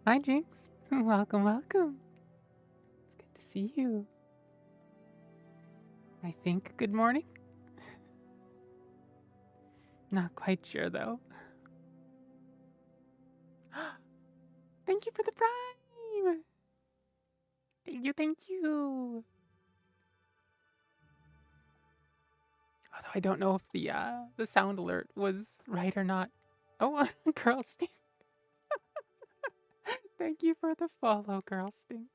Hi, Jinx. Welcome, welcome. It's good to see you. I think good morning? Not quite sure, though. Thank you for the prime! Thank you, thank you! Although I don't know if the sound alert was right or not. Oh, Girl Stink. Thank you for the follow, Girl Stink.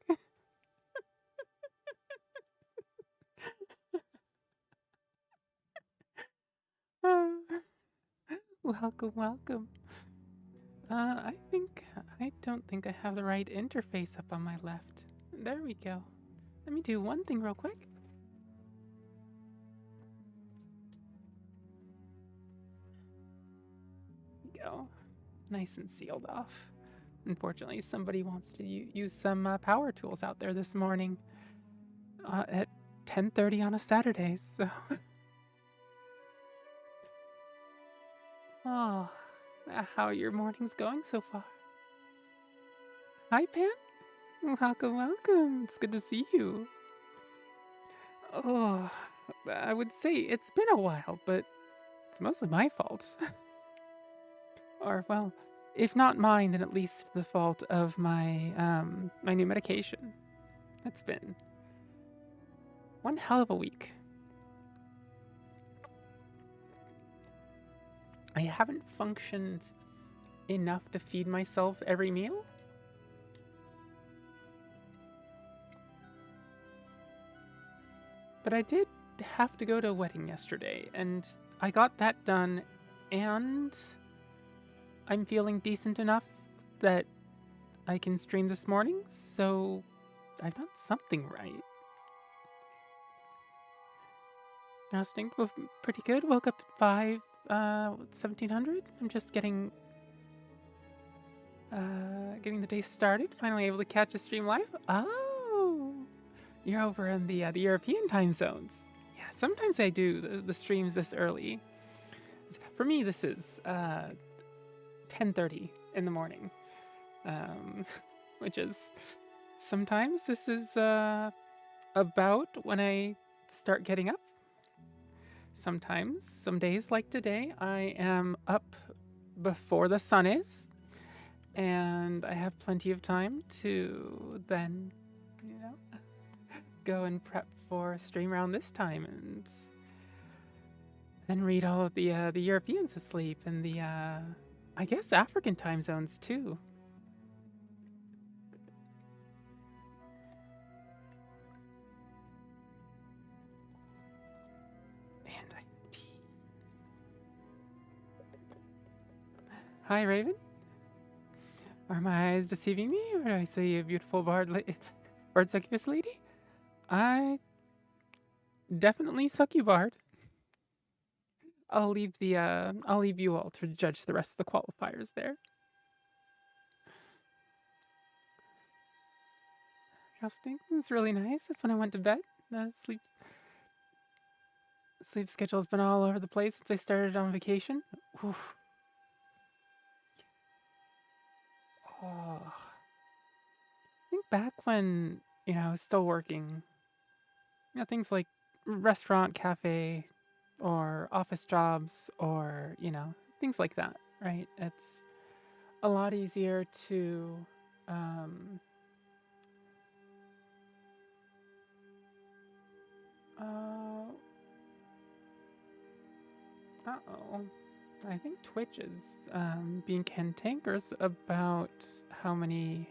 Welcome, welcome. I don't think I have the right interface up on my left. There we go. Let me do one thing real quick. There we go. Nice and sealed off. Unfortunately, somebody wants to use some power tools out there this morning at 10:30 on a Saturday, so... Oh, how are your mornings going so far? Hi, Pan. Welcome, welcome. It's good to see you. Oh, I would say it's been a while, but it's mostly my fault. Or, well, if not mine, then at least the fault of my my new medication. It's been one hell of a week. I haven't functioned enough to feed myself every meal. But I did have to go to a wedding yesterday, and I got that done, and I'm feeling decent enough that I can stream this morning, so I've done something right. Resting pretty good. Woke up at 1700. I'm just getting the day started. Finally able to catch a stream live. Oh, you're over in the European time zones. Yeah, sometimes I do the streams this early. For me, this is 10:30 in the morning, which is sometimes this is about when I start getting up. Sometimes, some days like today, I am up before the sun is, and I have plenty of time to then, you know, go and prep for a stream around this time, and then read all of the Europeans asleep and the I guess African time zones too. And I have tea. Hi, Raven. Are my eyes deceiving me, or do I see a beautiful bird succubus lady? I definitely Succubard. I'll leave you all to judge the rest of the qualifiers there. Resting. It's really nice. That's when I went to bed. The sleep schedule's been all over the place since I started on vacation. Oof. Oh. I think back when, I was still working, things like restaurant, cafe, or office jobs, or, things like that, right? It's a lot easier to, uh-oh. I think Twitch is being cantankerous about how many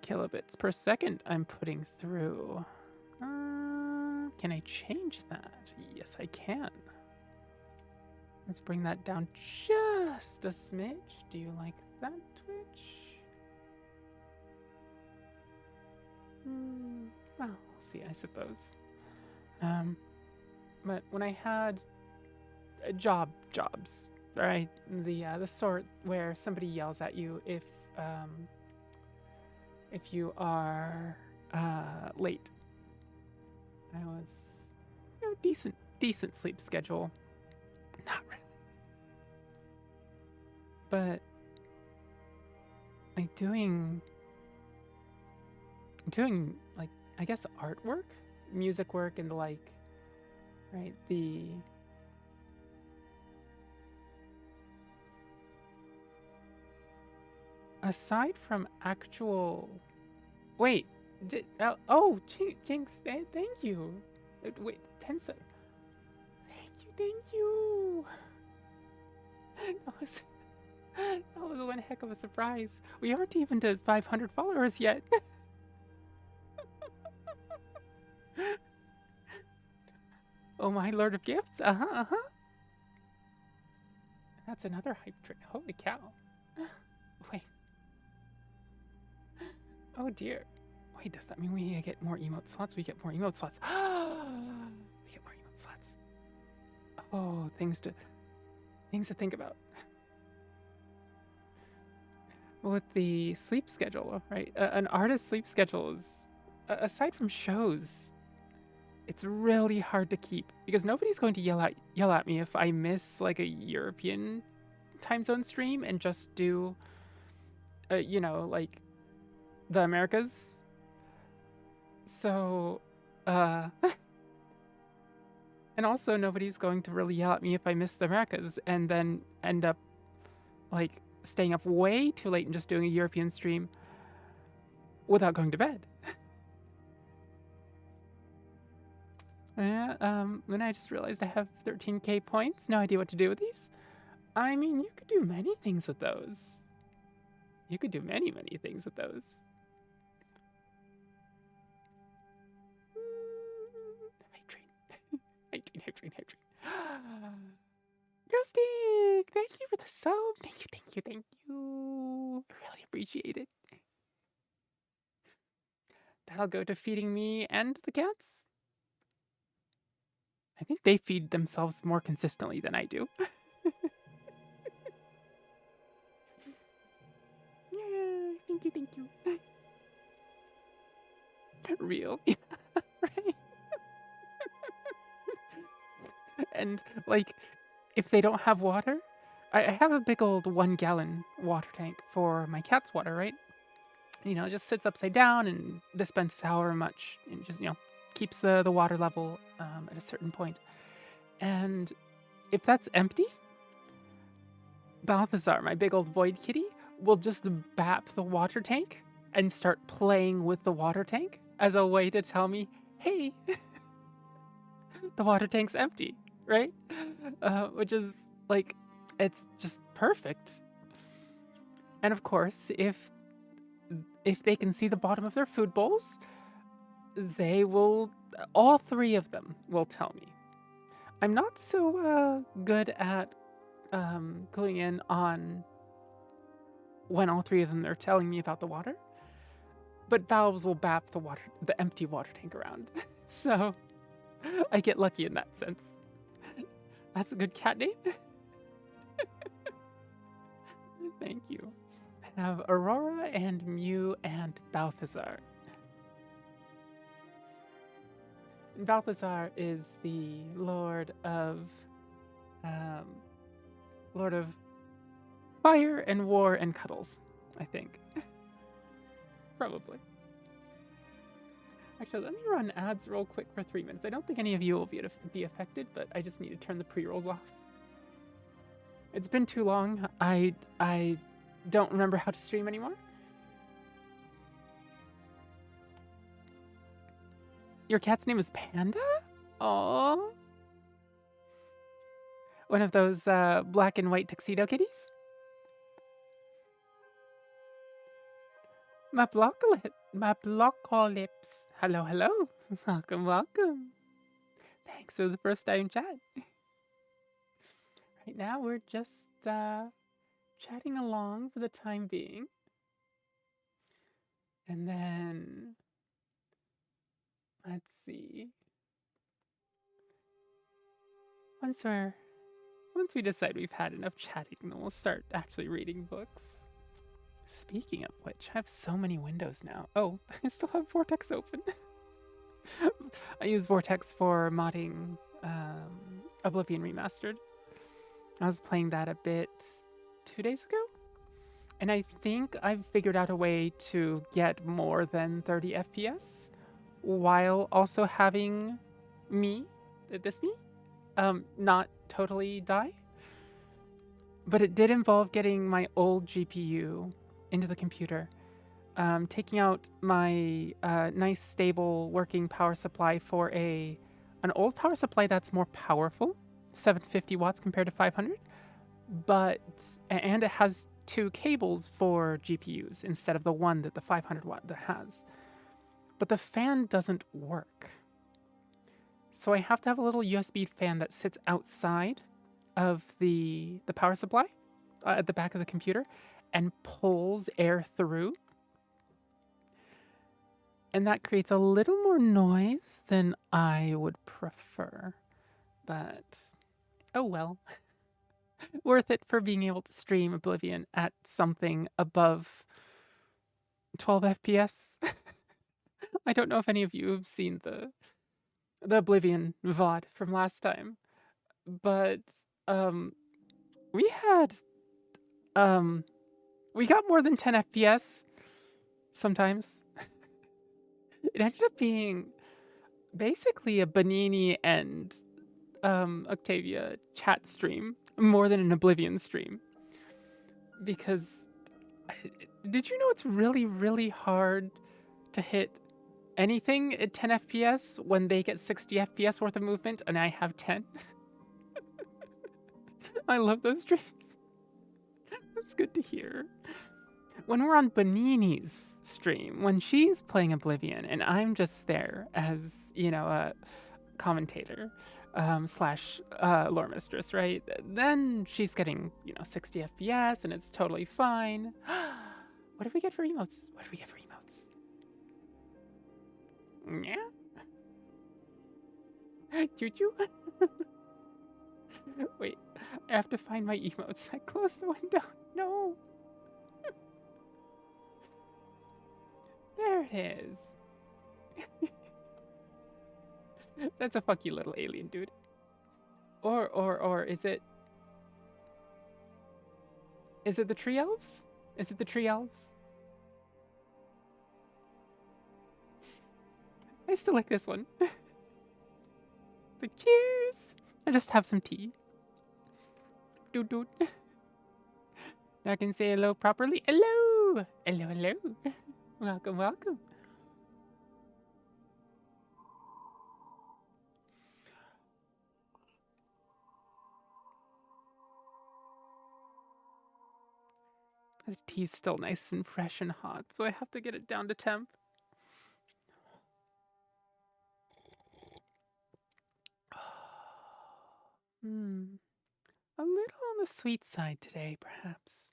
kilobits per second I'm putting through. Can I change that? Yes, I can. Let's bring that down just a smidge. Do you like that, Twitch? Well, we'll see, I suppose. But when I had jobs, right? The sort where somebody yells at you if you are late. I was, decent sleep schedule. Not really. But like doing like, I guess, artwork, music work, and the like, right? Aside from actual, wait, oh, Jinx, thank you. Wait, Tensa, thank you. That was one heck of a surprise. We aren't even to 500 followers yet. Oh my lord of gifts. That's another hype train. Holy cow. Wait. Oh dear. Wait, does that mean we get more emote slots? We get more emote slots. We get more emote slots. Oh, things to think about. With the sleep schedule, right? An artist's sleep schedule is, aside from shows, it's really hard to keep because nobody's going to yell at me if I miss like a European time zone stream and just do, you know, like the Americas. So, and also nobody's going to really yell at me if I miss the Americas and then end up like staying up way too late and just doing a European stream without going to bed. Then I just realized I have 13k points. No idea what to do with these. I mean, you could do many things with those. You could do many things with those. Hype train. Ghostic, thank you for the sub. Thank you. I really appreciate it. That'll go to feeding me and the cats. I think they feed themselves more consistently than I do. Yeah, thank you. Real. Yeah, right. And like, if they don't have water, I have a big old 1 gallon water tank for my cat's water, right? You know, it just sits upside down and dispenses however much, and just, you know, keeps the water level at a certain point. And if that's empty, Balthazar, my big old void kitty, will just bap the water tank and start playing with the water tank as a way to tell me, hey, the water tank's empty, right? Which is like, it's just perfect. And of course, if they can see the bottom of their food bowls, they will, all 3 of them will tell me. I'm not so good at cluing in on when all 3 of them are telling me about the water, but valves will bap the empty water tank around. So I get lucky in that sense. That's a good cat name. Thank you. I have Aurora and Mew and Balthazar. And Balthazar is the Lord of Fire and War and Cuddles, I think. Probably. Actually, let me run ads real quick for 3 minutes. I don't think any of you will be affected, but I just need to turn the pre-rolls off. It's been too long. I don't remember how to stream anymore. Your cat's name is Panda? Aww. One of those black and white tuxedo kitties? My blockolips. Hello. Welcome. Thanks for the first time chat. Right now we're just chatting along for the time being. And then let's see. Once we decide we've had enough chatting, then we'll start actually reading books. Speaking of which, I have so many windows now. Oh, I still have Vortex open. I use Vortex for modding Oblivion Remastered. I was playing that a bit 2 days ago, And I think I've figured out a way to get more than 30 FPS while also having me, this me, not totally die. But it did involve getting my old GPU into the computer, taking out my nice, stable, working power supply for an old power supply that's more powerful, 750 watts compared to 500, and it has 2 cables for GPUs instead of the one that the 500 watt that has. But the fan doesn't work. So I have to have a little USB fan that sits outside of the power supply at the back of the computer and pulls air through. And that creates a little more noise than I would prefer. But, oh well. Worth it for being able to stream Oblivion at something above 12 FPS. I don't know if any of you have seen the Oblivion VOD from last time, but we got more than 10 FPS sometimes. It ended up being basically a Bonini and Octavia chat stream more than an Oblivion stream. Because did you know it's really, really hard to hit anything at 10 FPS when they get 60 FPS worth of movement and I have 10? I love those streams. That's good to hear. When we're on Bonini's stream, when she's playing Oblivion and I'm just there as, you know, a commentator slash lore mistress, right? Then she's getting, you know, 60 FPS and it's totally fine. What did we get for emotes? What did we get for emotes? Yeah? Choo-choo? Wait, I have to find my emotes. I closed the window. No. There it is. That's a fuck you little alien dude. Or is it the tree elves? Is it the tree elves? I still like this one. But cheers! I just have some tea. Doot doot. Now I can say hello properly. Hello! Hello, hello. Welcome, welcome. The tea's still nice and fresh and hot, so I have to get it down to temp. A little on the sweet side today, perhaps.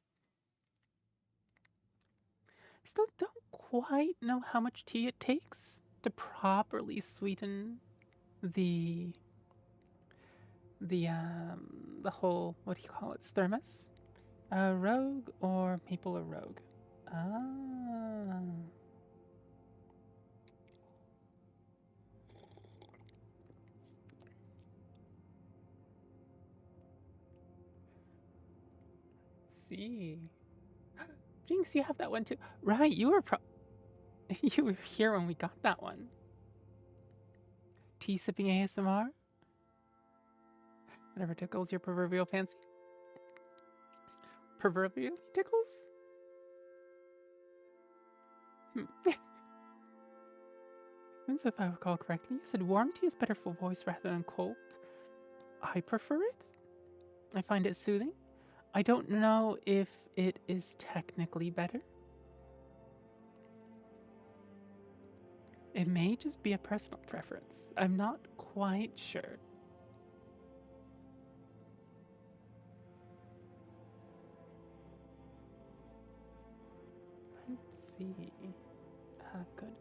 Still don't quite know how much tea it takes to properly sweeten the whole, what do you call it, thermos? Rogue or maple or rogue? Ah. Let's see. Jinx, you have that one too. Right, you were you were here when we got that one. Tea sipping ASMR? Whatever tickles your proverbial fancy. Proverbially tickles? So if I recall correctly, you said warm tea is better for voice rather than cold. I prefer it. I find it soothing. I don't know if it is technically better. It may just be a personal preference. I'm not quite sure. Let's see.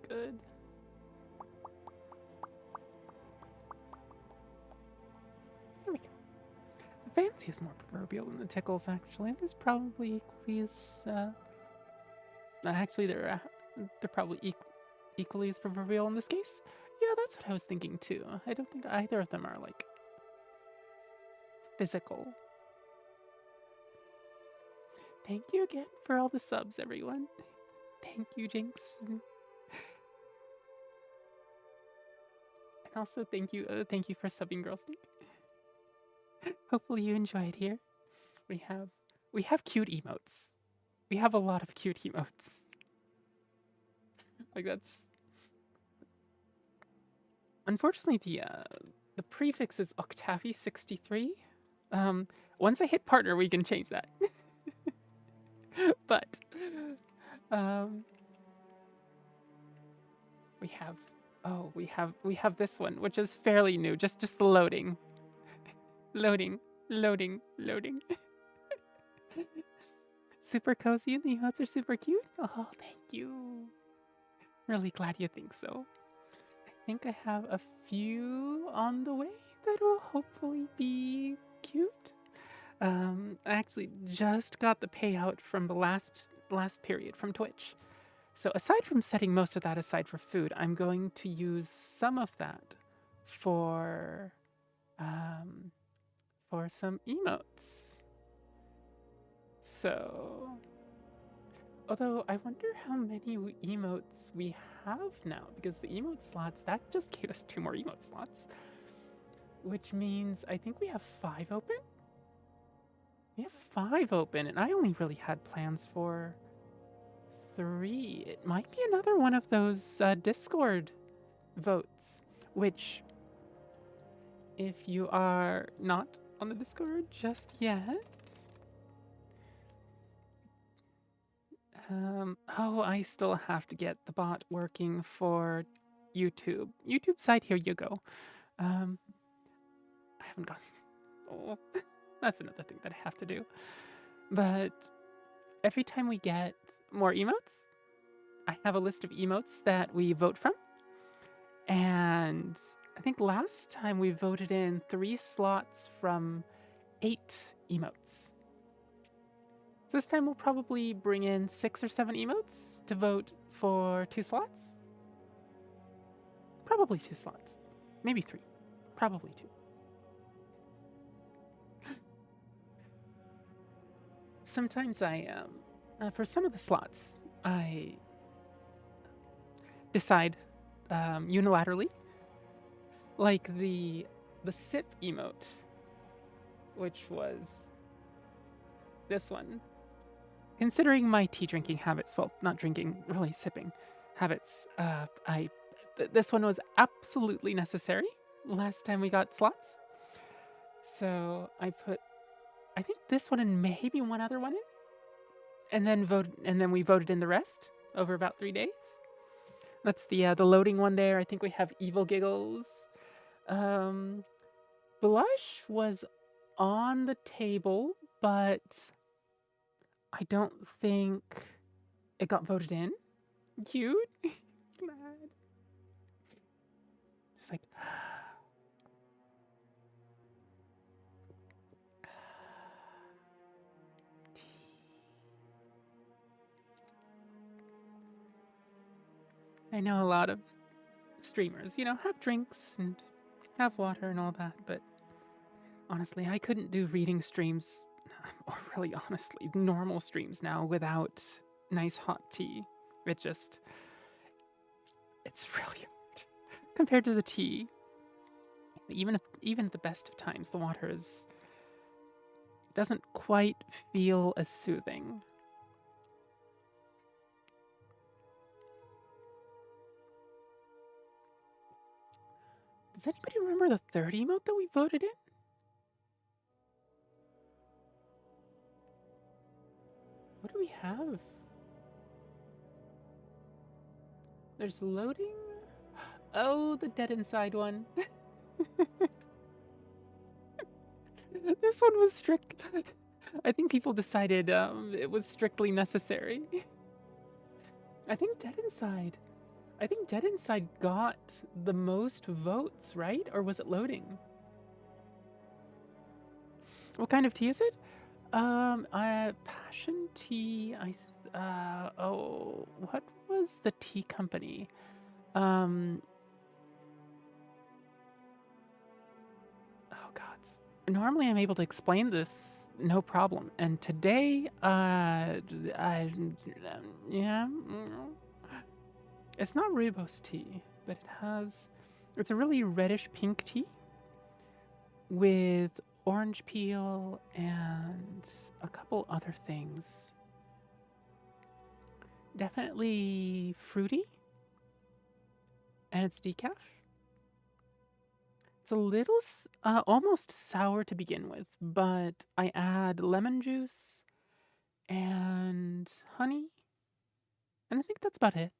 Good. Here we go. The fancy is more proverbial than the tickles, actually. There's probably equally as... actually, they're probably equally as proverbial in this case. Yeah, that's what I was thinking, too. I don't think either of them are, like, physical. thank you again for all the subs, everyone. Thank you, Jinx. And also thank you for subbing, Girl Snake. Hopefully you enjoy it here. We have cute emotes. We have a lot of cute emotes. Like that's unfortunately the prefix is Octavi63. Once I hit partner, we can change that. But we have this one, which is fairly new. Just the loading. Loading. Super cozy and the emotes are super cute. Oh, thank you. Really glad you think so. I think I have a few on the way that will hopefully be cute. I actually just got the payout from the last period from Twitch. So aside from setting most of that aside for food, I'm going to use some of that for some emotes. So, although I wonder how many emotes we have now, because the emote slots, that just gave us 2 more emote slots, which means I think we have 5 open? We have 5 open, and I only really had plans for 3. It might be another one of those Discord votes, which, if you are not on the Discord just yet, oh, I still have to get the bot working for YouTube. YouTube side, here you go. I haven't gone. Oh, that's another thing that I have to do. But every time we get more emotes, I have a list of emotes that we vote from. And I think last time we voted in 3 slots from 8 emotes. This time we'll probably bring in 6 or 7 emotes to vote for 2 slots. Probably 2 slots. Maybe 3. Probably 2. Sometimes for some of the slots, I decide unilaterally. Like the sip emote, which was this one. Considering my tea drinking habits, well, not drinking, really sipping habits, this one was absolutely necessary last time we got slots. So I put, I think this one and maybe one other one in, and then we voted in the rest over about 3 days. That's the loading one there. I think we have Evil Giggles. Blush was on the table, but I don't think it got voted in. Cute. Glad. Just like I know a lot of streamers, have drinks and have water and all that, but honestly, I couldn't do reading streams, or really honestly, normal streams now without nice hot tea. It's really hard compared to the tea. Even at the best of times, the water doesn't quite feel as soothing. Does anybody remember the 3rd emote that we voted in? What do we have? There's loading. Oh, the dead inside one. This one was strict. I think people decided it was strictly necessary. I think Dead Inside got the most votes, right? Or was it loading? What kind of tea is it? Passion tea. What was the tea company? Oh God. Normally I'm able to explain this no problem. And today, yeah, it's not rooibos tea, but it's a really reddish pink tea with orange peel and a couple other things. Definitely fruity, and it's decaf. It's a little almost sour to begin with, but I add lemon juice and honey, and I think that's about it.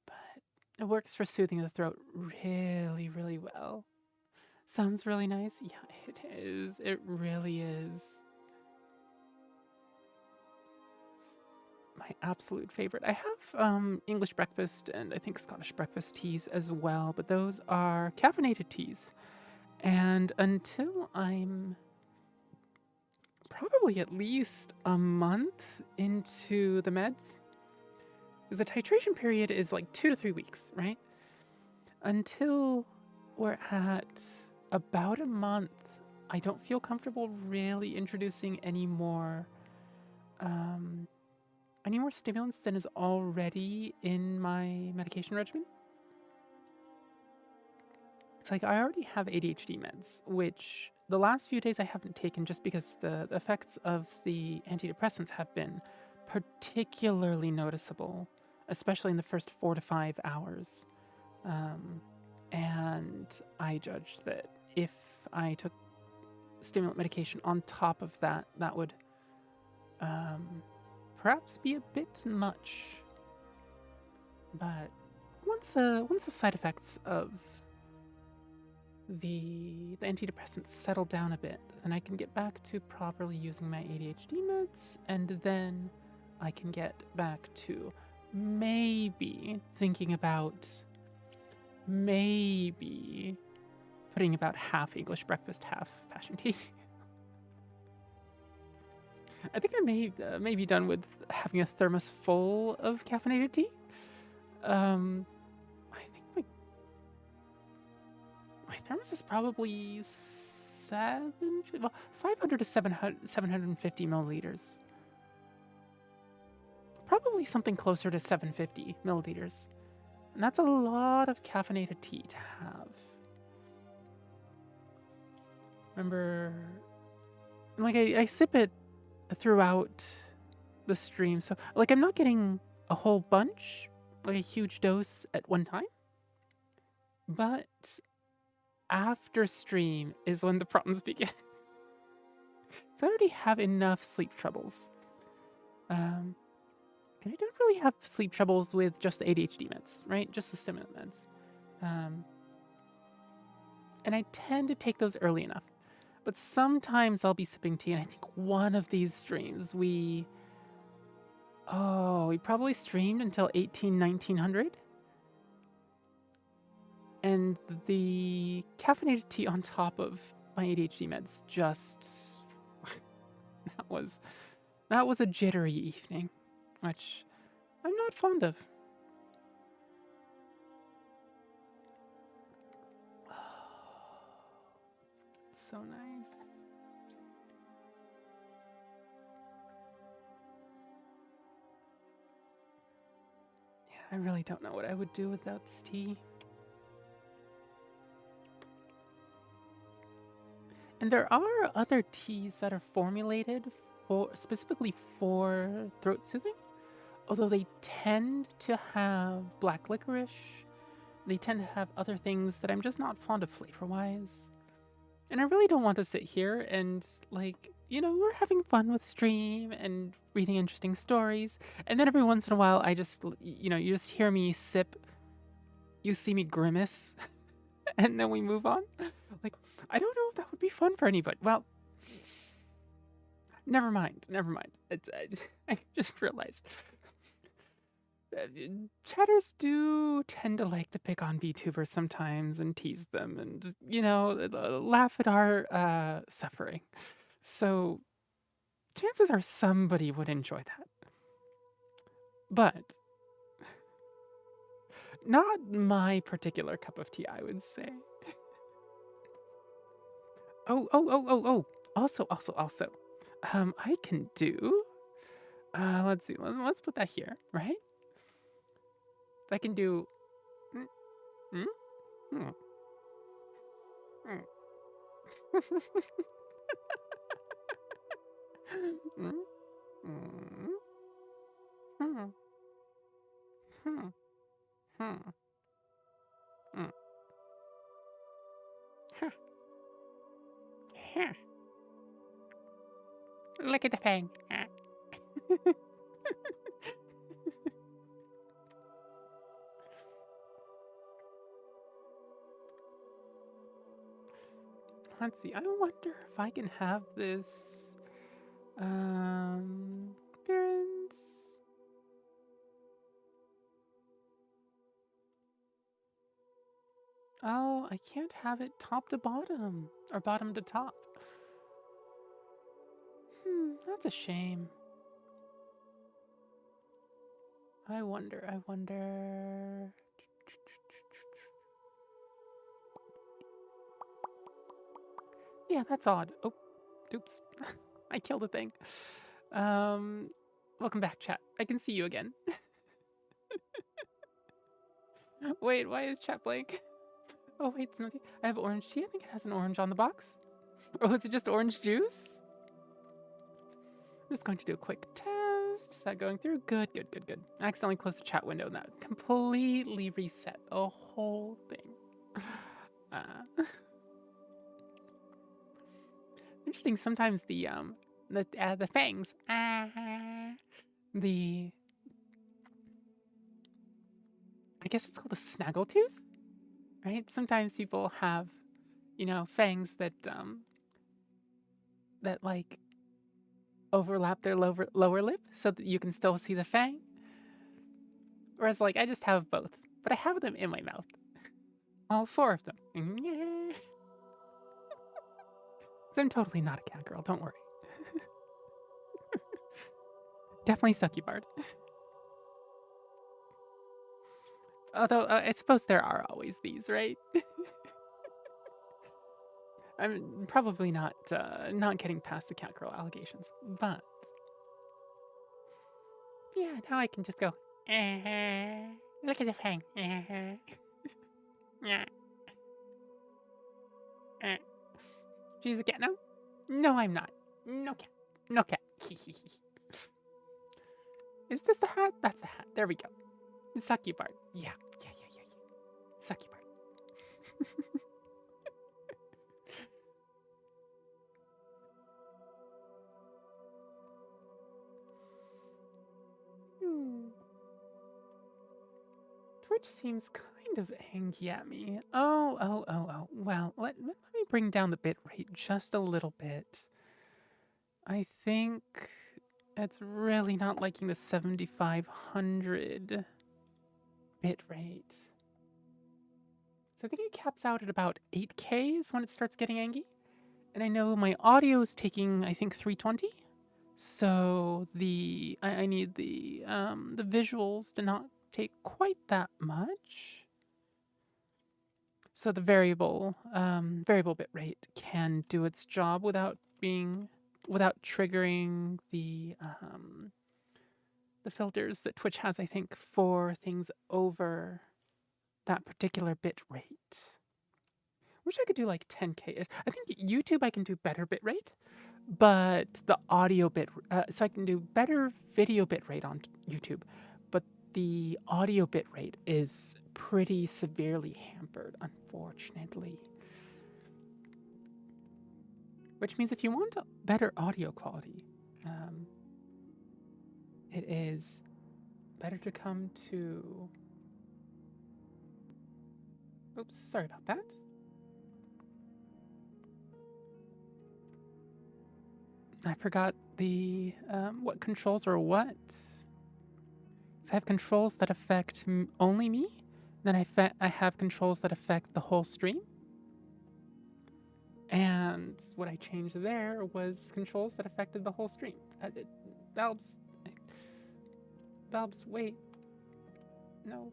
But it works for soothing the throat really, really well. Sounds really nice. Yeah, it is. It really is. My absolute favorite. I have English breakfast and I think Scottish breakfast teas as well, but those are caffeinated teas. And until I'm probably at least a month into the meds, because the titration period is like 2 to 3 weeks, right? Until we're at about a month, I don't feel comfortable really introducing any more stimulants than is already in my medication regimen. It's like I already have ADHD meds, which the last few days I haven't taken just because the effects of the antidepressants have been particularly noticeable, especially in the first 4 to 5 hours. And I judged that if I took stimulant medication on top of that, that would perhaps be a bit much. But once the side effects of the antidepressants settle down a bit, then I can get back to properly using my ADHD meds, and then I can get back to maybe thinking about putting about half English breakfast, half passion tea. I think I may be done with having a thermos full of caffeinated tea. I think my thermos is probably 500 to 750 milliliters. Probably something closer to 750 milliliters. And that's a lot of caffeinated tea to have. Remember, like I sip it throughout the stream. So like I'm not getting a whole bunch, like a huge dose at one time. But after stream is when the problems begin. So I already have enough sleep troubles. And I don't really have sleep troubles with just the ADHD meds, right? Just the stimulant meds. And I tend to take those early enough. But sometimes I'll be sipping tea, and I think one of these streams we probably streamed until 1900. And the caffeinated tea on top of my ADHD meds just that was a jittery evening, which I'm not fond of. It's so nice. Yeah, I really don't know what I would do without this tea. And there are other teas that are formulated specifically for throat soothing, although they tend to have black licorice. They tend to have other things that I'm just not fond of flavor-wise. And I really don't want to sit here and, like, we're having fun with stream and reading interesting stories. And then every once in a while, I just, you just hear me sip. You see me grimace. And then we move on. Like, I don't know if that would be fun for anybody. Well, never mind. I just realized. Chatters do tend to like to pick on VTubers sometimes and tease them and just, laugh at our suffering. So chances are somebody would enjoy that. But not my particular cup of tea, I would say. Oh. Also. I can do. Let's see. Let's put that here, right? I can do. Mm, mm, mm, mm. Mm, mm, mm, mm, mm, mm. Huh, huh. Look at the fang. Let's see. I wonder if I can have this appearance. Oh, I can't have it top to bottom or bottom to top. That's a shame. I wonder. Yeah, that's odd. Oh, oops. I killed a thing. Welcome back, chat. I can see you again. Wait, why is chat blank? Oh, wait, it's not. I have orange tea. I think it has an orange on the box. Or was it just orange juice? I'm just going to do a quick test. Is that going through? Good. I accidentally closed the chat window and that completely reset the whole thing. Interesting. Sometimes the fangs. I guess it's called a snaggletooth, right? Sometimes people have, fangs that like overlap their lower lip so that you can still see the fang. Whereas like I just have both, but I have them in my mouth. All 4 of them. So I'm totally not a cat girl, don't worry. Definitely Succubard. Although I suppose there are always these, right? I'm probably not getting past the cat girl allegations, but yeah, now I can just go. Look at the fang. She's a cat now? No, I'm not. No cat. No cat. Is this the hat? That's the hat. There we go. Succubard. Yeah. Succubard. Twitch seems kind of angry at me. Oh. Well, let me bring down the bit rate just a little bit. I think it's really not liking the 7500 bit rate. So I think it caps out at about 8K is when it starts getting angry. And I know my audio is taking, I think, 320. So I need the visuals to not take quite that much. So the variable bit rate can do its job without triggering the filters that Twitch has, I think, for things over that particular bit rate. Wish I could do like 10K. I think YouTube I can do better bit rate, but the audio bit, so I can do better video bit rate on YouTube, but the audio bit rate is pretty severely hampered, unfortunately. Which means if you want better audio quality, it is better to come to... Oops, sorry about that. I forgot the what controls are what. So I have controls that affect only me. Then I have controls that affect the whole stream. And what I changed there was controls that affected the whole stream. Balbs, wait. No.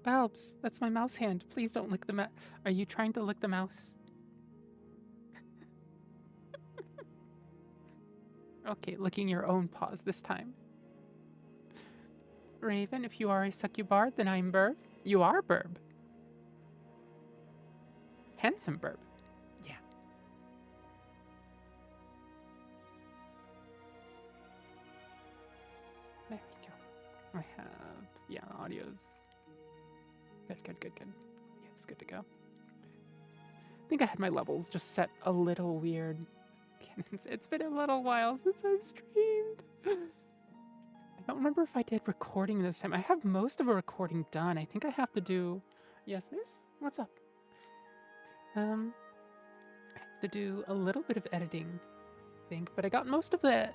Balbs, that's my mouse hand. Please don't lick the mouse. Are you trying to lick the mouse? Okay, licking your own paws this time. Raven, if you are a Succubard, then I'm Burb. You are Burb. Handsome Burb. Yeah. There we go. I have, yeah, audio's good. Yeah, it's good to go. I think I had my levels just set a little weird. It's been a little while since I've streamed. I don't remember if I did recording this time. I have most of a recording done. I think I have to do... Yes, miss? What's up? I have to do a little bit of editing, I think. But I got most of the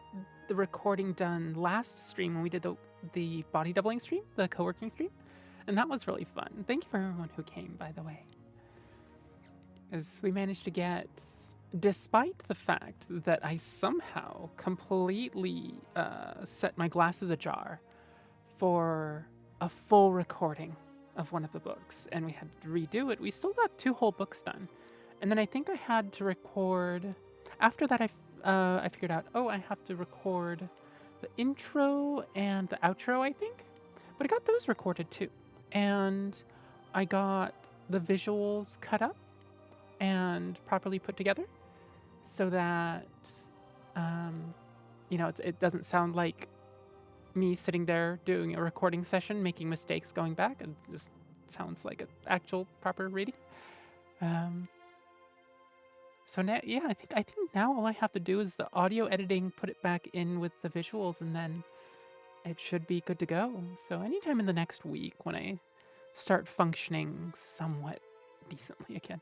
recording done last stream when we did the body doubling stream, the co-working stream. And that was really fun. Thank you for everyone who came, by the way. As we managed to get... Despite the fact that I somehow completely set my glasses ajar for a full recording of one of the books, and we had to redo it, we still got 2 whole books done. And then I think I had to record... After that, I figured out, oh, I have to record the intro and the outro, I think. But I got those recorded too. And I got the visuals cut up and properly put together so that, you know, it doesn't sound like me sitting there doing a recording session, making mistakes going back. It just sounds like an actual proper reading. So now, yeah, I think now all I have to do is the audio editing, put it back in with the visuals, and then it should be good to go. So anytime in the next week when I start functioning somewhat decently again.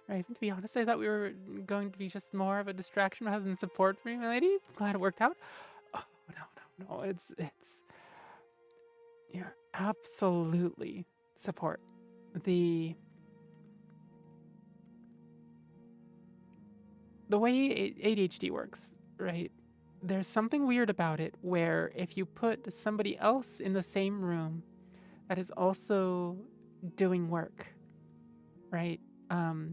Right, to be honest, I thought we were going to be just more of a distraction rather than support for you, my lady. Glad it worked out. Oh, no. It's... You're absolutely support. The way ADHD works, right? There's something weird about it where if you put somebody else in the same room that is also doing work, right?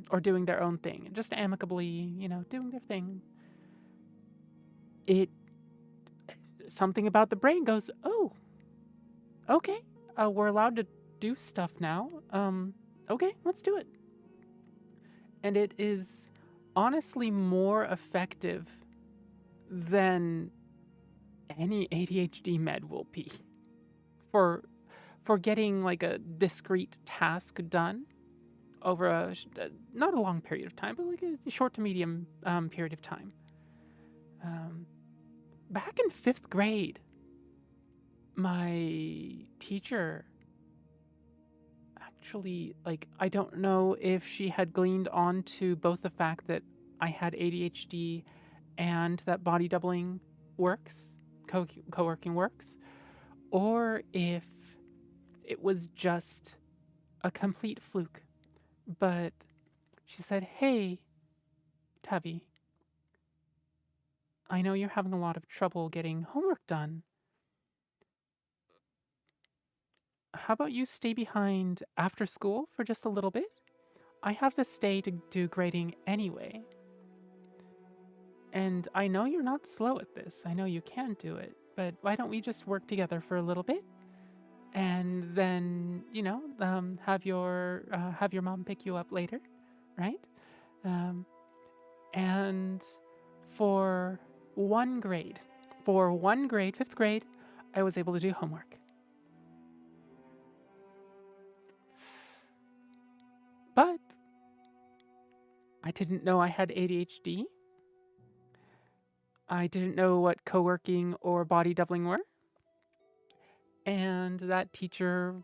Or doing their own thing, just amicably, you know, doing their thing. Something about the brain goes, oh, okay, we're allowed to do stuff now. Okay, let's do it. And it is honestly more effective than any ADHD med will be for getting like a discrete task done over a not a long period of time, but like a short to medium period of time. Back in 5th grade, my teacher actually, like, I don't know if she had gleaned onto both the fact that I had ADHD and that body doubling works, co-working works, or if it was just a complete fluke. But she said, hey, Tavi, I know you're having a lot of trouble getting homework done. How about you stay behind after school for just a little bit? I have to stay to do grading anyway. And I know you're not slow at this. I know you can do it. But why don't we just work together for a little bit? And then, you know, have your mom pick you up later, right? And for one grade, 5th grade, I was able to do homework. But I didn't know I had ADHD. I didn't know what co-working or body doubling were. And that teacher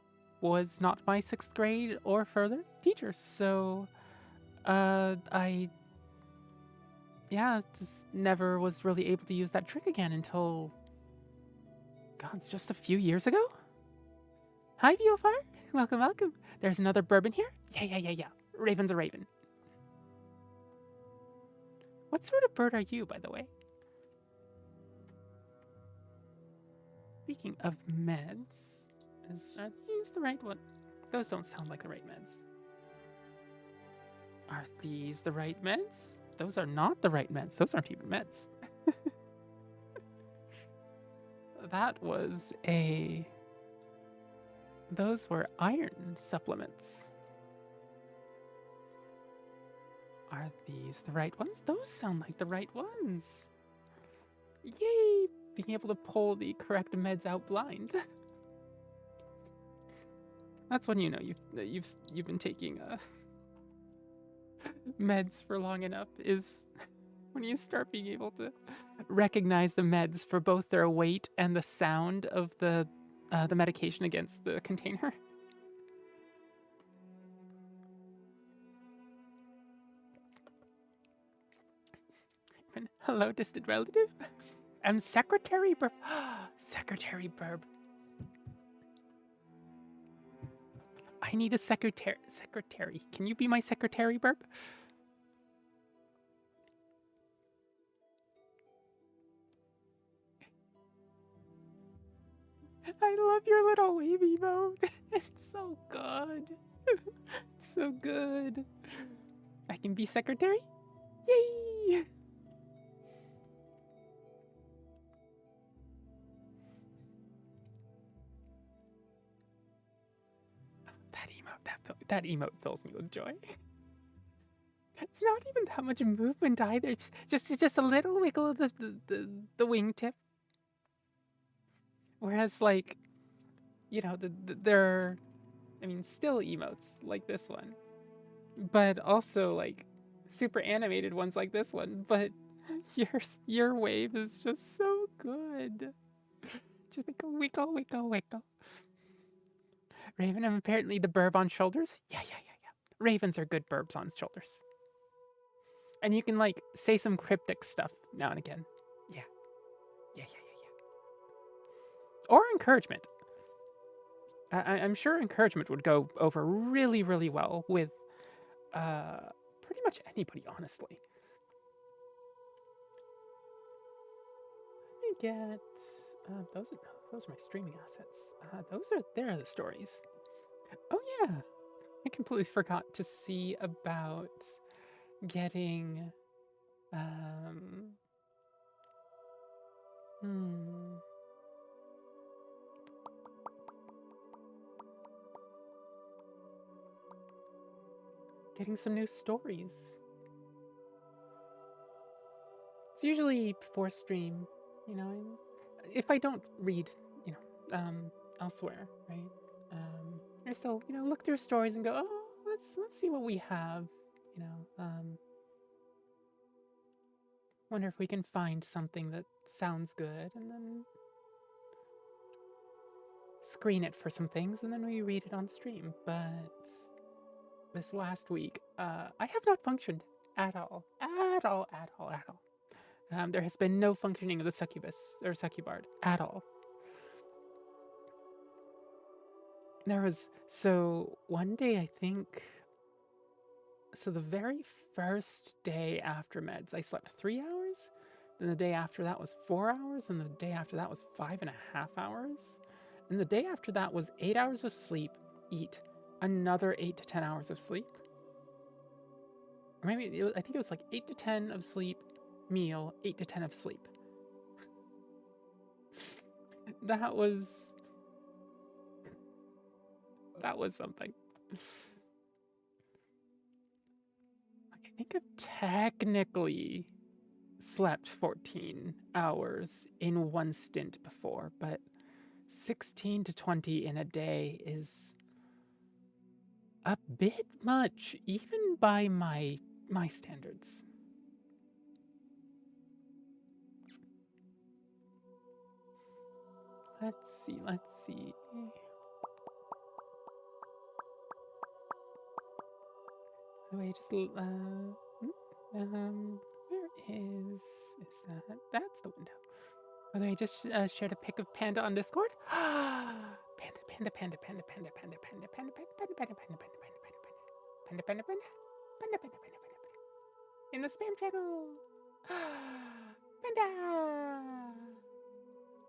was not my 6th grade or further teacher. So I just never was really able to use that trick again until, God, it's just a few years ago. Hi, Viewfire. Welcome. There's another bourbon here. Yeah. Raven's a raven. What sort of bird are you, by the way? Speaking of meds, Are these the right one? Those don't sound like the right meds. Are these the right meds? Those are not the right meds. Those aren't even meds. That was a... Those were iron supplements. Are these the right ones? Those sound like the right ones. Yay! Being able to pull the correct meds out blind. That's when you know you've been taking meds for long enough, is when you start being able to recognize the meds for both their weight and the sound of the medication against the container. Hello, distant relative. I'm Secretary Burb. Secretary Burb. I need a secretary. Secretary. Can you be my secretary, Burb? I love your little wavy mode. It's so good. It's so good. I can be secretary? Yay! That emote fills me with joy. It's not even that much movement either. It's just a little wiggle of the wingtip. Whereas, like, you know, they're, I mean, still emotes like this one, but also like super animated ones like this one. But your wave is just so good. Just like a wiggle, wiggle, wiggle. Raven, I'm apparently the burb on shoulders. Yeah. Ravens are good burbs on shoulders. And you can, like, say some cryptic stuff now and again. Yeah. Or encouragement. I'm sure encouragement would go over really, really well with pretty much anybody, honestly. Let me get... those are my streaming assets. There are the stories. Oh yeah, I completely forgot to see about getting getting some new stories. It's usually before stream, you know, if I don't read, you know, elsewhere, right? I still, you know, look through stories and go, oh, let's see what we have, you know. Wonder if we can find something that sounds good, and then screen it for some things, and then we read it on stream. But this last week, I have not functioned at all. There has been no functioning of the succubus or succubard at all. There was, so one day, I think, so the very first day after meds, I slept 3 hours. Then the day after that was 4 hours. And the day after that was 5.5 hours. And the day after that was 8 hours of sleep, eat another 8 to 10 hours of sleep. Or maybe, I think it was like 8 to 10 of sleep, meal, 8 to 10 of sleep. That was something. I think I've technically slept 14 hours in one stint before, but 16 to 20 in a day is a bit much, even by my standards. Let's see. Wait, just where is that? That's the window. By the way, I just shared a pic of Panda on Discord. Panda. In the spam channel. Panda.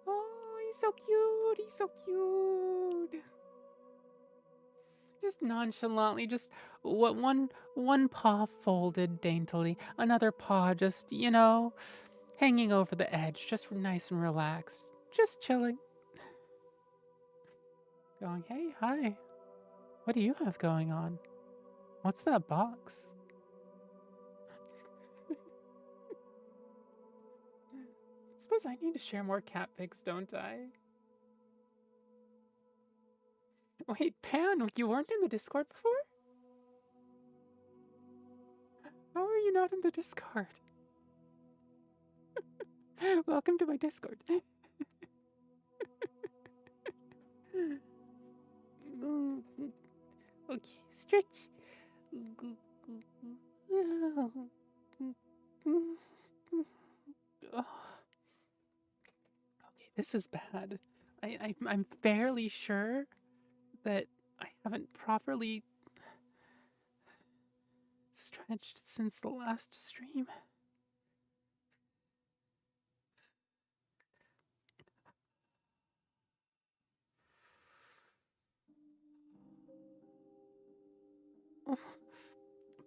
Oh, he's so cute. just nonchalantly, just one paw folded daintily, another paw just, hanging over the edge, just nice and relaxed, just chilling. Going, hey, hi. What do you have going on? What's that box? Suppose I need to share more cat pics, don't I? Wait, Pan, you weren't in the Discord before? How are you not in the Discord? Welcome to my Discord. Okay, stretch. Okay, this is bad. I'm fairly sure that I haven't properly stretched since the last stream. Oh,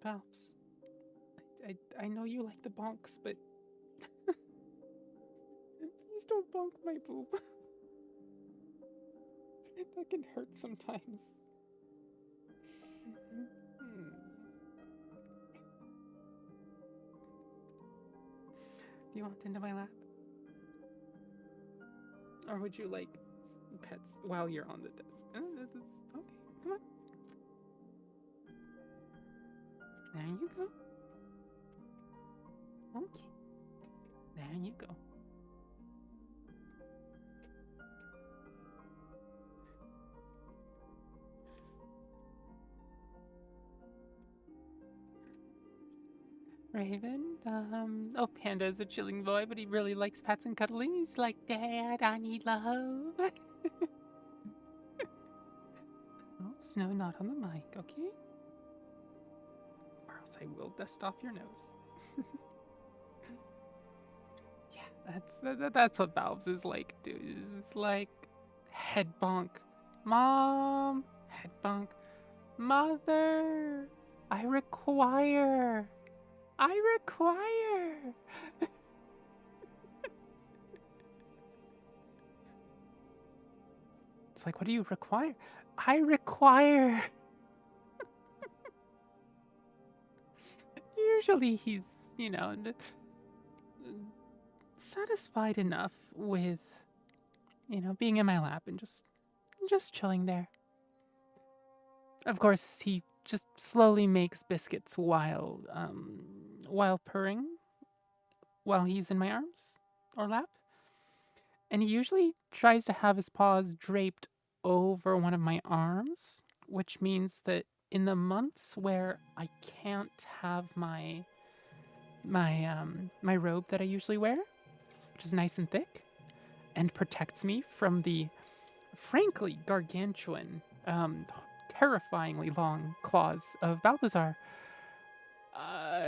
Babs, I know you like the bonks, but please don't bonk my boob. That can hurt sometimes. Do you want into my lap? Or would you like pets while you're on the desk? Okay, come on. There you go. Okay. There you go. Raven, oh, Panda is a chilling boy, but he really likes pets and cuddling. He's like, Dad, I need love. Oops, no, not on the mic, okay? Or else I will dust off your nose. Yeah, that's what Balbs is like, dude. It's like head bonk. Mom, head bonk. Mother, I require. It's like, what do you require? I require. Usually he's, satisfied enough with, being in my lap and just chilling there. Of course, he just slowly makes biscuits while purring, while he's in my arms or lap. And he usually tries to have his paws draped over one of my arms, which means that in the months where I can't have my robe that I usually wear, which is nice and thick and protects me from the frankly gargantuan, terrifyingly long claws of Balthazar, I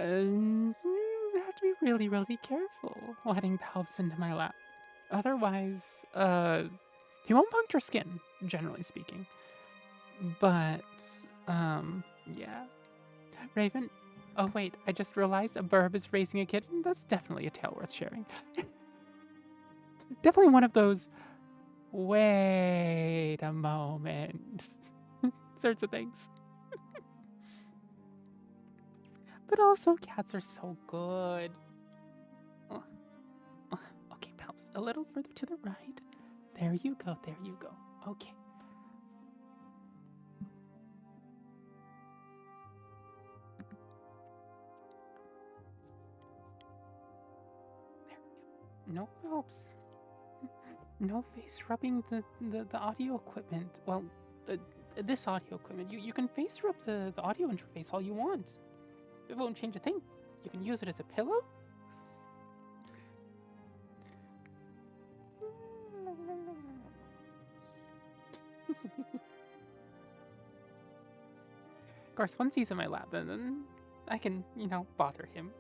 have to be really, really careful letting Balbs into my lap. Otherwise, he won't puncture skin, generally speaking. But, yeah. Raven, oh wait, I just realized a burb is raising a kitten. That's definitely a tale worth sharing. Definitely one of those, wait a moment, sorts of things. But also, cats are so good. Okay, Palps, a little further to the right. There you go, there you go. Okay. There we go. No Palps. No face rubbing the audio equipment. Well, this audio equipment. You can face rub the audio interface all you want. It won't change a thing. You can use it as a pillow. Of course, once he's in my lap, then I can, bother him.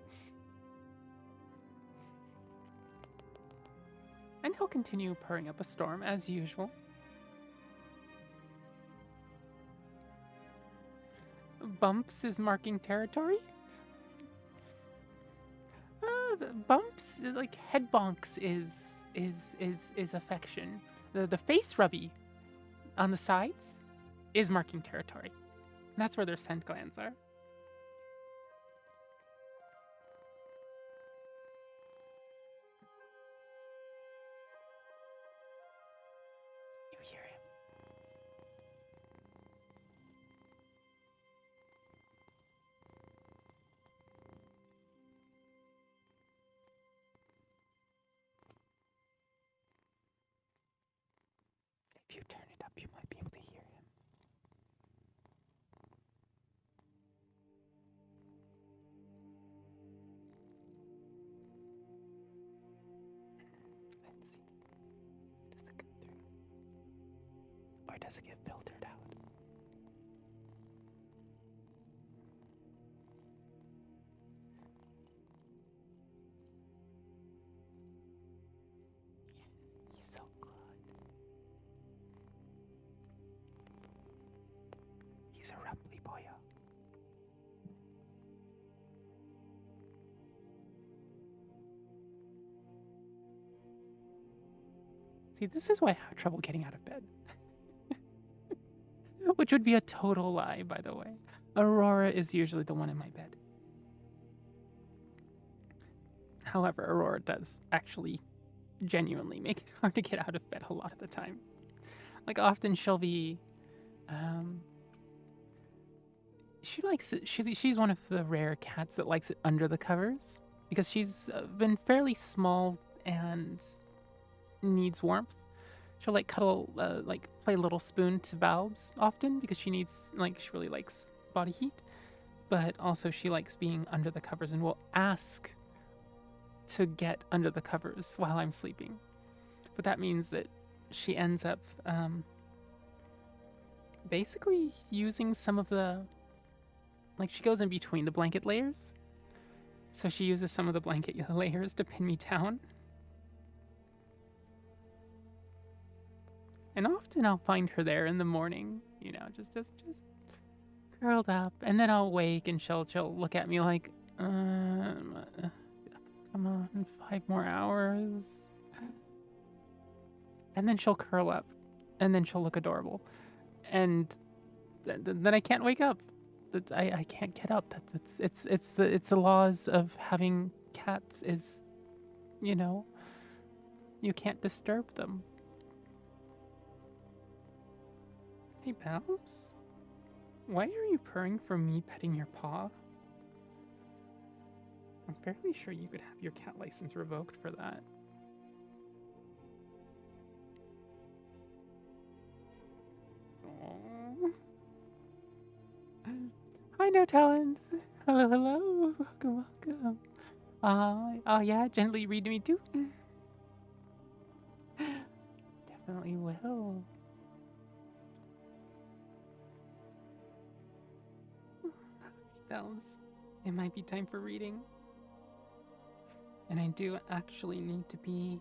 And he'll continue purring up a storm as usual. Bumps is marking territory. Bumps, like head bonks, is affection. The face rubby on the sides is marking territory. That's where their scent glands are. You hear him. If you turn it up, you might be able to hear him. Let's see. Does it come through? Or does it get filtered out? He's so good. He's a rumbly boy. See, this is why I have trouble getting out of bed. Which would be a total lie, by the way. Aurora is usually the one in my bed. However, Aurora does actually genuinely make it hard to get out of bed a lot of the time. Like, often she'll be... she likes it. She's one of the rare cats that likes it under the covers. Because she's been fairly small and needs warmth. She'll like cuddle, like play little spoon to Balbs often because she needs, like, she really likes body heat. But also she likes being under the covers and will ask to get under the covers while I'm sleeping. But that means that she ends up basically using some of the, like, she goes in between the blanket layers. So she uses some of the blanket layers to pin me down. And often I'll find her there in the morning, you know, just curled up. And then I'll wake and she'll look at me like, come on, 5 more hours. And then she'll curl up. And then she'll look adorable. And then I can't wake up. I can't get up. It's the laws of having cats is, you know, you can't disturb them. Hey, Babs? Why are you purring for me petting your paw? I'm fairly sure you could have your cat license revoked for that. Aww. Hi, No Talent. Hello, hello. Welcome, welcome. Oh yeah, gently read to me too. Definitely will. Bells, it might be time for reading. And I do actually need to be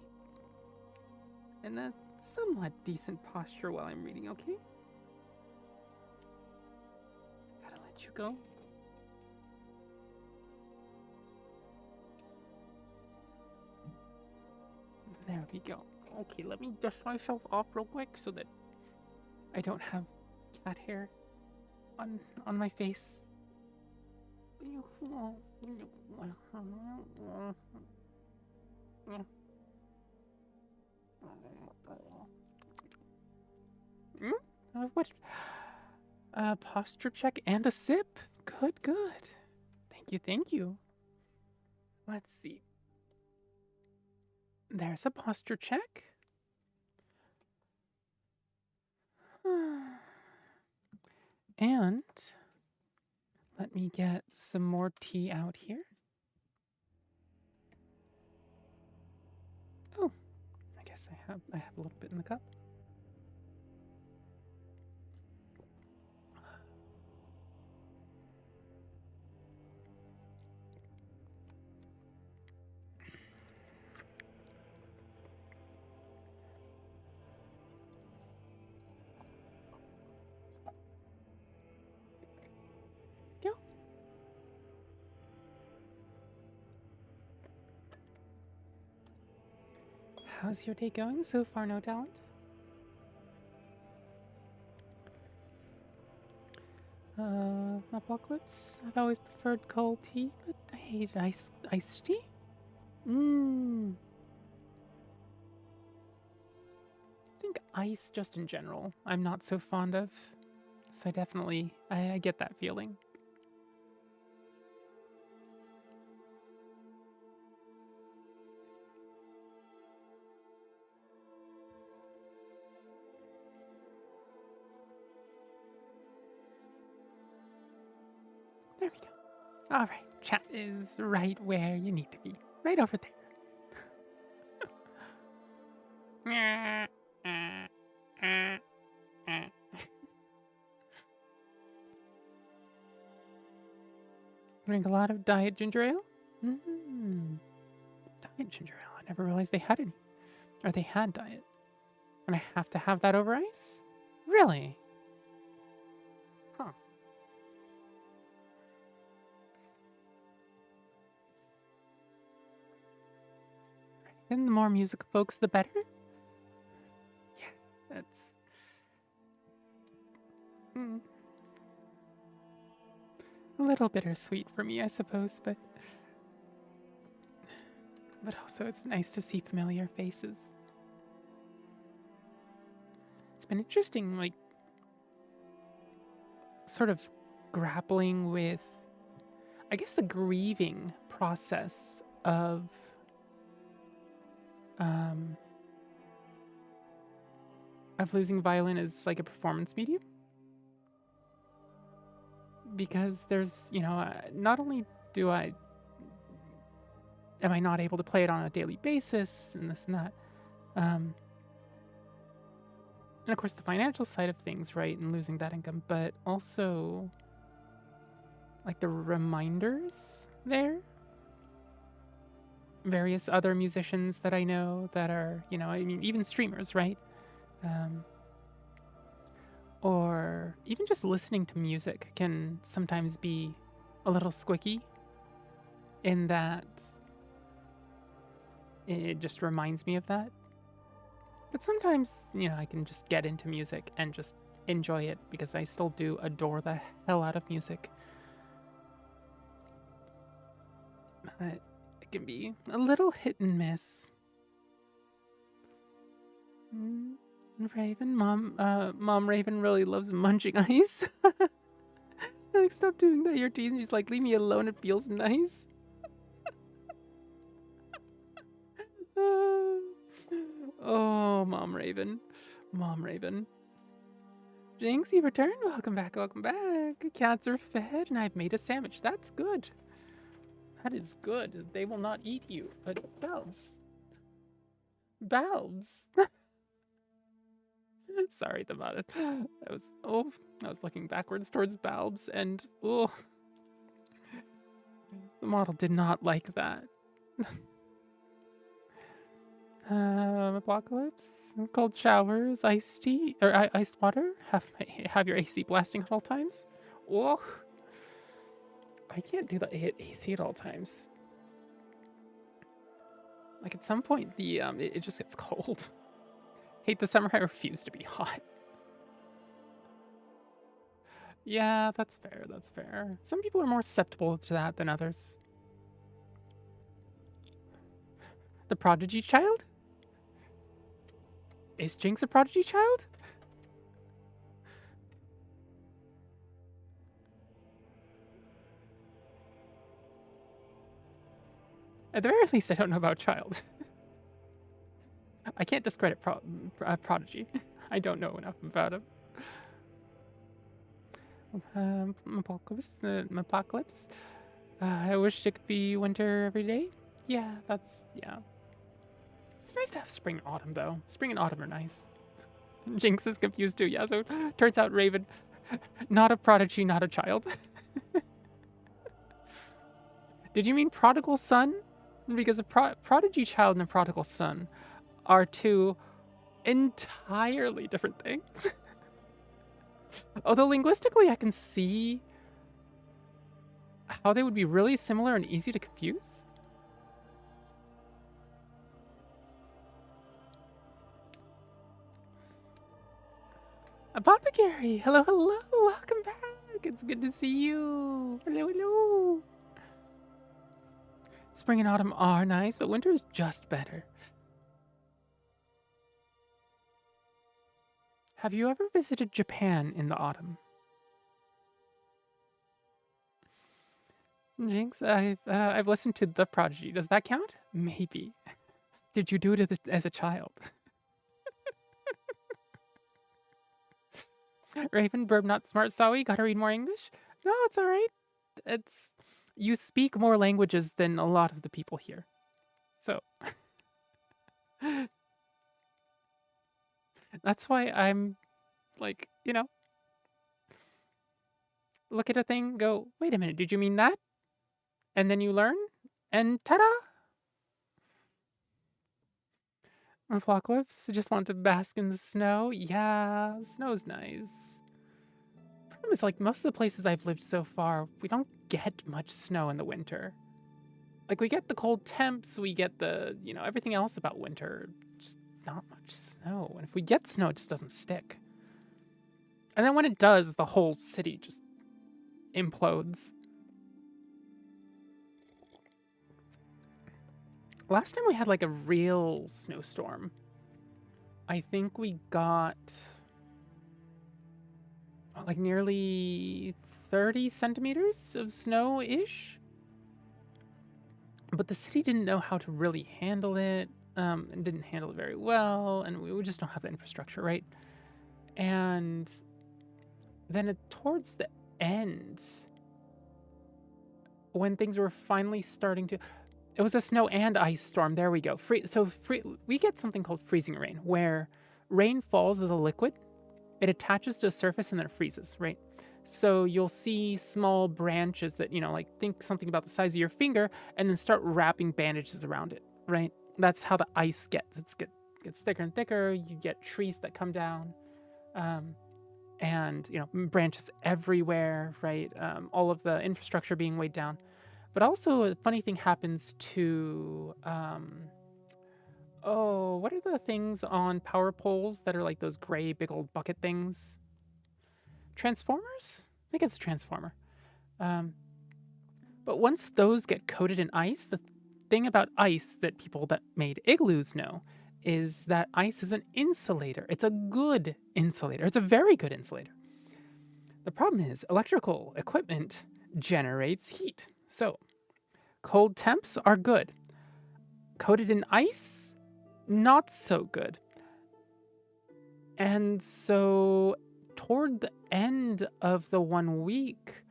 in a somewhat decent posture while I'm reading, okay? Gotta let you go. There we go. Okay, let me dust myself off real quick so that I don't have cat hair on my face. What? Posture check and a sip. Good, good. Thank you, thank you. Let's see. There's a posture check. And let me get some more tea out here. Oh, I guess I have a little bit in the cup. How's your day going so far, no doubt? Apocalypse? I've always preferred cold tea, but I hate iced tea. I think ice just in general I'm not so fond of. So I get that feeling. There we go. All right, chat is right where you need to be. Right over there. Drink a lot of diet ginger ale? Diet ginger ale. I never realized they had any. Or they had diet. And I have to have that over ice? Really? Huh. And the more music folks, the better? Yeah, that's... a little bittersweet for me, I suppose, but also it's nice to see familiar faces. It's been interesting, like, sort of grappling with, I guess, the grieving process of losing violin as like a performance medium. Because there's, not only am I not able to play it on a daily basis and this and that, and of course the financial side of things, right, and losing that income, but also like the reminders there. Various other musicians that I know that are, even streamers, right? Or even just listening to music can sometimes be a little squicky in that it just reminds me of that. But sometimes, I can just get into music and just enjoy it because I still do adore the hell out of music. But it can be a little hit and miss. Raven, Mom Raven really loves munching ice. Like, stop doing that, your teen. She's like, leave me alone, it feels nice. Oh, Mom Raven. Jinx, you returned? Welcome back. Cats are fed, and I've made a sandwich. That's good. That is good. They will not eat you, but Balbs. Sorry about it. I was looking backwards towards Balbs, and the model did not like that. Apocalypse, cold showers, iced tea, or iced water. Have your AC blasting at all times. Oh, I can't do the AC at all times. Like, at some point, it just gets cold. Hate the summer, I refuse to be hot. Yeah, that's fair. Some people are more susceptible to that than others. The prodigy child? Is Jinx a prodigy child? At the very least, I don't know about child. I can't discredit prodigy. I don't know enough about him. Apocalypse. I wish it could be winter every day. Yeah. It's nice to have spring and autumn, though. Spring and autumn are nice. Jinx is confused too. Yeah, so turns out Raven, not a prodigy, not a child. Did you mean prodigal son? Because a prodigy child and a prodigal son are two entirely different things. Although linguistically I can see how they would be really similar and easy to confuse. Apothecary! Hello, hello! Welcome back! It's good to see you! Hello, hello! Spring and autumn are nice, but winter is just better. Have you ever visited Japan in the autumn? Jinx, I've listened to The Prodigy. Does that count? Maybe. Did you do it as a child? Raven, Burb, not smart, Sawi. Gotta read more English? No, it's alright. You speak more languages than a lot of the people here. So. That's why I'm, like, look at a thing, go, wait a minute, did you mean that? And then you learn, and ta-da! Flocklips just want to bask in the snow. Yeah, snow's nice. Problem is, like, most of the places I've lived so far, we don't get much snow in the winter. Like, we get the cold temps, we get the, everything else about winter. Just not much snow. And if we get snow, it just doesn't stick. And then when it does, the whole city just implodes. Last time we had, like, a real snowstorm, I think we got, like, nearly 30 centimeters of snow-ish. But the city didn't know how to really handle it, and didn't handle it very well, and we just don't have the infrastructure, right? And then towards the end, when things were finally starting to... It was a snow and ice storm. There we go. We get something called freezing rain, where rain falls as a liquid. It attaches to a surface and then it freezes, right? So you'll see small branches that, like, think something about the size of your finger and then start wrapping bandages around it, right? That's how the ice gets. It gets thicker and thicker. You get trees that come down, and, branches everywhere, right? All of the infrastructure being weighed down. But also, a funny thing happens to, what are the things on power poles that are like those gray big old bucket things? Transformers? I think it's a transformer. But once those get coated in ice, the thing about ice that people that made igloos know is that ice is an insulator. It's a good insulator. It's a very good insulator. The problem is electrical equipment generates heat. So, cold temps are good. Coated in ice, not so good. And so, toward the end of the 1 week,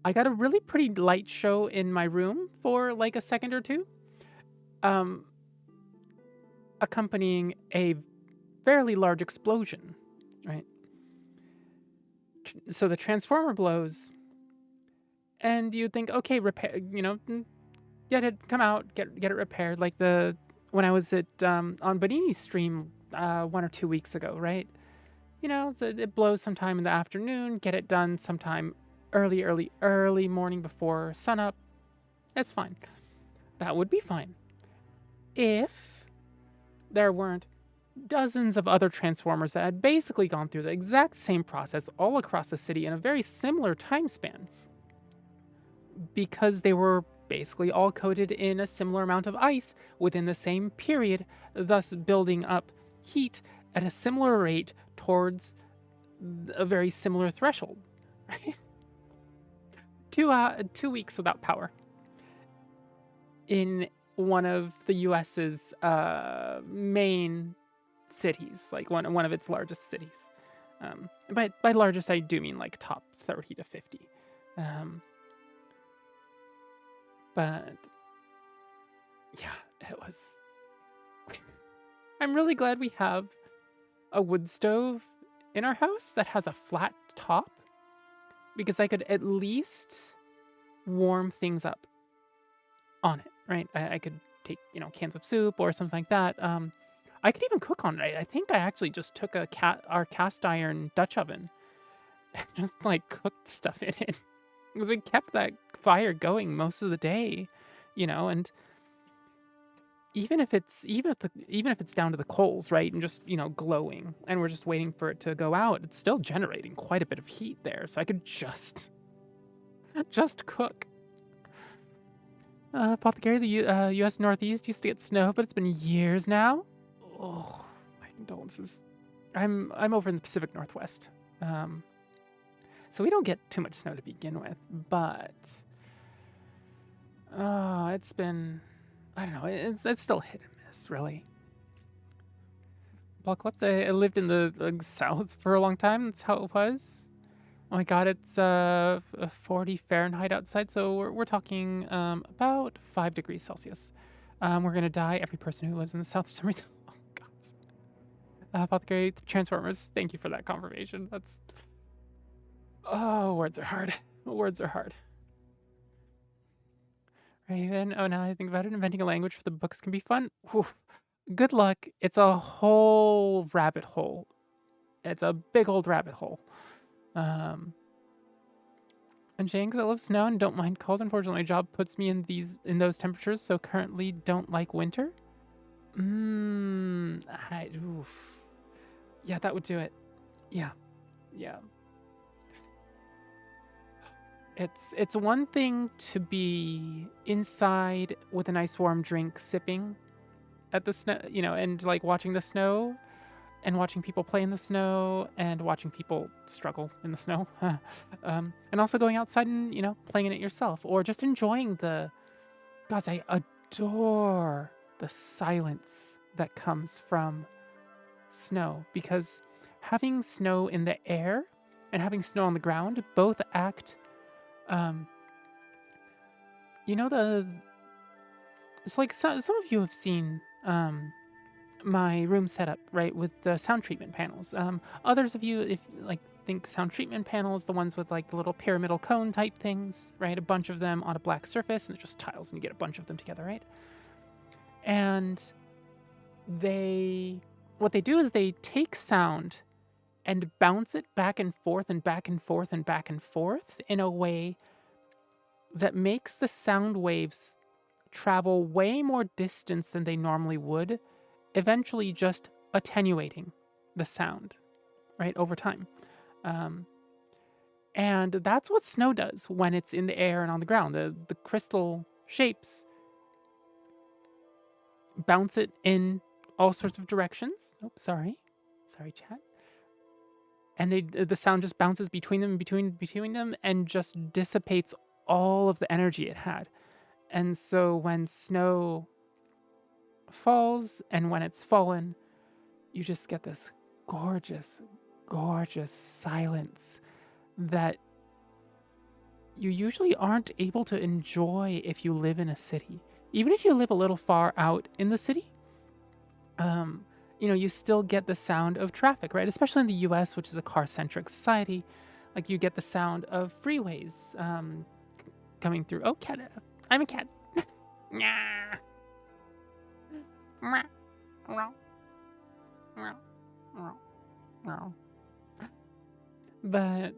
I got a really pretty light show in my room for like a second or two, accompanying a fairly large explosion, right? So the transformer blows, and you think, okay, repair, get it, come out, get it repaired. Like when I was at on Bonini's stream 1 or 2 weeks ago, right? It blows sometime in the afternoon. Get it done sometime early morning before sunup. That's fine. That would be fine if there weren't dozens of other transformers that had basically gone through the exact same process all across the city in a very similar time span, because they were basically all coated in a similar amount of ice within the same period, thus building up heat at a similar rate towards a very similar threshold, right? 2 weeks without power in one of the US's main cities, like one of its largest cities. By largest, I do mean like top 30 to 50. But yeah, it was... I'm really glad we have a wood stove in our house that has a flat top, because I could at least warm things up on it, right? I could take, cans of soup or something like that. I could even cook on it. I think I actually just took our cast iron Dutch oven and just like cooked stuff in it, because we kept that fire going most of the day, and even if it's down to the coals, right, and just, you know, glowing, and we're just waiting for it to go out, it's still generating quite a bit of heat there, so I could just cook. Apothecary, the U.S. Northeast used to get snow, but it's been years now. Oh, my condolences. I'm over in the Pacific Northwest, so we don't get too much snow to begin with. But it's been, I don't know, it's still hit and miss, really. Apocalypse. I lived in the South for a long time. That's how it was. Oh my God, it's 40 Fahrenheit outside, so we're talking about 5 degrees Celsius. We're gonna die. Every person who lives in the South for some reason. Oh God. Apothecary Transformers. Thank you for that confirmation. That's. Oh, words are hard. Words are hard. Raven. Oh, now I think about it. Inventing a language for the books can be fun. Oof. Good luck. It's a whole rabbit hole. It's a big old rabbit hole. And Jane, because I love snow and don't mind cold. Unfortunately, my job puts me in those temperatures, so currently don't like winter. Oof. Yeah, that would do it. Yeah. It's one thing to be inside with a nice warm drink, sipping at the snow, you know, and like watching the snow, and watching people play in the snow, and watching people struggle in the snow, and also going outside and, you know, playing in it yourself, or just enjoying the. Guys, I adore the silence that comes from snow, because having snow in the air and having snow on the ground both act. You know, it's like some of you have seen my room setup, right, with the sound treatment panels. Others of you, if like think sound treatment panels, the ones with like the little pyramidal cone type things, right? A bunch of them on a black surface, and they're just tiles, and you get a bunch of them together, right? And what they do is they take sound and bounce it back and forth and back and forth and back and forth in a way that makes the sound waves travel way more distance than they normally would, eventually just attenuating the sound, right, over time. And that's what snow does when it's in the air and on the ground. The crystal shapes bounce it in all sorts of directions. Oh, sorry, chat. And the sound just bounces between them, between them, and just dissipates all of the energy it had. And so when snow falls, and when it's fallen, you just get this gorgeous, gorgeous silence that you usually aren't able to enjoy if you live in a city. Even if you live a little far out in the city, you know, you still get the sound of traffic, right? Especially in the US, which is a car-centric society. Like, you get the sound of freeways coming through. Oh, cat. I'm a cat. But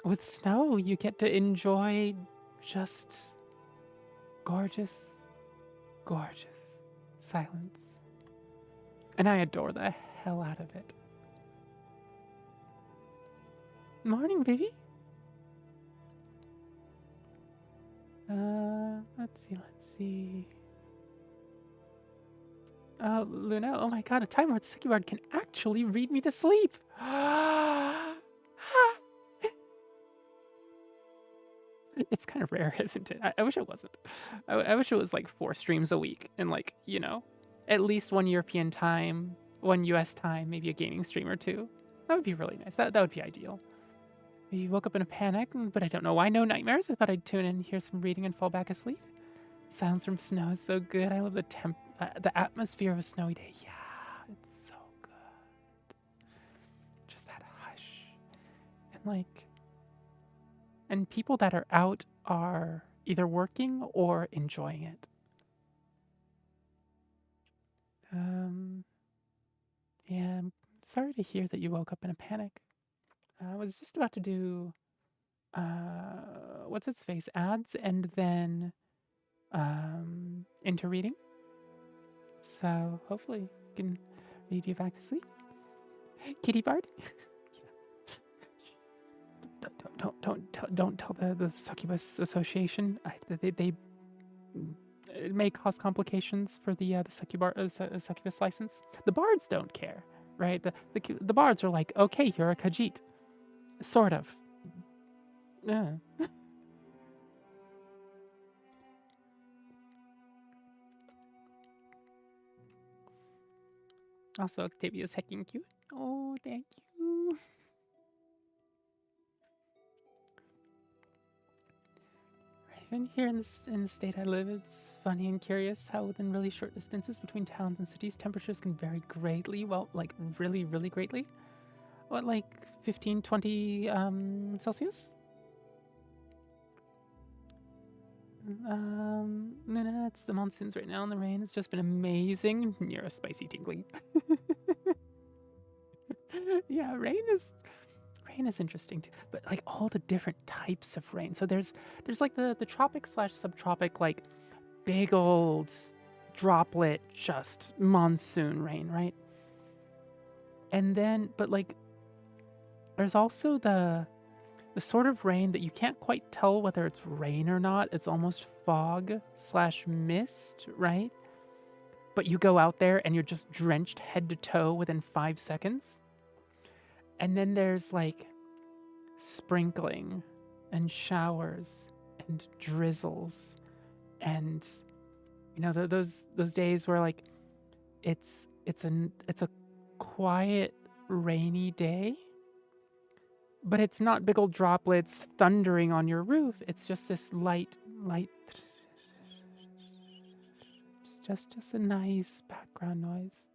with snow, you get to enjoy just gorgeous, gorgeous silence. And I adore the hell out of it. Morning, baby. Let's see. Oh, Luna, oh my God, a time where the Succubard can actually read me to sleep. It's kind of rare, isn't it? I wish it wasn't. I wish it was like 4 streams a week, and like, you know, at least 1 European time, 1 US time, maybe a gaming stream or 2. That would be really nice. That would be ideal. You woke up in a panic, but I don't know why. No nightmares. I thought I'd tune in, hear some reading, and fall back asleep. Sounds from snow is so good. I love the atmosphere of a snowy day. Yeah, it's so good. Just that hush. And like, and people that are out are either working or enjoying it. Yeah, I'm sorry to hear that you woke up in a panic. I was just about to do, what's its face, ads, and then into reading. So hopefully I can read you back to sleep. Kitty Bard? Don't tell the Succubus Association. They it may cause complications for the Succubus license. The bards don't care, right? The bards are like, okay, you're a Khajiit, sort of. Yeah. Also, Octavia's hecking cute. Oh, thank you. Even here in the state I live, it's funny and curious how within really short distances between towns and cities, temperatures can vary greatly. Well, like really, really greatly. What, like 15, 20 Celsius? No, it's the monsoons right now, and the rain has just been amazing. You're a spicy tingly. Yeah, rain is interesting too, but like all the different types of rain. So there's like the tropic / subtropic, like big old droplet just monsoon rain, right? And then, but like there's also the sort of rain that you can't quite tell whether it's rain or not. It's almost fog / mist, right? But you go out there and you're just drenched head to toe within 5 seconds. And then there's like sprinkling and showers and drizzles, and you know those days where like it's a quiet rainy day, but it's not big old droplets thundering on your roof. It's just this light, just a nice background noise.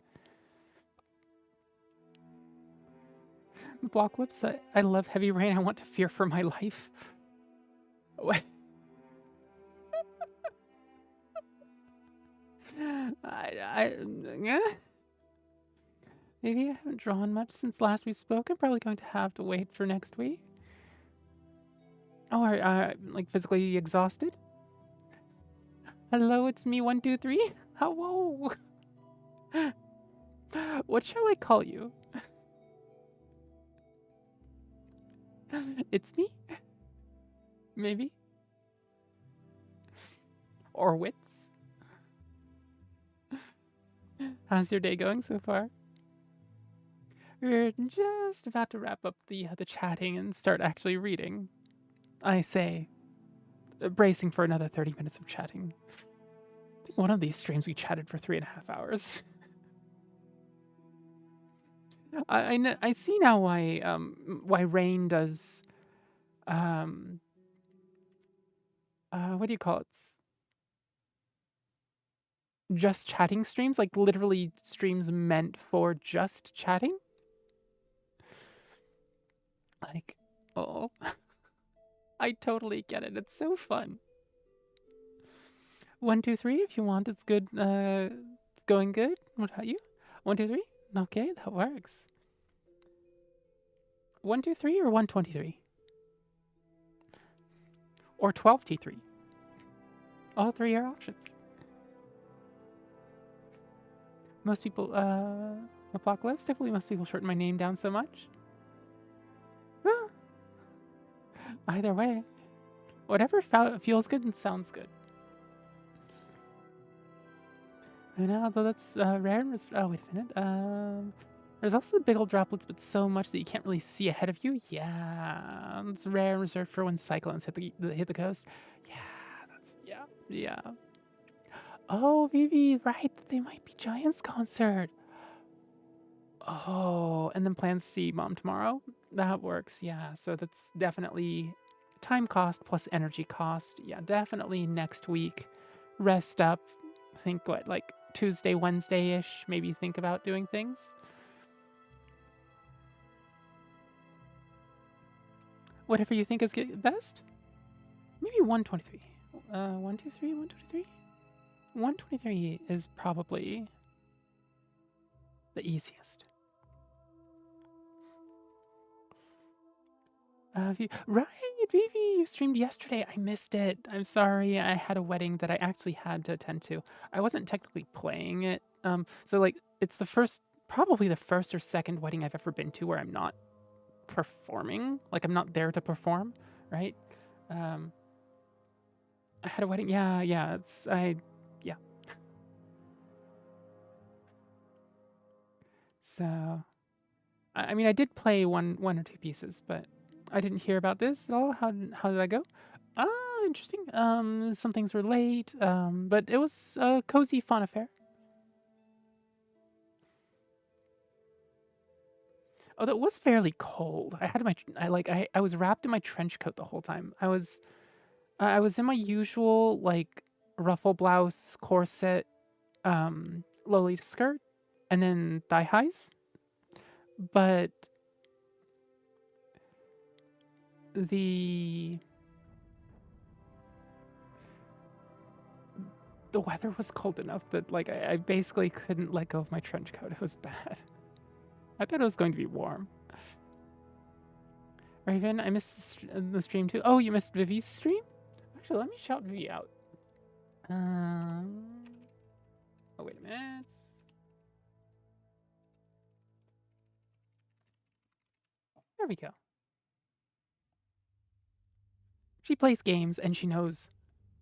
Block lips, I love heavy rain. I want to fear for my life. What? Yeah. Maybe I haven't drawn much since last we spoke. I'm probably going to have to wait for next week. Oh, are like physically exhausted? Hello, it's me, 123. Hello. What shall I call you? It's me? Maybe? Or Wits? How's your day going so far? We're just about to wrap up the chatting and start actually reading. I say, bracing for another 30 minutes of chatting. I think one of these streams we chatted for 3.5 hours. I see now why Rain does what do you call it? Just chatting streams, like literally streams meant for just chatting. Like, oh, I totally get it. It's so fun. 1, 2, 3. If you want, it's good. It's going good. What about you? 1, 2, 3. Okay, that works. 1, 2, 3 or 123 or 12T3. All 3 are options. Most people, block lives. Typically, most people shorten my name down so much. Well, either way, whatever feels good and sounds good. And although that's rare, oh wait a minute. There's also the big old droplets, but so much that you can't really see ahead of you. Yeah, it's rare and reserved for when cyclones hit the coast. Yeah, yeah. Oh, Vivi, right? They might be Giants concert. Oh, and then plans to see Mom tomorrow. That works. Yeah, so that's definitely time cost plus energy cost. Yeah, definitely next week. Rest up. Think what, like Tuesday, Wednesday-ish. Maybe think about doing things. Whatever you think is best. Maybe 123. 123, 123. 123 is probably the easiest. Right, Vivi, you streamed yesterday. I missed it. I'm sorry. I had a wedding that I actually had to attend to. I wasn't technically playing it. So like it's probably the first or second wedding I've ever been to where I'm not performing. Like I'm not there to perform, right? Um, I had a wedding. Yeah, yeah. Yeah. So, I mean, I did play one or two pieces, but I didn't hear about this at all. How did that go? Ah, interesting. Some things were late. But it was a cozy, fun affair. Oh, that was fairly cold. I was wrapped in my trench coat the whole time. I was in my usual like ruffle blouse, corset, Lolita skirt, and then thigh highs. But the the weather was cold enough that like I basically couldn't let go of my trench coat. It was bad. I thought it was going to be warm. Raven, I missed the stream too. Oh, you missed Vivi's stream? Actually, let me shout Vivi out. Oh, wait a minute. There we go. She plays games and she knows.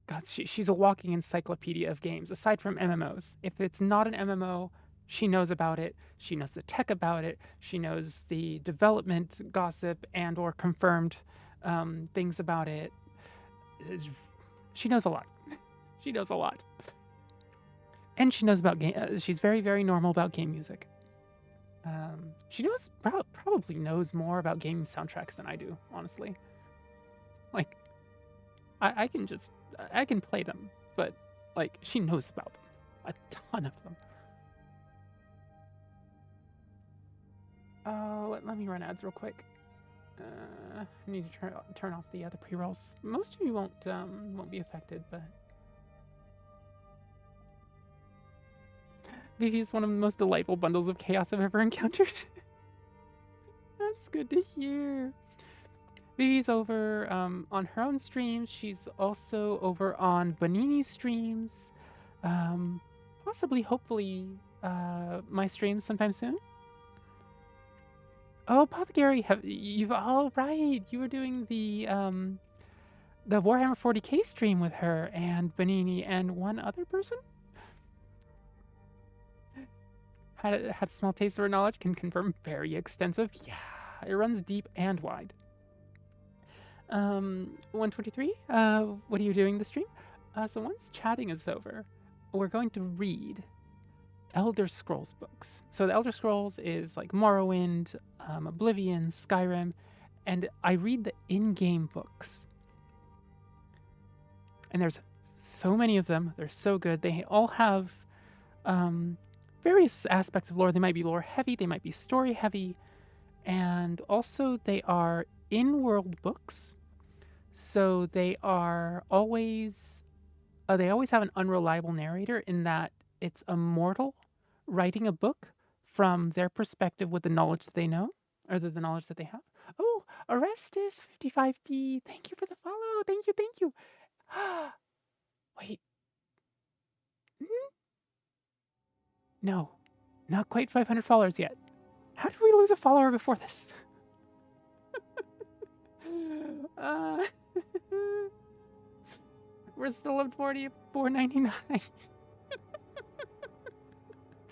God, she's a walking encyclopedia of games, aside from MMOs. If it's not an MMO, she knows about it. She knows the tech about it. She knows the development gossip and or confirmed things about it. She knows a lot. She knows a lot. And she knows about game. She's very, very normal about game music. She probably knows more about game soundtracks than I do, honestly. Like, I can play them, but like she knows about them, a ton of them. Oh, let me run ads real quick. I need to turn off the other pre-rolls. Most of you won't be affected, but Vivi is one of the most delightful bundles of chaos I've ever encountered. That's good to hear. Vivi's over on her own streams. She's also over on Bonini's streams. Possibly, hopefully, my streams sometime soon. Oh, Apothecary, all right. You were doing the Warhammer 40k stream with her and Bonini and one other person. Had a small taste of her knowledge. Can confirm very extensive. Yeah, it runs deep and wide. 123. What are you doing this stream? So once chatting is over, we're going to read Elder Scrolls books. So the Elder Scrolls is like Morrowind, Oblivion, Skyrim, and I read the in-game books. And there's so many of them. They're so good. They all have various aspects of lore. They might be lore heavy, they might be story heavy, and also they are in-world books. So they are always they always have an unreliable narrator in that it's a mortal writing a book from their perspective with the knowledge that they know, or the knowledge that they have. Oh, Orestes 55p. Thank you for the follow. Thank you, thank you. Wait. No, not quite 500 followers yet. How did we lose a follower before this? We're still at 499.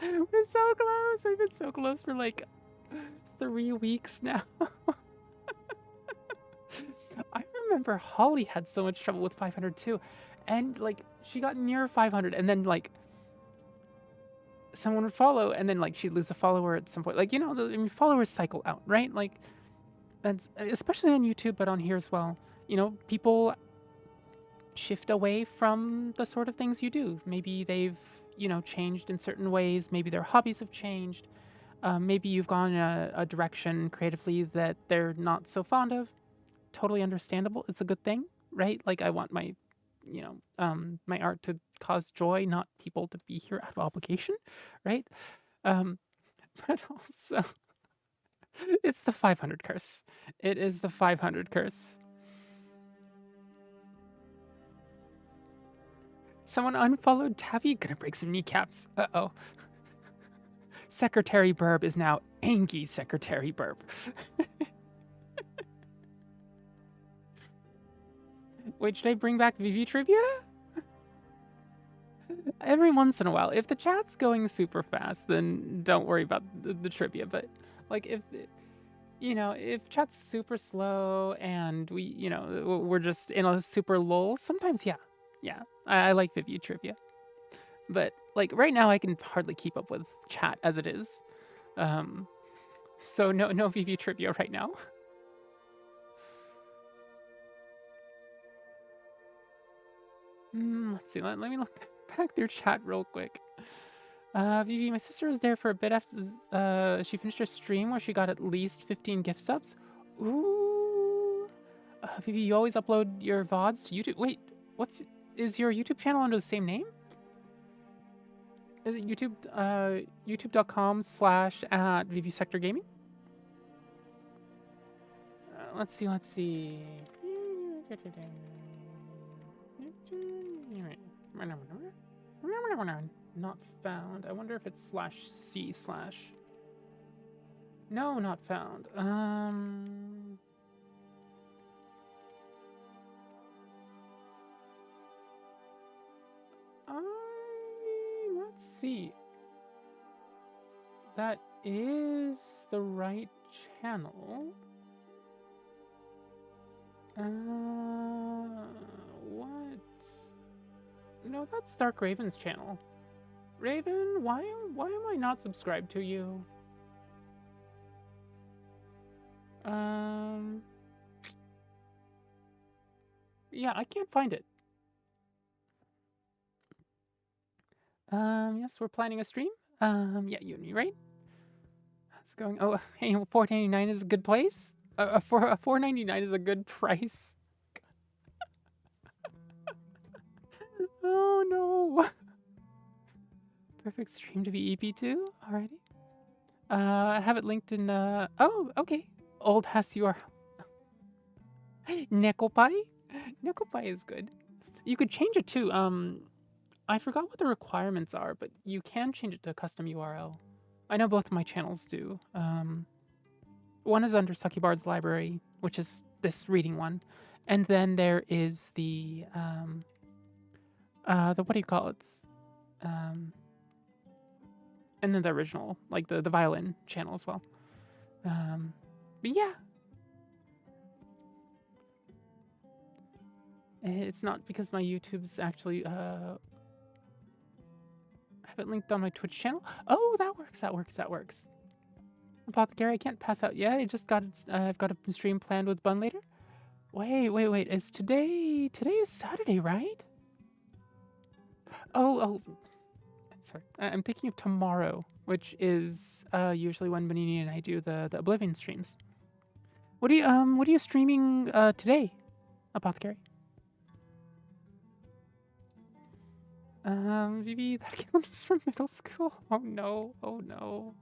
We're so close. We've been so close for like 3 weeks now. I remember Holly had so much trouble with 500 too. And like she got near 500 and then like someone would follow and then like she'd lose a follower at some point. Like, you know, followers cycle out, right? Like that's especially on YouTube, but on here as well. You know, people shift away from the sort of things you do. Maybe they've, you know, changed in certain ways. Maybe their hobbies have changed. Maybe you've gone in a direction creatively that they're not so fond of. Totally understandable. It's a good thing, right? Like I want my, you know, my art to cause joy, not people to be here out of obligation, right? But also, It's the 500 curse. It is the 500 curse. Someone unfollowed Tabby. Gonna break some kneecaps. Uh-oh. Secretary Burb is now Angie Secretary Burb. Wait, should I bring back Vivi trivia? Every once in a while. If the chat's going super fast, then don't worry about the trivia. But, like, if, you know, if chat's super slow and we, you know, we're just in a super lull, sometimes, yeah. Yeah, I like Vivi trivia. But, like, right now I can hardly keep up with chat as it is. So no Vivi trivia right now. Let's see, let me look back through chat real quick. Vivi, my sister was there for a bit after she finished her stream where she got at least 15 gift subs. Ooh. Vivi, you always upload your VODs to YouTube. Wait, is your YouTube channel under the same name? Is it youtube.com/@ViviSectorGaming? Let's see. Not found. I wonder if it's /C/. No, not found. Let's see. That is the right channel. What? No, that's Dark Raven's channel. Raven, why am I not subscribed to you? Yeah, I can't find it. Yes, we're planning a stream. Yeah, you and me, right? How's it going? Oh, hey, $4.99 is a good place? $4.99 is a good price. Oh no. Perfect stream to be EP2. Alrighty. I have it linked in oh, okay. Old has your Nickel Pie? Nickel Pie is good. You could change it too. I forgot what the requirements are, but you can change it to a custom URL. I know both of my channels do. One is under Succubard's library, which is this reading one. And then there is the what do you call it? And then the original, like the violin channel as well. But yeah. It's not because my YouTube's actually have it linked on my Twitch channel. Oh, that works. Apothecary, I can't pass out yet. I just got I've got a stream planned with Bun later. Wait. Is today is Saturday, right? Oh. I'm sorry. I'm thinking of tomorrow, which is usually when Benini and I do the Oblivion streams. What are you streaming today, Apothecary? Vivi, that account is from middle school. Oh no.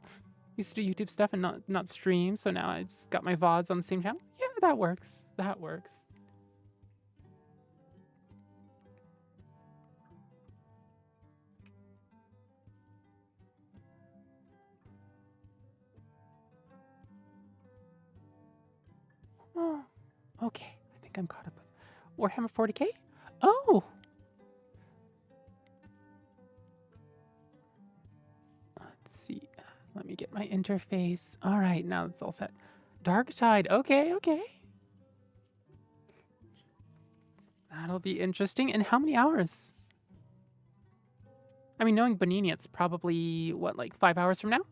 Used to do YouTube stuff and not stream, so now I just got my VODs on the same channel. Yeah, that works. Oh, okay. I think I'm caught up with Warhammer 40K. Oh! Let's see. Let me get my interface. All right, now it's all set. Dark Tide. Okay. That'll be interesting. And how many hours? I mean, knowing Bonini, it's probably, what, like 5 hours from now?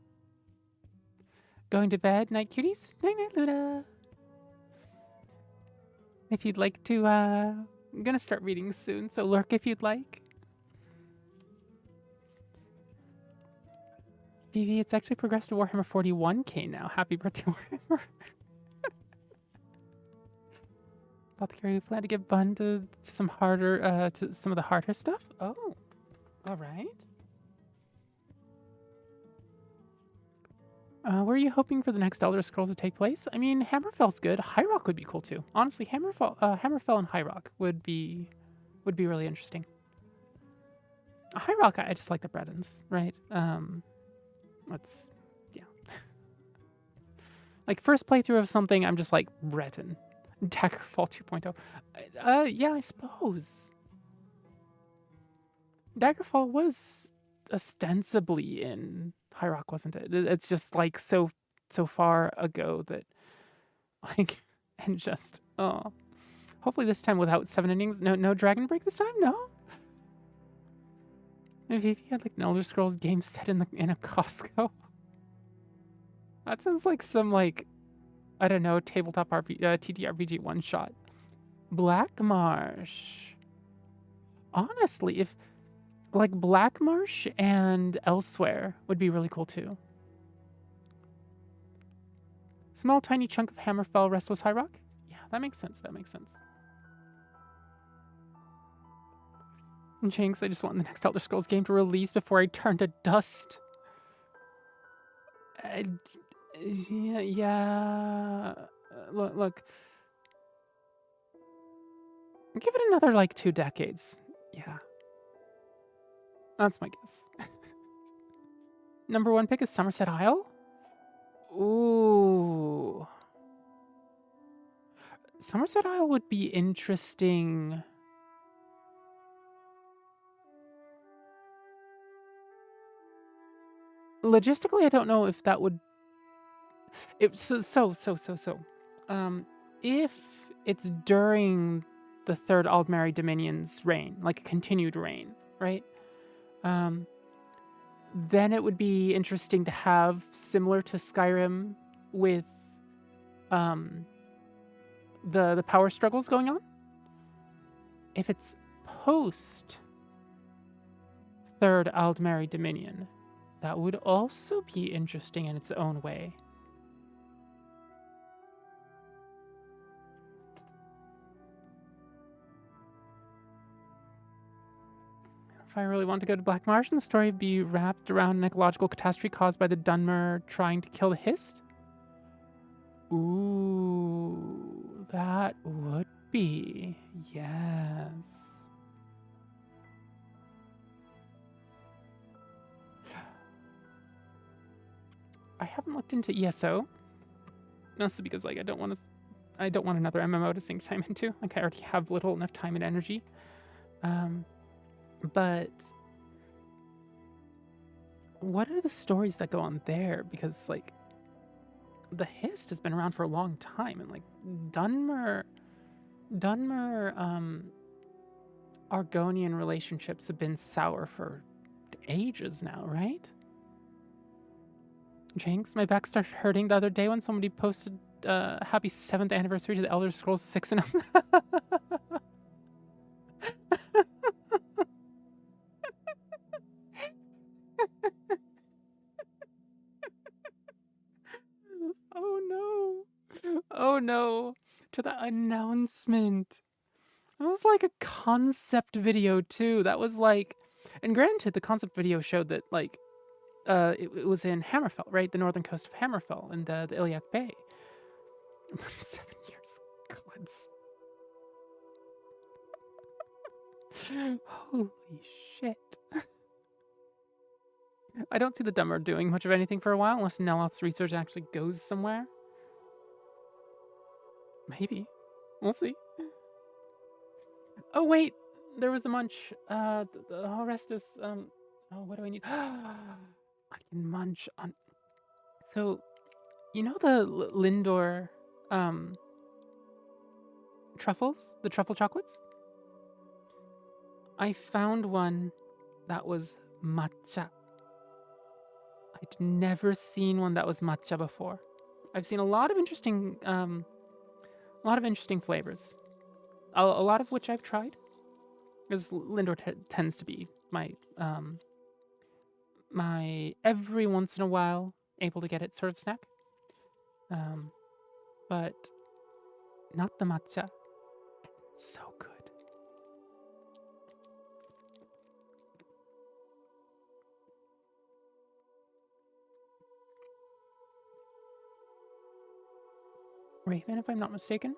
Going to bed, night cuties? Night, Luda. If you'd like to, I'm gonna start reading soon, so lurk if you'd like. Vivi, it's actually progressed to Warhammer 41K now. Happy birthday, Warhammer. Apothecary, we plan to get Bun to some harder, to some of the harder stuff? Oh, all right. Where are you hoping for the next Elder Scrolls to take place? I mean, Hammerfell's good. High Rock would be cool too. Honestly, Hammerfell and High Rock would be really interesting. High Rock, I just like the Bredens, right? Let's, yeah. Like first playthrough of something, I'm just like Breton. Daggerfall 2.0. Yeah, I suppose. Daggerfall was ostensibly in High Rock, wasn't it? It's just like so far ago that like and just hopefully this time without 7 endings. No Dragon Break this time. No. If you had like an Elder Scrolls game set in a Costco, that sounds like some like I don't know tabletop TTRPG one shot. Black Marsh. Honestly, if like Black Marsh and Elsewhere would be really cool too. Small tiny chunk of Hammerfell, rest was High Rock? Yeah, that makes sense. That makes sense. And Jinx, I just want the next Elder Scrolls game to release before I turn to dust. Yeah. Look. Give it another like 2 decades. Yeah. That's my guess. Number 1 pick is Somerset Isle? Ooh. Somerset Isle would be interesting. Logistically, I don't know if that would. If it's during the third Aldmeri Dominion's reign, like a continued reign, right? Then it would be interesting to have similar to Skyrim with the power struggles going on. If it's post third Aldmeri Dominion, that would also be interesting in its own way. If I really want to go to Black Marsh and the story be wrapped around an ecological catastrophe caused by the Dunmer trying to kill the Hist? Ooh, that would be. Yes. I haven't looked into ESO. Mostly because like I don't want another MMO to sink time into. Like I already have little enough time and energy. But what are the stories that go on there? Because like the Hist has been around for a long time, and like Dunmer Argonian relationships have been sour for ages now, right? Jinx, my back started hurting the other day when somebody posted happy 7th anniversary to the Elder Scrolls 6 and Oh no. To the announcement. It was like a concept video too. That was like, and granted, the concept video showed that like, it was in Hammerfell, right? The northern coast of Hammerfell and the Iliac Bay. 7 years. Holy shit. I don't see the Dummer doing much of anything for a while unless Neloth's research actually goes somewhere. Maybe. We'll see. Oh, wait. There was the munch. The whole rest is, oh, what do I need? I can munch on... So, you know the Lindor, truffles? The truffle chocolates? I found one that was matcha. I'd never seen one that was matcha before. I've seen a lot of interesting flavors. A lot of which I've tried, because Lindor tends to be my my every once in a while able to get it sort of snack. But not the matcha. So good. Raven, if I'm not mistaken.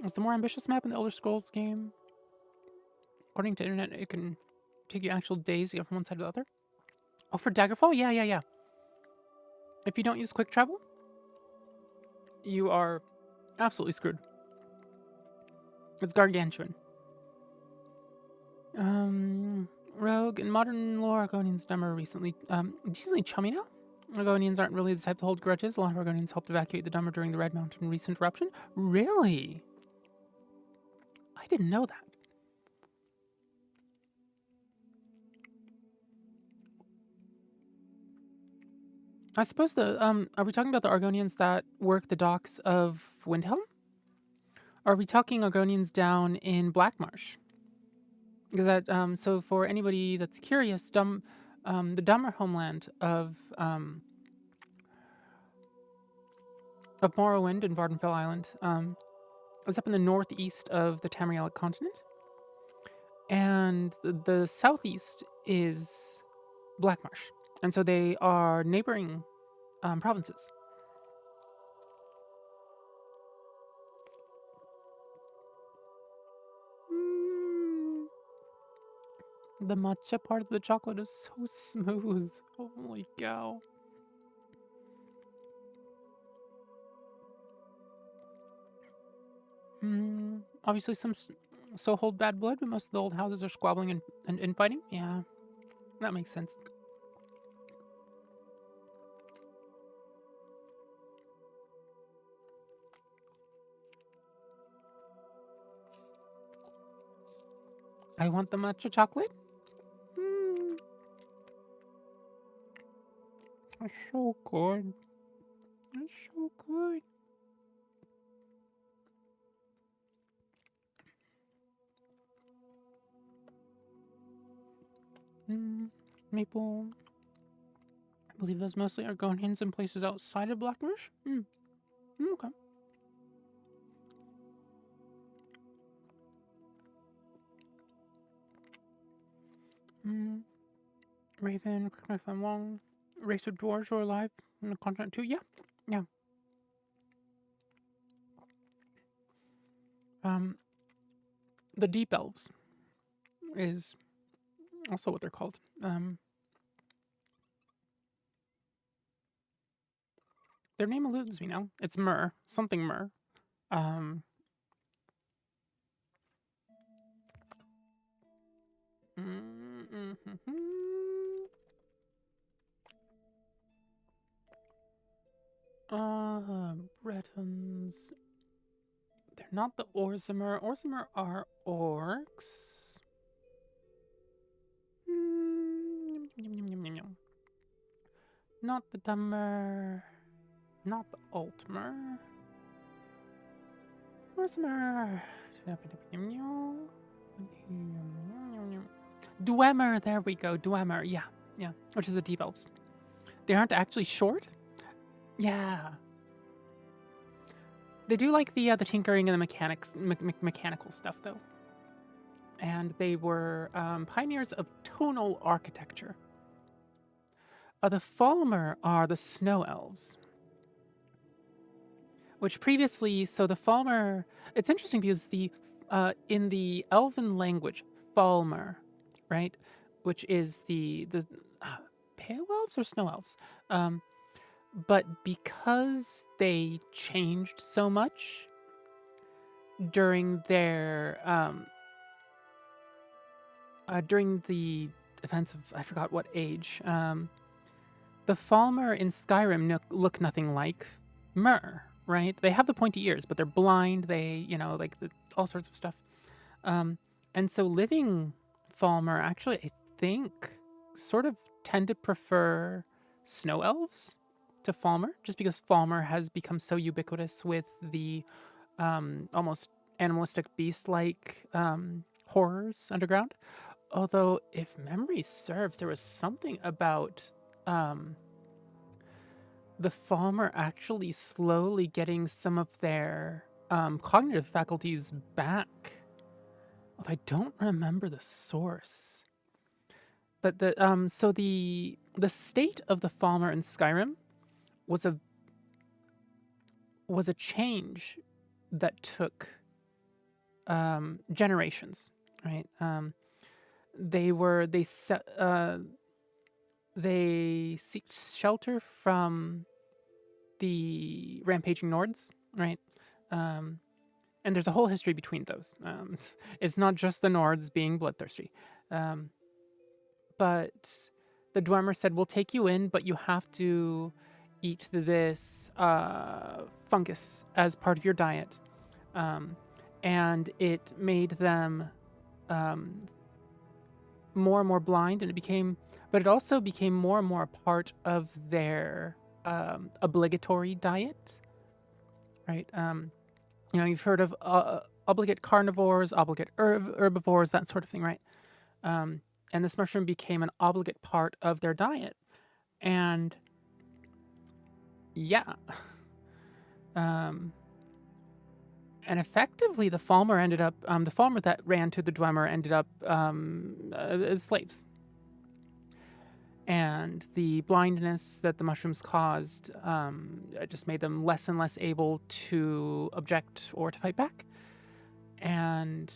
It's the more ambitious map in the Elder Scrolls game. According to internet, it can take you actual days to get from one side to the other. Oh, for Daggerfall? Yeah. If you don't use quick travel, you are absolutely screwed. It's gargantuan. Rogue in modern lore, Argonians and Dummer recently decently chummy now. Argonians aren't really the type to hold grudges. A lot of Argonians helped evacuate the Dummer during the Red Mountain recent eruption. Really? I didn't know that. I suppose are we talking about the Argonians that work the docks of Windhelm? Or are we talking Argonians down in Blackmarsh? Because that, so for anybody that's curious, the Dummer homeland of Morrowind and Vardenfell Island is up in the northeast of the Tamrielic continent. And the southeast is Blackmarsh. And so they are neighboring provinces. The matcha part of the chocolate is so smooth. Holy cow. Obviously some so hold bad blood, but most of the old houses are squabbling and infighting. Yeah, that makes sense. I want the matcha chocolate. It's so good. It's so good. Maple. I believe those mostly Argonians in places outside of Blackmarsh. Okay. Raven, correct me if I'm wrong. Race of dwarves are alive in the continent too. Yeah. The Deep Elves is also what they're called. Their name eludes me now. It's Myr. Something Myr. Bretons. They're not the Orzamer. Orzamer are orcs. Not the Dummer. Not the Altmer. Orzamer. Dwemer. There we go. Dwemer. Yeah. Which is the Deep Elves. They aren't actually short. Yeah. They do like the tinkering and the mechanical stuff, though. And they were pioneers of tonal architecture. The Falmer are the Snow Elves. Which previously, so the Falmer, it's interesting because in the Elven language, Falmer, right, which is the Pale Elves or Snow Elves, but because they changed so much during their during the events of I forgot what age, the Falmer in Skyrim look nothing like Myr, right? They have the pointy ears, but they're blind. They, like all sorts of stuff. And so living Falmer actually, I think, sort of tend to prefer Snow Elves to Falmer, just because Falmer has become so ubiquitous with the almost animalistic beast-like horrors underground. Although, if memory serves, there was something about the Falmer actually slowly getting some of their cognitive faculties back. Although I don't remember the source. But so the state of the Falmer in Skyrim was was a change that took generations, right? They seek shelter from the rampaging Nords, right? And there's a whole history between those. It's not just the Nords being bloodthirsty. But the Dwemer said, we'll take you in, but you have to eat this fungus as part of your diet. And it made them more and more blind, and but it also became more and more a part of their obligatory diet, right? You've heard of obligate carnivores, obligate herbivores, that sort of thing, right? And this mushroom became an obligate part of their diet. And yeah. And effectively, the Falmer that ran to the Dwemer ended up as slaves. And the blindness that the mushrooms caused just made them less and less able to object or to fight back. And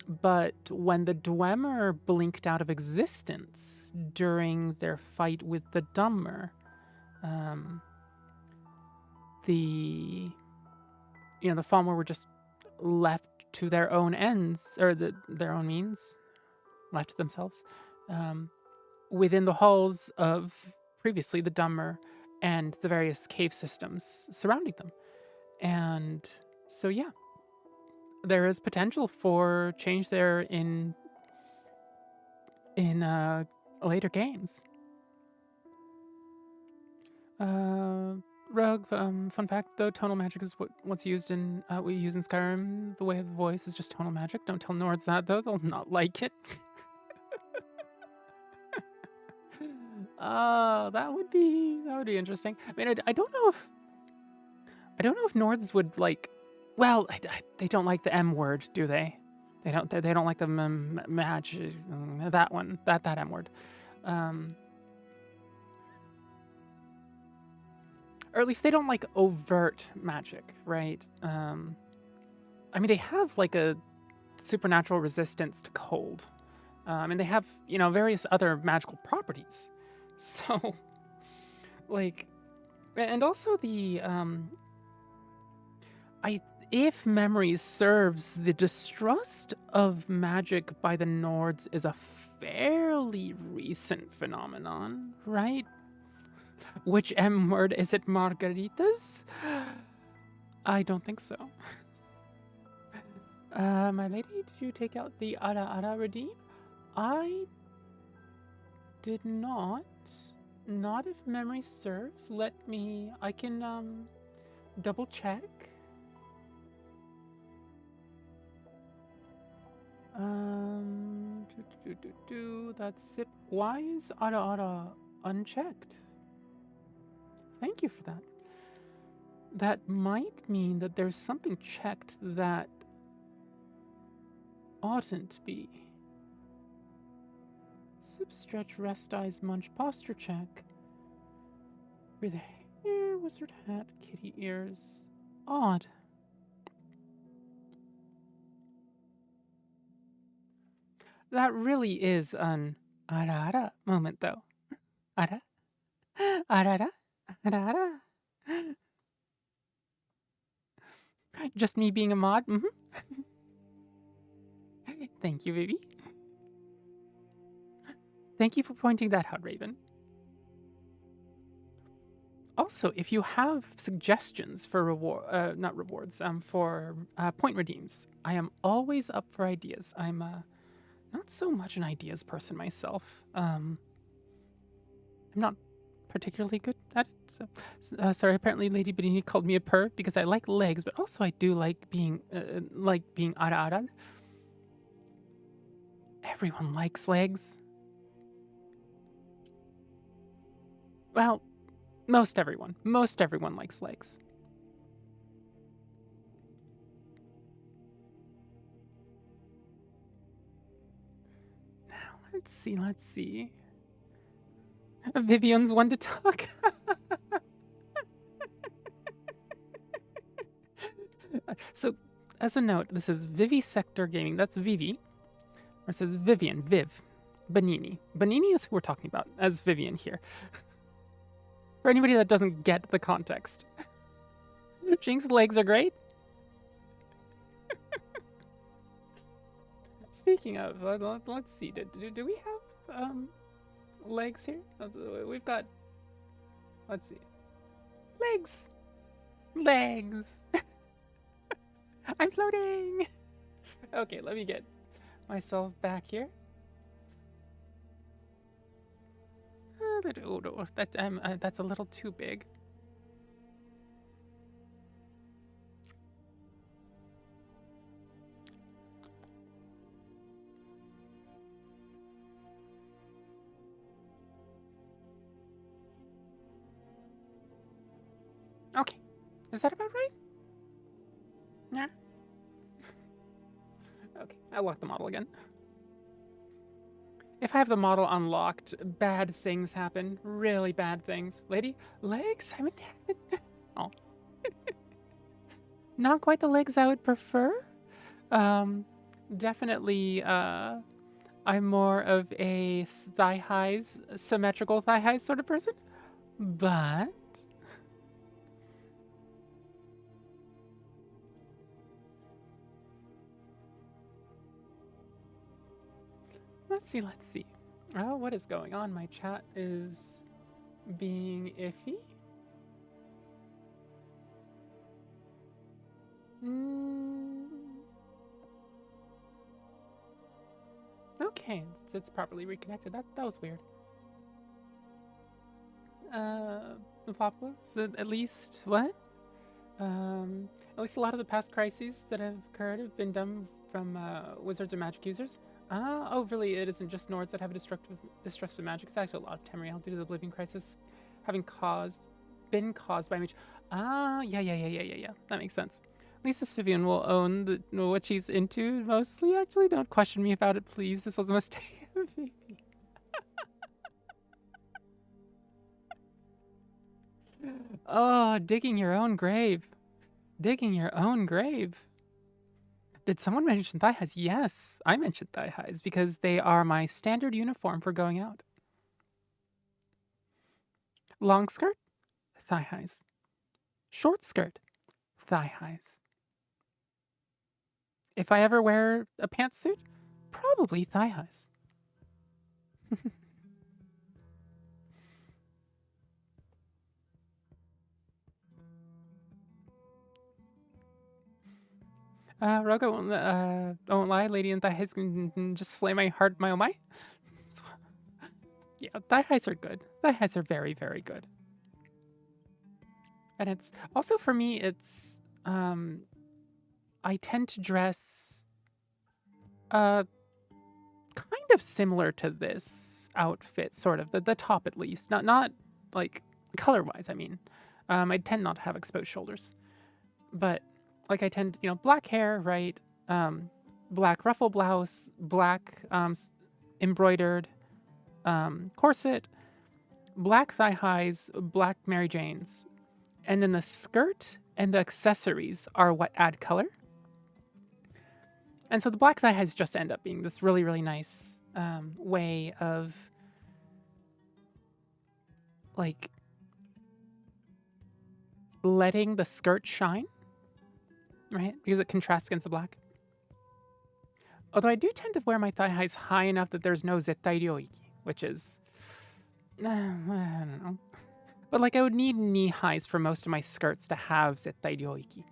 but when the Dwemer blinked out of existence during their fight with the Dummer, the Falmer were just left to their own ends, or their own means, left to themselves, within the halls of previously the Dummer and the various cave systems surrounding them. And so, yeah, there is potential for change there in later games. Rogue, fun fact though, tonal magic is what's used in we use in Skyrim. The way of the voice is just tonal magic. Don't tell Nords that though; they'll not like it. That would be interesting. I mean, I don't know if Nords would like. Well, they don't like the M word, do they? They don't like the match that one, that M word. Or at least they don't like overt magic, right? I mean, they have like a supernatural resistance to cold. And they have, various other magical properties. So, like, and also the, if memory serves, the distrust of magic by the Nords is a fairly recent phenomenon, right? Which M word is it, Margaritas? I don't think so. My lady, did you take out the Ara redeem? I did not. Not if memory serves. I can double check. That's it. Why is Ara unchecked? Thank you for that. That might mean that there's something checked that oughtn't be. Sip, stretch, rest, eyes, munch, posture check. Breathe hair, wizard hat, kitty ears. Odd. That really is an ara moment, though. Ara. Just me being a mod? Mm-hmm. Thank you, baby. Thank you for pointing that out, Raven. Also, if you have suggestions for for point redeems, I am always up for ideas. I'm not so much an ideas person myself. I'm not particularly good at it. So, sorry. Apparently, Lady Benini called me a perv because I like legs, but also I do like being ara. Everyone likes legs. Well, most everyone likes legs. Now let's see. Vivian's one to talk. So, as a note, this is Vivisector Gaming. That's Vivi. Or it says Vivian, Viv. Bonini. Bonini is who we're talking about as Vivian here. For anybody that doesn't get the context. Jinx's legs are great. Speaking of, let's see. Do we have legs here? We've got. Let's see. Legs. Legs. I'm floating. Okay, let me get myself back here. That's a little too big. Okay, is that about right? Yeah. Okay, I locked the model again. If I have the model unlocked, bad things happen. Really bad things. Lady, legs? I'm in heaven. Oh. Not quite the legs I would prefer. Definitely, I'm more of a thigh highs, symmetrical thigh highs sort of person. But let's see. Oh, what is going on? My chat is being iffy. Okay, it's properly reconnected. That was weird. Mephopoulos, at least what? At least a lot of the past crises that have occurred have been done from wizards or magic users. Oh, really? It isn't just Nords that have a destructive magic. It's actually a lot of Tamriel due to the Oblivion Crisis having been caused by mage. Yeah. That makes sense. At least this Vivian will own what she's into mostly. Actually, don't question me about it, please. This was a mistake. Oh, digging your own grave. Digging your own grave. Did someone mention thigh highs? Yes, I mentioned thigh highs because they are my standard uniform for going out. Long skirt, thigh highs. Short skirt, thigh highs. If I ever wear a pantsuit, probably thigh highs. Rogo won't lie, Lady in thigh highs can just slay my heart, my oh my. Yeah, thigh highs are good. Thigh highs are very, very good. And it's also for me, it's I tend to dress kind of similar to this outfit, sort of the top at least, not like color wise. I mean, I tend not to have exposed shoulders, but like I tend, black hair, right? Black ruffle blouse, black embroidered corset, black thigh highs, black Mary Janes, and then the skirt and the accessories are what add color. And so the black thigh highs just end up being this really, really nice way of like letting the skirt shine, right? Because it contrasts against the black. Although I do tend to wear my thigh highs high enough that there's no zettai ryoiki, which is, I don't know. But like I would need knee highs for most of my skirts to have zettai ryoiki.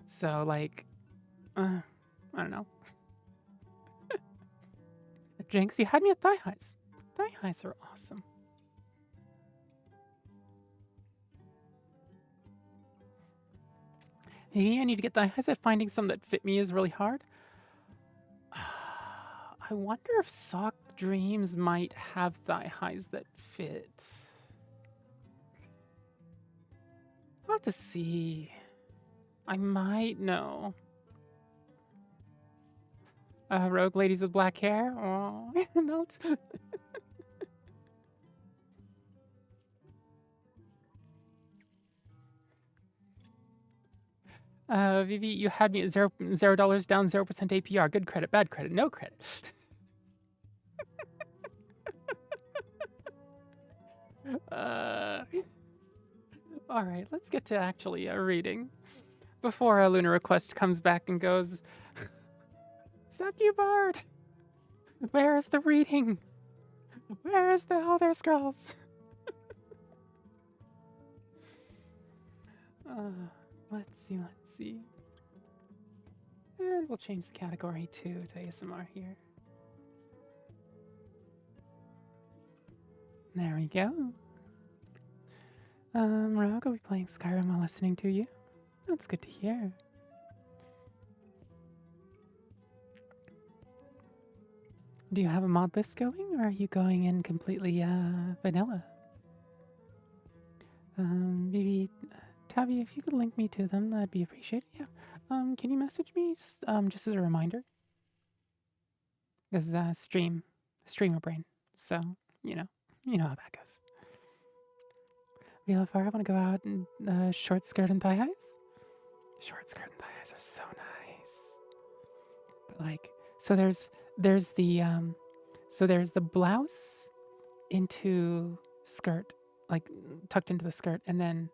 So like, I don't know. Jinx, you had me at thigh highs. Thigh highs are awesome. Maybe I need to get thigh highs, but finding some that fit me is really hard. I wonder if Sock Dreams might have thigh highs that fit. I'll have to see. I might know. Rogue ladies with black hair? Oh, melt. Vivi, you had me at $0 down, 0% APR. Good credit, bad credit, no credit. All right, let's get to actually reading before a Lunar Request comes back and goes, Succubard, where is the reading? Where is the Elder Scrolls? Let's see. And we'll change the category to ASMR here. There we go. Rogue, I'll be playing Skyrim while listening to you. That's good to hear. Do you have a mod list going, or are you going in completely vanilla? Maybe Tabby, if you could link me to them, that'd be appreciated. Yeah. Can you message me just as a reminder? This is streamer brain. So you know how that goes. Vilafar, I want to go out in short skirt and thigh highs. Short skirt and thigh highs are so nice. But like, so there's the blouse into skirt, like tucked into the skirt, and then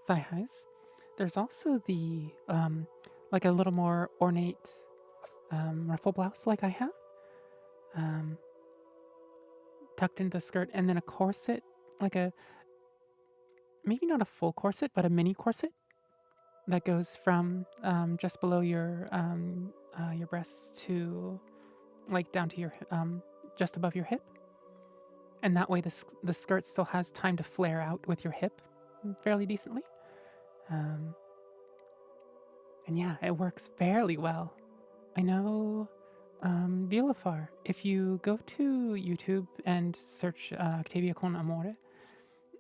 thigh highs. There's also the like a little more ornate ruffle blouse, like I have, tucked into the skirt, and then a corset, like a maybe not a full corset, but a mini corset that goes from just below your breasts to like down to your just above your hip, and that way the skirt still has time to flare out with your hip fairly decently. And yeah, it works fairly well. I know Vilafar, if you go to YouTube and search Octavia con Amore,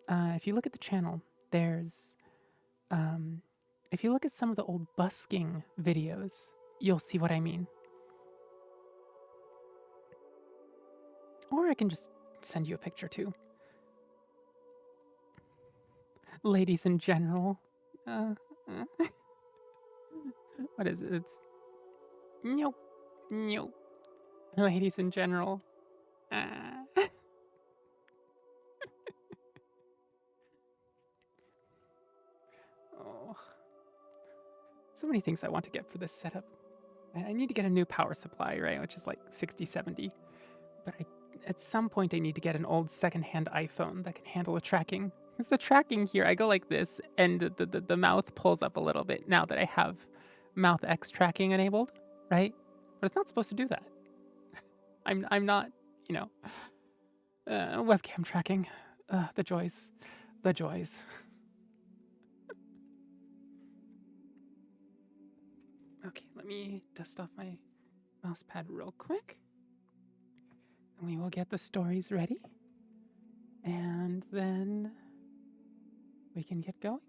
if you look at the channel, there's if you look at some of the old busking videos, you'll see what I mean. Or I can just send you a picture too. Ladies in general. What is it? It's nope. Ladies in general. Oh. So many things I want to get for this setup. I need to get a new power supply, right? Which is like 60, 70. But at some point I need to get an old secondhand iPhone that can handle the tracking. Because the tracking here, I go like this, and the mouth pulls up a little bit now that I have Mouth X tracking enabled, right? But it's not supposed to do that. I'm not, webcam tracking. The joys. The joys. Okay, let me dust off my mouse pad real quick. And we will get the stories ready. And then we can get going.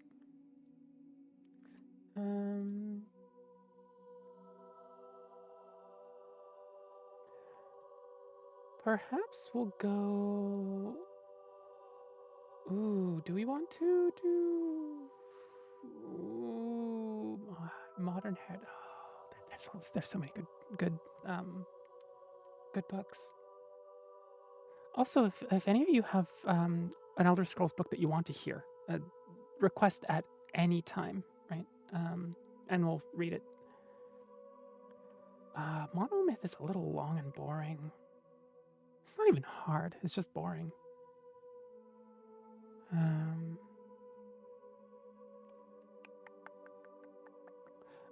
Perhaps we'll go... Ooh, do we want to do... Ooh, Modern Head. Oh, there's so many good books. Also, if any of you have an Elder Scrolls book that you want to hear, request at any time, right? And we'll read it. Monomyth is a little long and boring. It's not even hard, it's just boring.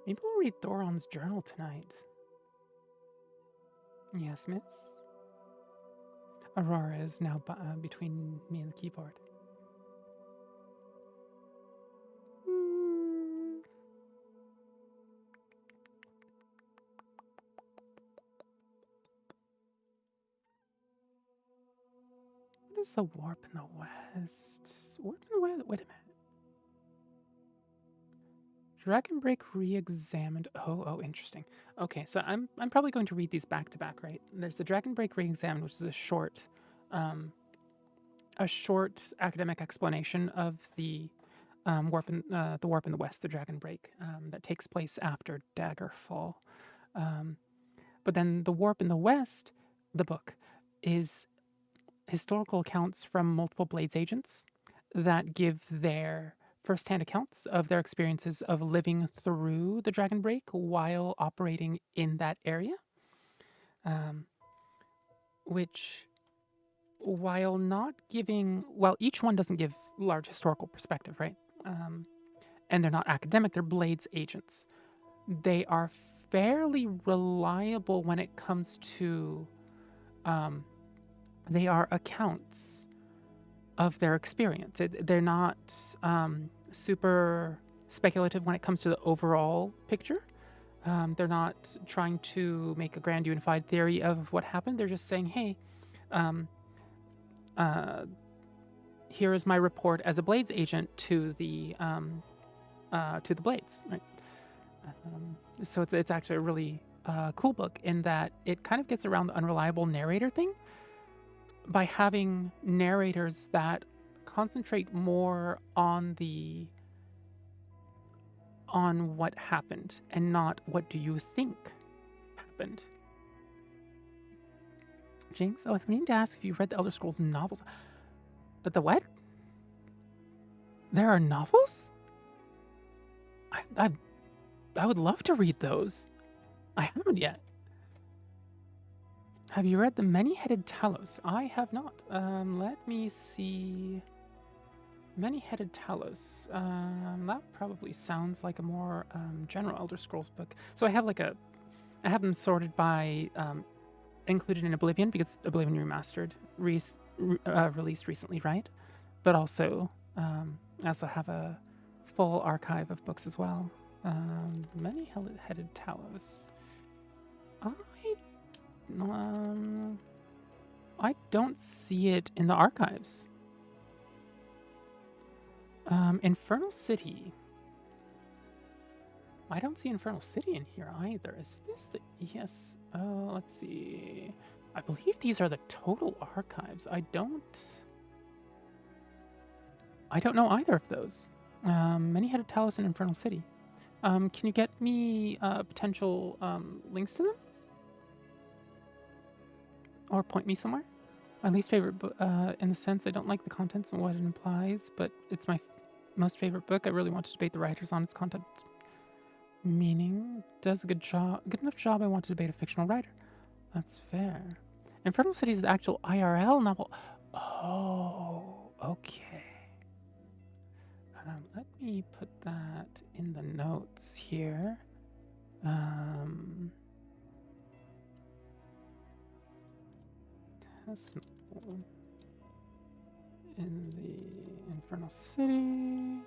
Maybe we'll read Thoron's journal tonight. Yes, miss? Aurora is now between me and the keyboard. What is the warp in the west? Warp in the west? Wait a minute. Dragon Break re-examined. Oh, interesting. Okay, so I'm probably going to read these back to back, right? There's the Dragon Break re-examined, which is a short academic explanation of the the warp in the west, the Dragon Break, that takes place after Daggerfall. But then the warp in the west, the book, is historical accounts from multiple Blades agents that give their first-hand accounts of their experiences of living through the Dragon Break while operating in that area. Which, while not giving, well, each one doesn't give large historical perspective, right? And they're not academic, they're Blades agents. They are fairly reliable when it comes to, they are accounts of their experience. They're not super speculative when it comes to the overall picture. They're not trying to make a grand unified theory of what happened. They're just saying, hey, here is my report as a Blades agent to the Blades, right? So it's actually a really cool book in that it kind of gets around the unreliable narrator thing by having narrators that concentrate more on what happened and not what do you think happened. Jinx, oh, I need to ask if you've read the Elder Scrolls novels. The what? There are novels? I would love to read those. I haven't yet. Have you read The Many-Headed Talos? I have not. Let me see. Many-Headed Talos. That probably sounds like a more general Elder Scrolls book. So I have them sorted by included in Oblivion, because Oblivion Remastered released recently, right? But also, I also have a full archive of books as well. Many-Headed Talos. I don't see it in the archives. Infernal City. I don't see Infernal City in here either. Is this the ES? Oh, let's see. I believe these are the total archives. I don't know either of those. Many-Headed Talos and Infernal City. Can you get me potential links to them? Or point me somewhere? My least favorite book, in the sense I don't like the contents and what it implies, but it's my most favorite book. I really want to debate the writers on its content. Meaning, does a good enough job, I want to debate a fictional writer. That's fair. Infernal City is the actual IRL novel. Oh, okay. Let me put that in the notes here. Test in the Infernal City.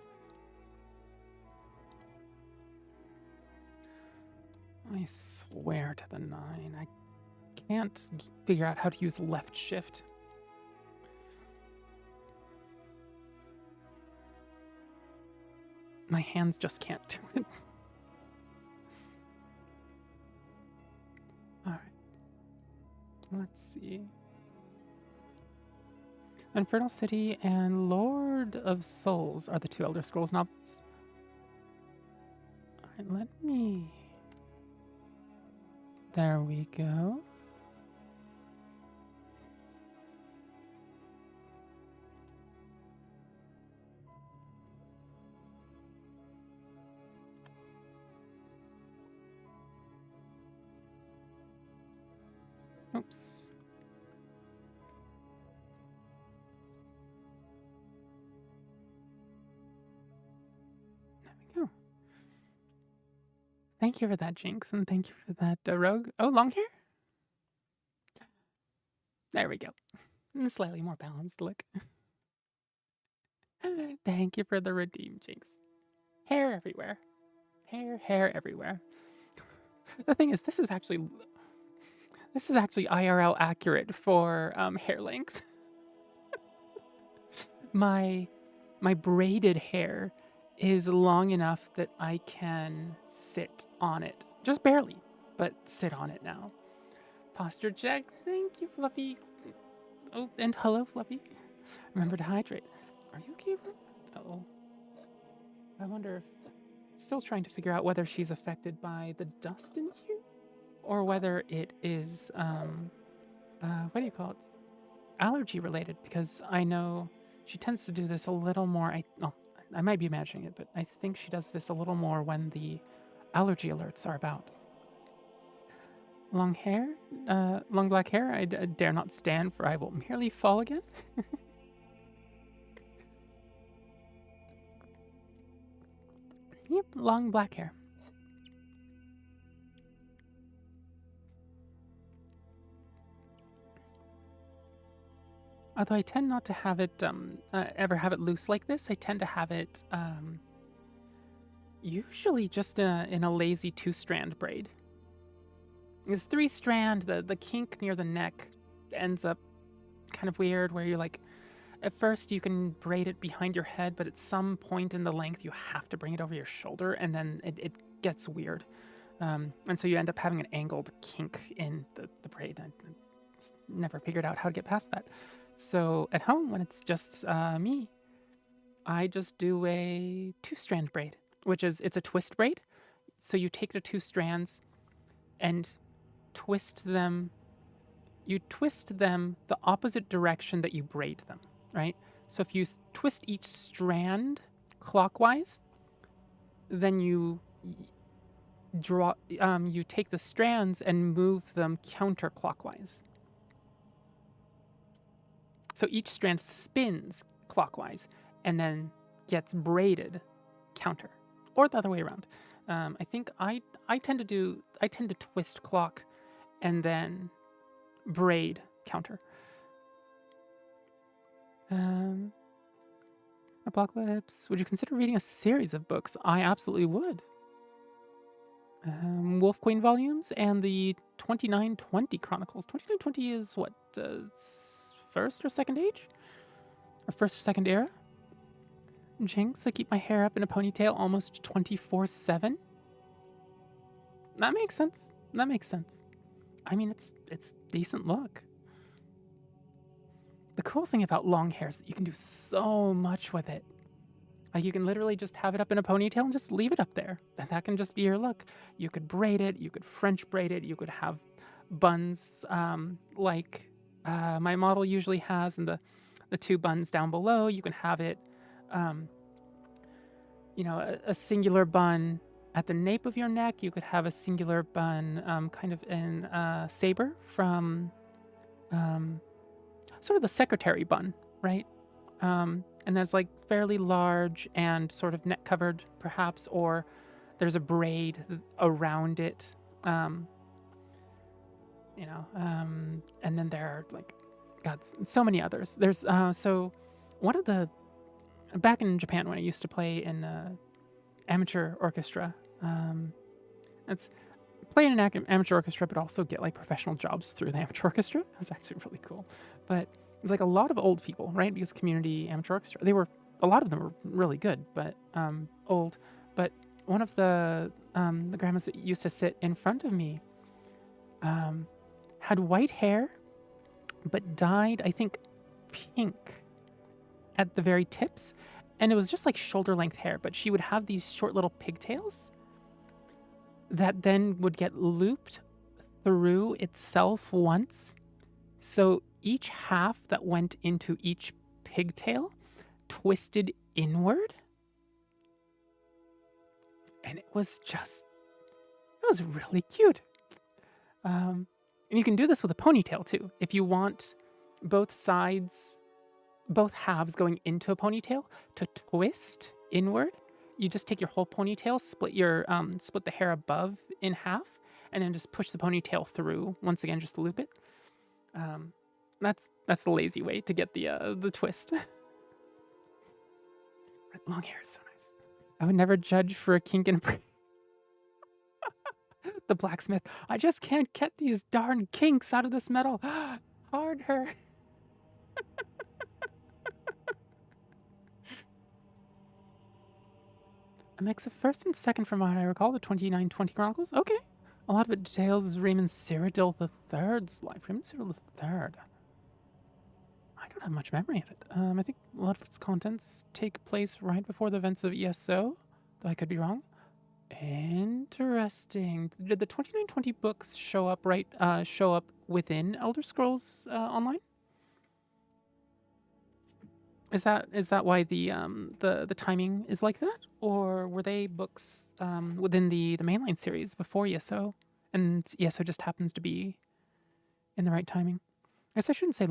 I swear to the 9, I can't figure out how to use left shift. My hands just can't do it. Alright. Let's see. Infernal City and Lord of Souls are the 2 Elder Scrolls novels. Alright, let me... There we go. Oops. There we go. Thank you for that, Jinx, and thank you for that, Rogue. Oh, long hair? There we go. Slightly more balanced look. Thank you for the redeem, Jinx. Hair everywhere. Hair everywhere. The thing is, this is actually IRL accurate for hair length. My braided hair is long enough that I can sit on it. Just barely, but sit on it now. Posture check. Thank you, Fluffy. Oh, and hello, Fluffy. Remember to hydrate. Are you okay, bro? Uh-oh. I wonder if... Still trying to figure out whether she's affected by the dust in here, or whether it is, what do you call it? Allergy related, because I know she tends to do this a little more. I might be imagining it, but I think she does this a little more when the allergy alerts are about. Long hair, long black hair, I dare not stand, for I will merely fall again. Yep, long black hair. Although I tend not to have it, ever have it loose like this. I tend to have it, usually just in a lazy 2-strand braid. It's 3-strand, the kink near the neck ends up kind of weird, where you're like, at first you can braid it behind your head, but at some point in the length you have to bring it over your shoulder, and then it gets weird. And so you end up having an angled kink in the braid. I never figured out how to get past that. So at home, when it's just me, I just do a 2-strand braid, which is, it's a twist braid. So you take the 2 strands and twist them. You twist them the opposite direction that you braid them, right? So if you twist each strand clockwise, then you you take the strands and move them counterclockwise. So each strand spins clockwise and then gets braided counter, or the other way around. I think I tend to twist clock and then braid counter. Apocalypse. Would you consider reading a series of books? I absolutely would. Wolf Queen volumes and the 2920 Chronicles. 2920 is what? First or second age? Or first or second era? Jinx, I keep my hair up in a ponytail almost 24/7. That makes sense. That makes sense. I mean, it's decent look. The cool thing about long hair is that you can do so much with it. Like, you can literally just have it up in a ponytail and just leave it up there. And that can just be your look. You could braid it, you could French braid it, you could have buns like my model usually has, and the 2 buns down below. You can have it, you know, a singular bun at the nape of your neck. You could have a singular bun kind of in saber from sort of the secretary bun, right? And there's like fairly large and sort of neck covered, perhaps, or there's a braid around it, you know, and then there are like, God, so many others. There's so one of the, back in Japan when I used to play in amateur orchestra, it's play in an amateur orchestra, but also get like professional jobs through the amateur orchestra. It was actually really cool. But it was like a lot of old people, right? Because community amateur orchestra, a lot of them were really good, but old. But one of the grandmas that used to sit in front of me had white hair, but dyed, I think, pink at the very tips. And it was just like shoulder length hair, but she would have these short little pigtails that then would get looped through itself once. So each half that went into each pigtail twisted inward. And it was really cute. And you can do this with a ponytail too. If you want both halves going into a ponytail to twist inward, you just take your whole ponytail, split the hair above in half, and then just push the ponytail through once again, just to loop it. That's the lazy way to get the twist. Long hair is so nice. I would never judge for a kink in a braid. The blacksmith. I just can't get these darn kinks out of this metal. Harder. A mix of first and second from what I recall, the 2920 Chronicles. Okay. A lot of it details Raymond Cyrodiil III's life. Raymond Cyrodiil III. I don't have much memory of it. I think a lot of its contents take place right before the events of ESO. I could be wrong. Interesting. Did the 2920 books show up show up within Elder Scrolls Online? Is that why the timing is like that, or were they books within the mainline series before ESO, and ESO just happens to be in the right timing? I guess I shouldn't say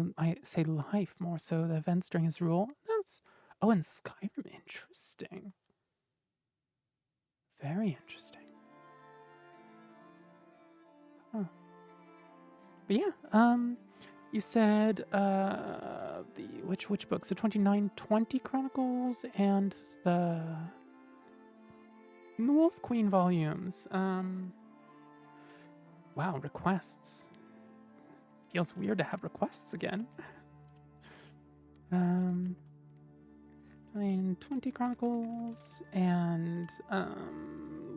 life, more so the events during his rule. That's and Skyrim, interesting. Very interesting. Huh. But yeah, you said the which books? The 2920 Chronicles and the Wolf Queen volumes. Wow, requests. Feels weird to have requests again. 20 Chronicles and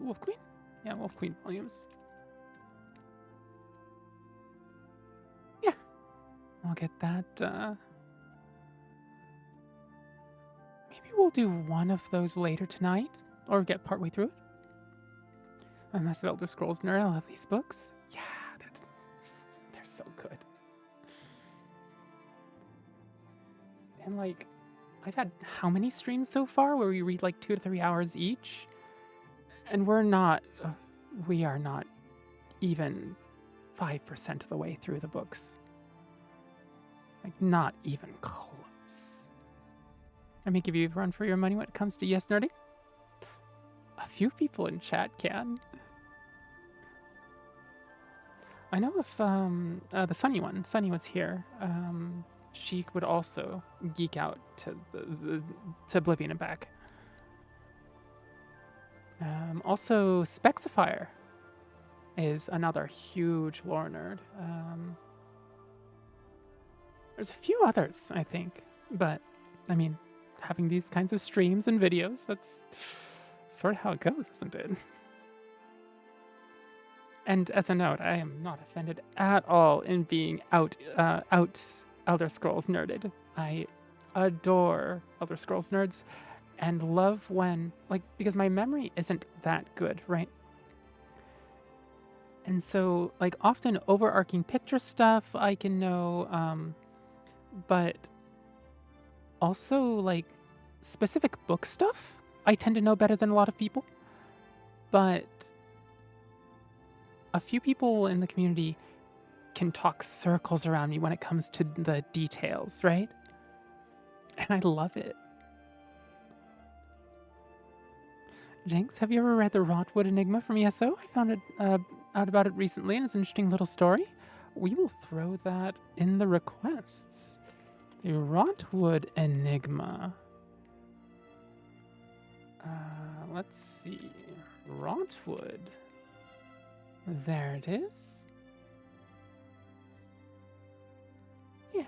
Wolf Queen? Yeah, Wolf Queen volumes. Yeah. I'll get that. Maybe we'll do one of those later tonight, or get partway through it. I'm a massive Elder Scrolls nerd. I love these books. Yeah, they're so good. And like, I've had how many streams so far where we read like 2 to 3 hours each? And we are not even 5% of the way through the books. Like, not even close. I may give you a run for your money when it comes to yes nerding. A few people in chat can. I know if the Sunny was here, she would also geek out to to Oblivion and back. Also, Spexifier is another huge lore nerd. There's a few others, I think, but I mean, having these kinds of streams and videos, that's sort of how it goes, isn't it? And as a note, I am not offended at all in being out Elder Scrolls nerded. I adore Elder Scrolls nerds and love when, like, because my memory isn't that good, right? And so, like, often overarching picture stuff I can know, but also, like, specific book stuff I tend to know better than a lot of people. But a few people in the community can talk circles around me when it comes to the details, right? And I love it. Jinx, have you ever read the Rotwood Enigma from ESO? I found it out about it recently, and it's an interesting little story. We will throw that in the requests. The Rotwood Enigma. Let's see. Rotwood. There it is. Yeah.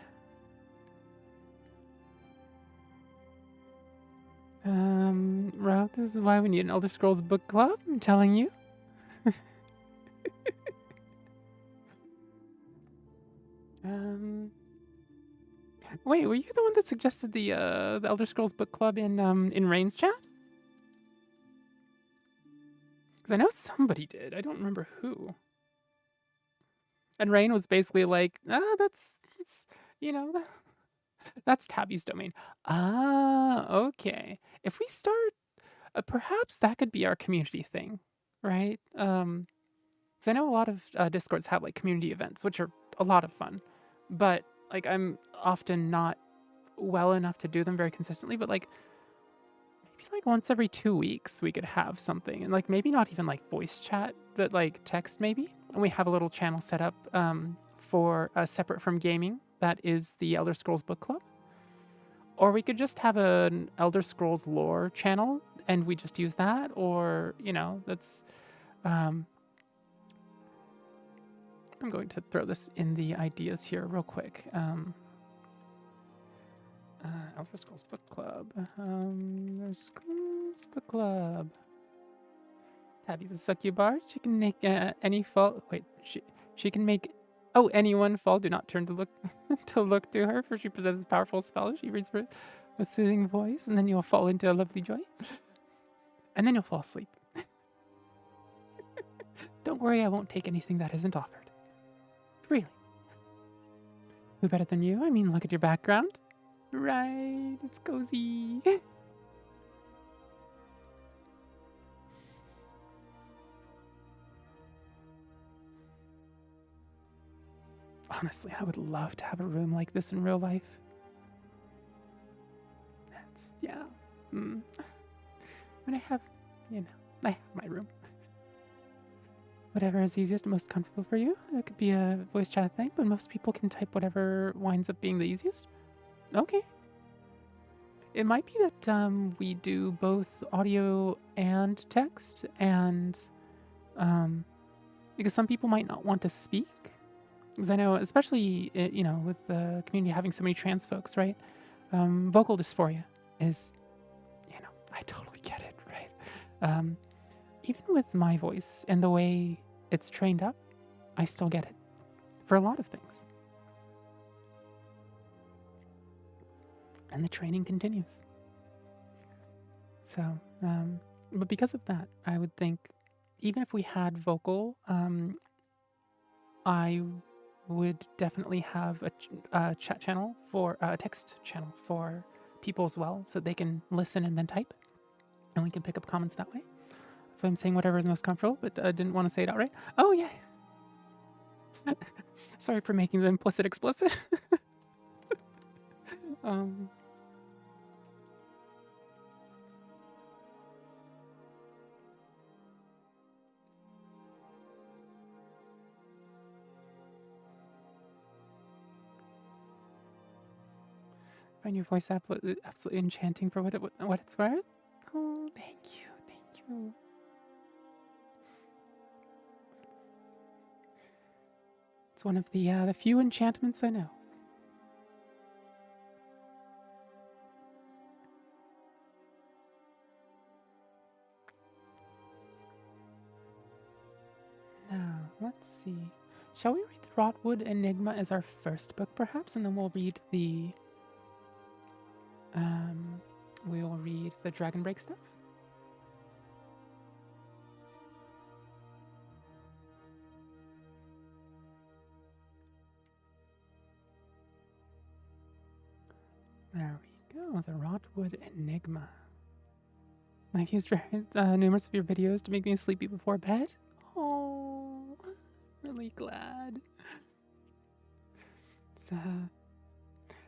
Ro, this is why we need an Elder Scrolls book club, I'm telling you. Wait, were you the one that suggested the Elder Scrolls book club in Rain's chat? Because I know somebody did. I don't remember who. And Rain was basically like, that's you know, that's Tabby's domain. Ah, okay. If we start, perhaps that could be our community thing, right? Because I know a lot of Discords have like community events, which are a lot of fun, but like I'm often not well enough to do them very consistently. But like maybe like once every 2 weeks we could have something, and like maybe not even like voice chat, but like text maybe. And we have a little channel set up for separate from gaming. That is the Elder Scrolls Book Club. Or we could just have an Elder Scrolls lore channel and we just use that. Or, you know, that's... I'm going to throw this in the ideas here real quick. Elder Scrolls Book Club. Elder Scrolls Book Club. Tabby's a Succubard. She can make any fall... Wait, she can make... Oh, anyone fall. Do not turn to look to her, for she possesses powerful spells. She reads with soothing voice, and then you'll fall into a lovely joy. and then you'll fall asleep. Don't worry, I won't take anything that isn't offered. Really. Who better than you? I mean, look at your background. Right, it's cozy. Honestly, I would love to have a room like this in real life. That's, yeah. When I have, I have my room. Whatever is easiest and most comfortable for you. That could be a voice chat thing, but most people can type whatever winds up being the easiest. Okay. It might be that we do both audio and text, and because some people might not want to speak. Because I know, especially, with the community having so many trans folks, right? Vocal dysphoria is, I totally get it, right? Even with my voice and the way it's trained up, I still get it for a lot of things. And the training continues. So, but because of that, I would think, even if we had vocal, I would definitely have a chat channel for a text channel for people as well, so they can listen and then type, and we can pick up comments that way. So I'm saying whatever is most comfortable, but I didn't want to say it outright. Oh yeah. Sorry for making the implicit explicit. Find your voice absolutely enchanting for what it's worth. Oh, thank you. It's one of the few enchantments I know. Now, let's see. Shall we read the Rotwood Enigma as our first book, perhaps, and then we'll read the Dragon Break stuff? There we go, the Rotwood Enigma. I've used numerous of your videos to make me sleepy before bed. Oh, really glad. It's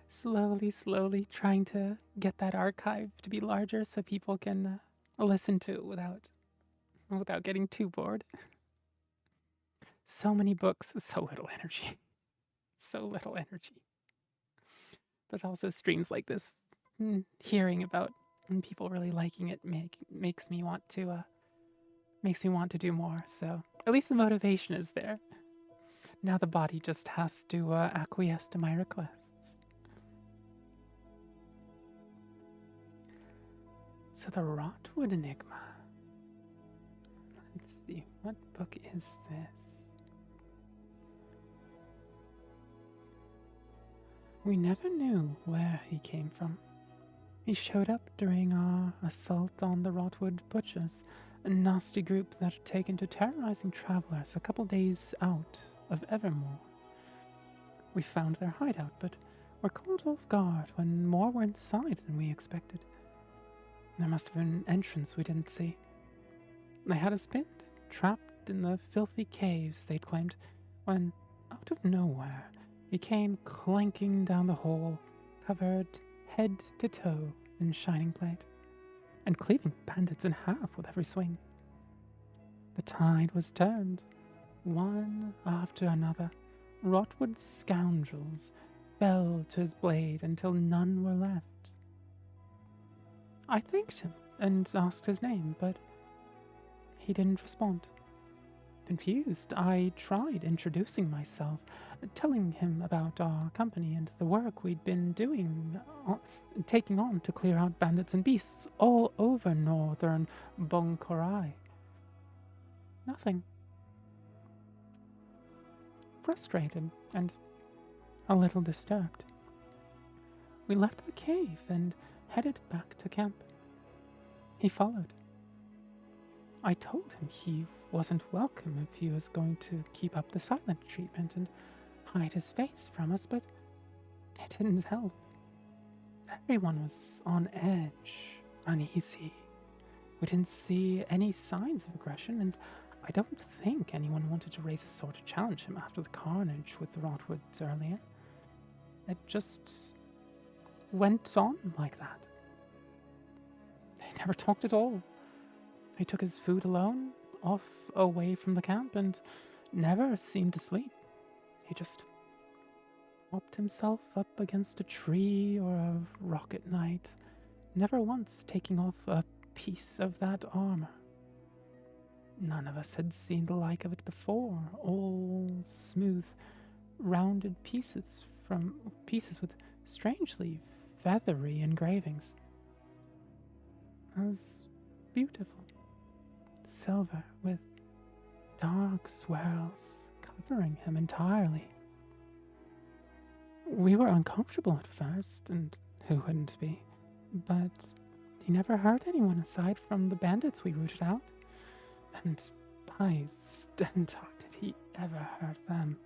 slowly trying to get that archive to be larger so people can listen to it without getting too bored. So many books, so little energy. So little energy. But also streams like this, hearing about people really liking it makes me want to do more. So at least the motivation is there. Now the body just has to acquiesce to my requests. So the Rotwood Enigma. Let's see, what book is this? We never knew where he came from. He showed up during our assault on the Rotwood Butchers, a nasty group that had taken to terrorizing travelers a couple days out of Evermore. We found their hideout, but were caught off guard when more were inside than we expected. There must have been an entrance we didn't see. They had us pinned, trapped in the filthy caves they'd claimed, when, out of nowhere, he came clanking down the hall, covered head to toe in shining plate, and cleaving bandits in half with every swing. The tide was turned. One after another, Rotwood scoundrels fell to his blade until none were left. I thanked him and asked his name, but he didn't respond. Confused, I tried introducing myself, telling him about our company and the work we'd been doing, taking on to clear out bandits and beasts all over northern Bonkorai. Nothing. Frustrated and a little disturbed, we left the cave and headed back to camp. He followed, I told him he wasn't welcome if he was going to keep up the silent treatment and hide his face from us, but it didn't help. Everyone was on edge, uneasy. We didn't see any signs of aggression, and I don't think anyone wanted to raise a sword to challenge him after the carnage with the Rotwoods earlier. It just went on like that. They never talked at all. He took his food alone, off away from the camp, and never seemed to sleep. He just propped himself up against a tree or a rock at night, never once taking off a piece of that armor. None of us had seen the like of it before, all smooth, rounded pieces with strangely feathery engravings. It was beautiful. Silver with dark swirls covering him entirely. We were uncomfortable at first, and who wouldn't be? But he never hurt anyone aside from the bandits we rooted out. And by Stentok did he ever hurt them.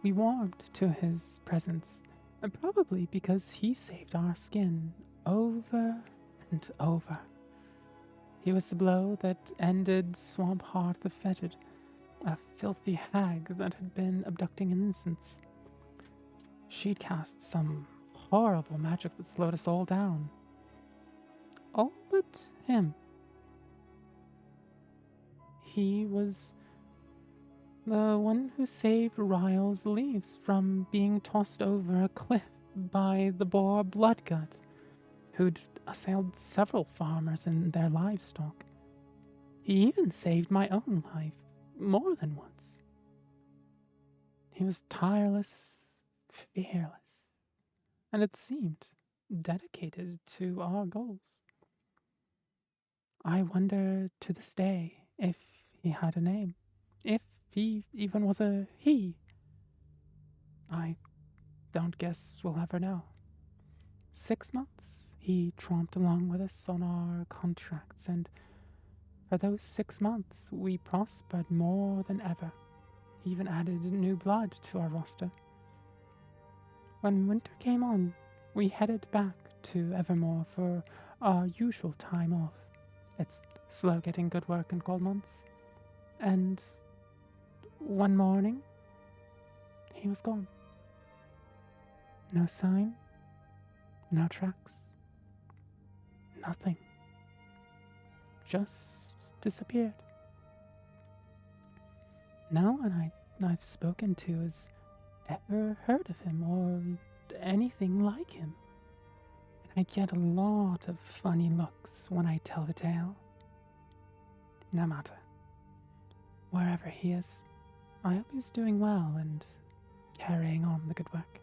We warmed to his presence, and probably because he saved our skin over and over. He was the blow that ended Swamp Heart the Fetid, a filthy hag that had been abducting innocents. She'd cast some horrible magic that slowed us all down. All but him. He was the one who saved Ryle's leaves from being tossed over a cliff by the boar Bloodgut, who'd assailed several farmers and their livestock. He even saved my own life more than once. He was tireless, fearless, and it seemed dedicated to our goals. I wonder to this day if he had a name, if he even was a he. I don't guess we'll ever know. 6 months he tromped along with us on our contracts, and for those 6 months we prospered more than ever. He even added new blood to our roster. When winter came on, we headed back to Evermore for our usual time off. It's slow getting good work in cold months. And one morning, he was gone. No sign, no tracks, nothing. Just disappeared. No one I've spoken to has ever heard of him or anything like him. And I get a lot of funny looks when I tell the tale. No matter. Wherever he is, I hope he's doing well and carrying on the good work.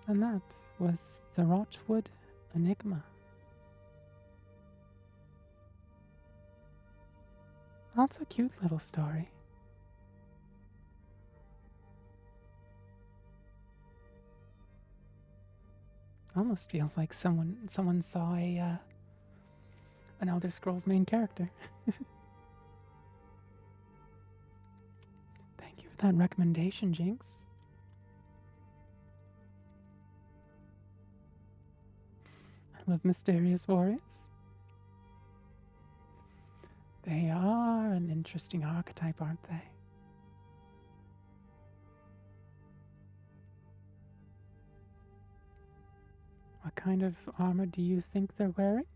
And that was the Rotwood Enigma. That's a cute little story. Almost feels like someone saw an Elder Scrolls main character. Thank you for that recommendation, Jinx. I love mysterious warriors. They are an interesting archetype, aren't they? What kind of armor do you think they're wearing?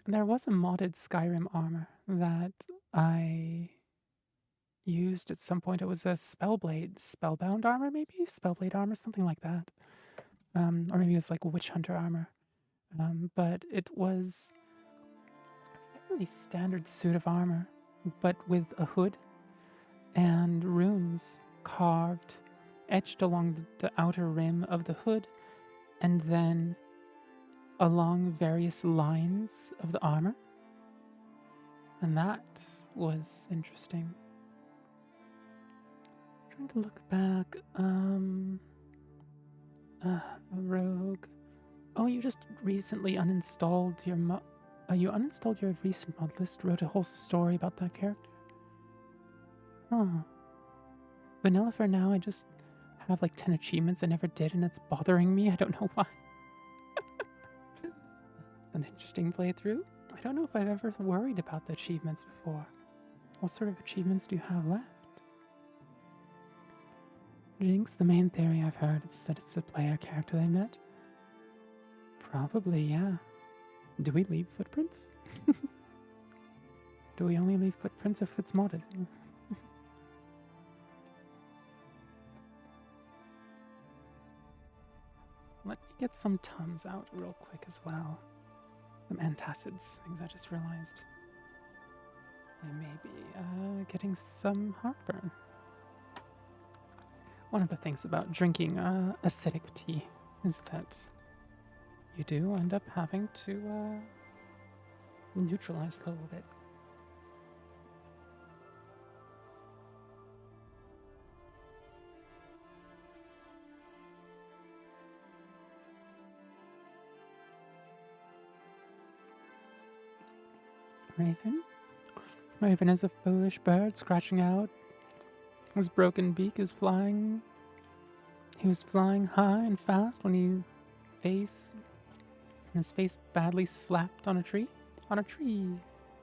There was a modded Skyrim armor that I used at some point. It was a spellbound armor, maybe? Spellblade armor, something like that. Or maybe it was like witch hunter armor. But it was a fairly standard suit of armor, but with a hood and runes carved, etched along the outer rim of the hood, and then along various lines of the armor. And that was interesting. trying to look back. Rogue. Oh, you just recently uninstalled your you uninstalled your recent mod list, wrote a whole story about that character? Huh. Vanilla for now, I just have like 10 achievements I never did and it's bothering me. I don't know why. It's an interesting playthrough. I don't know if I've ever worried about the achievements before. What sort of achievements do you have left? Jinx, the main theory I've heard is that it's a player character they met. Probably, yeah. Do we leave footprints? Do we only leave footprints if it's modded? Let me get some Tums out real quick as well. Some antacids, things I just realized. I may be getting some heartburn. One of the things about drinking acidic tea is that you do end up having to neutralize a little bit. Raven? Raven is a foolish bird scratching out. His broken beak is flying. He was flying high and fast when his face badly slapped on a tree. On a tree.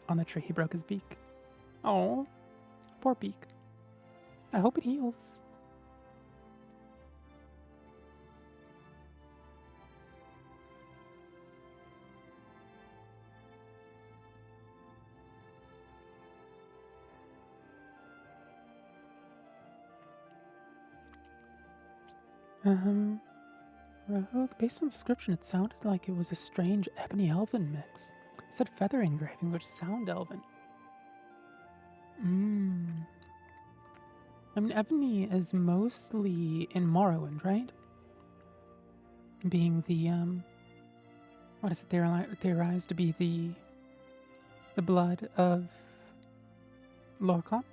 On the tree he broke his beak. Oh, poor beak. I hope it heals. Rogue, based on the description, it sounded like it was a strange ebony elven mix. It said feather engraving, which sound elven. I mean, ebony is mostly in Morrowind, right? Being the, what is it theorized to be the blood of Lorcan?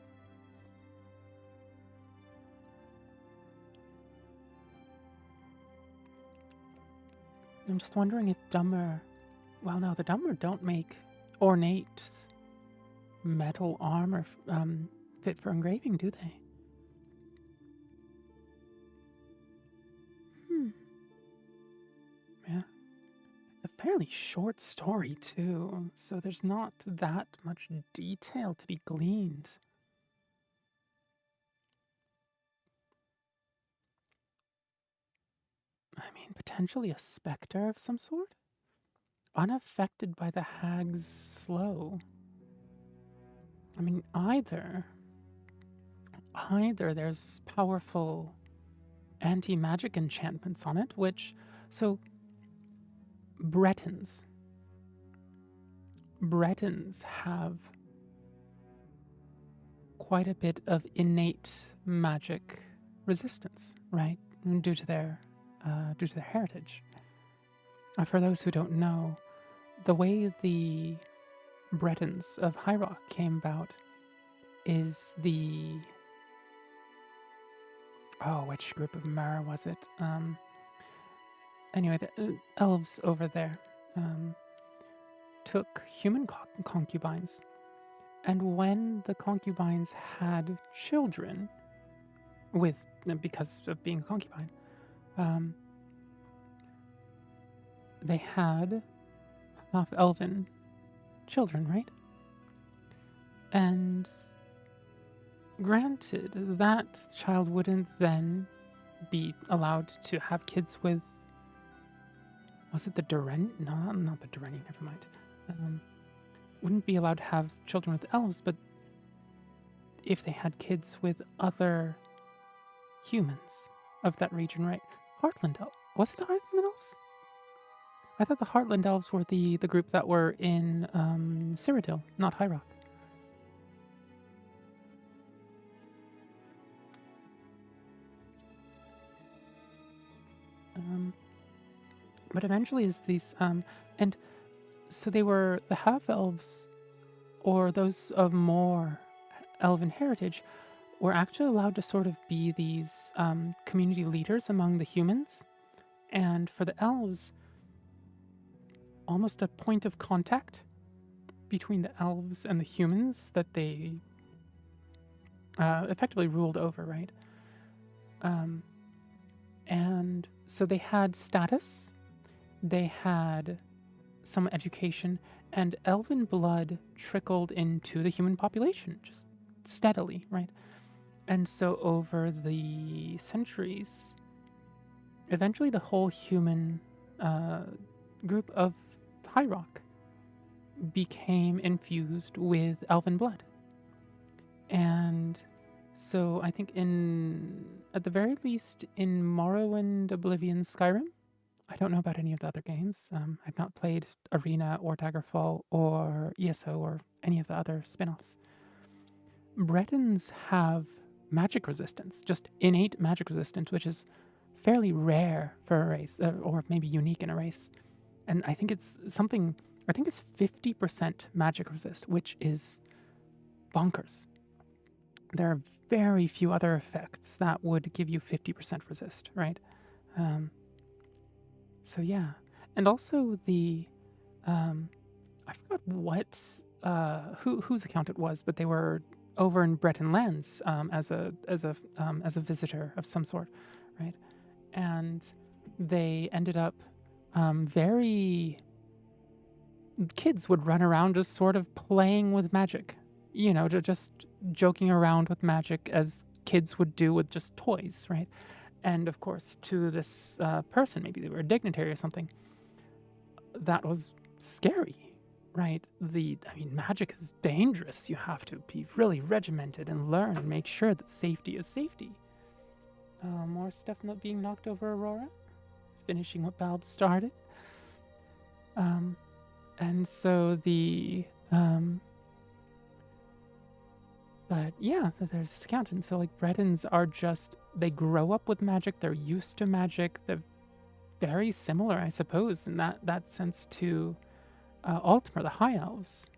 I'm just wondering if Dummer... Well, no, the Dummer don't make ornate metal armor fit for engraving, do they? Yeah. It's a fairly short story, too, so there's not that much detail to be gleaned. I mean, potentially a specter of some sort? Unaffected by the hag's slow. I mean, either there's powerful anti-magic enchantments on it, which... So, Bretons have quite a bit of innate magic resistance, right? Due to their heritage. For those who don't know, the way the Bretons of High Rock came about is the... Oh, which group of Mer was it? Anyway, the elves over there took human concubines, and when the concubines had children because of being a concubine, they had half-elven children, right? And granted, that child wouldn't then be allowed to have kids with... Was it the Duren? No, not the Dureni, never mind. Wouldn't be allowed to have children with elves, but if they had kids with other humans of that region, right? Heartland Elves. Was it the Heartland Elves? I thought the Heartland Elves were the group that were in Cyrodiil, not High Rock. But eventually is these... and so they were the half-elves, or those of more elven heritage, were actually allowed to sort of be these community leaders among the humans, and for the elves, almost a point of contact between the elves and the humans that they effectively ruled over, right? And so they had status, they had some education, and elven blood trickled into the human population just steadily, right? And so over the centuries, eventually the whole human group of High Rock became infused with elven blood. And so I think at the very least in Morrowind, Oblivion, Skyrim, I don't know about any of the other games. I've not played Arena or Daggerfall or ESO or any of the other spin-offs. Bretons have magic resistance, just innate magic resistance, which is fairly rare for a race, or maybe unique in a race. And I think it's 50% magic resist, which is bonkers. There are very few other effects that would give you 50% resist, right? So yeah. And also I forgot what, whose account it was, but they were over in Breton lands as a visitor of some sort, right? And they ended up kids would run around just sort of playing with magic, just joking around with magic as kids would do with just toys, right? And of course, to this person, maybe they were a dignitary or something, that was scary, right? Magic is dangerous. You have to be really regimented and learn and make sure that safety is safety. More stuff not being knocked over Aurora. Finishing what Balb started. And so but yeah, there's this account. And so Bretons are they grow up with magic. They're used to magic. They're very similar, I suppose, in that sense to Altmer, the High Elves,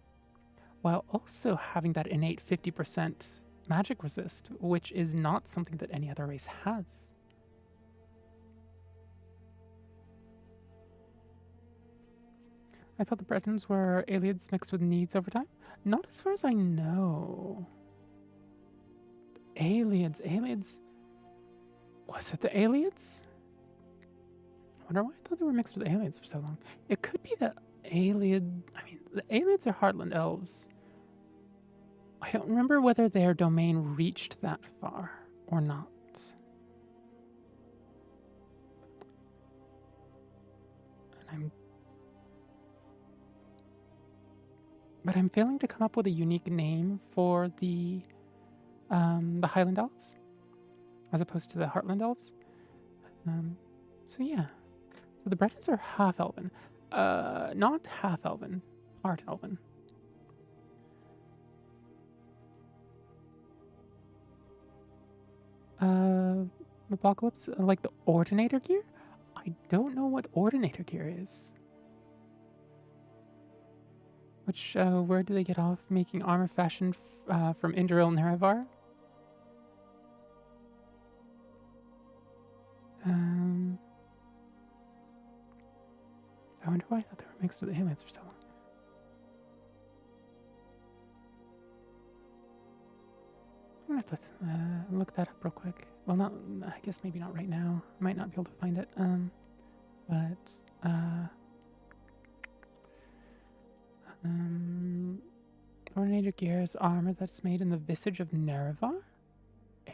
while also having that innate 50% magic resist, which is not something that any other race has. I thought the Bretons were Aelids mixed with Needs over time. Not as far as I know. Aelids. Was it the Aelids? I wonder why I thought they were mixed with Aelids for so long. It could be the the Aelids are Heartland Elves. I don't remember whether their domain reached that far or not. But I'm failing to come up with a unique name for the Highland Elves, as opposed to the Heartland Elves. So yeah. So the Bretons are half Elven. Not half Elven, part Elven. Apocalypse, like the Ordinator gear? I don't know what Ordinator gear is. Where do they get off making armor fashioned from Indoril Nerevar? I wonder why I thought they were mixed with aliens for so long. I'm gonna have to look that up real quick. Well, I guess maybe not right now. I might not be able to find it. Ordinator gear is armor that's made in the visage of Nerevar?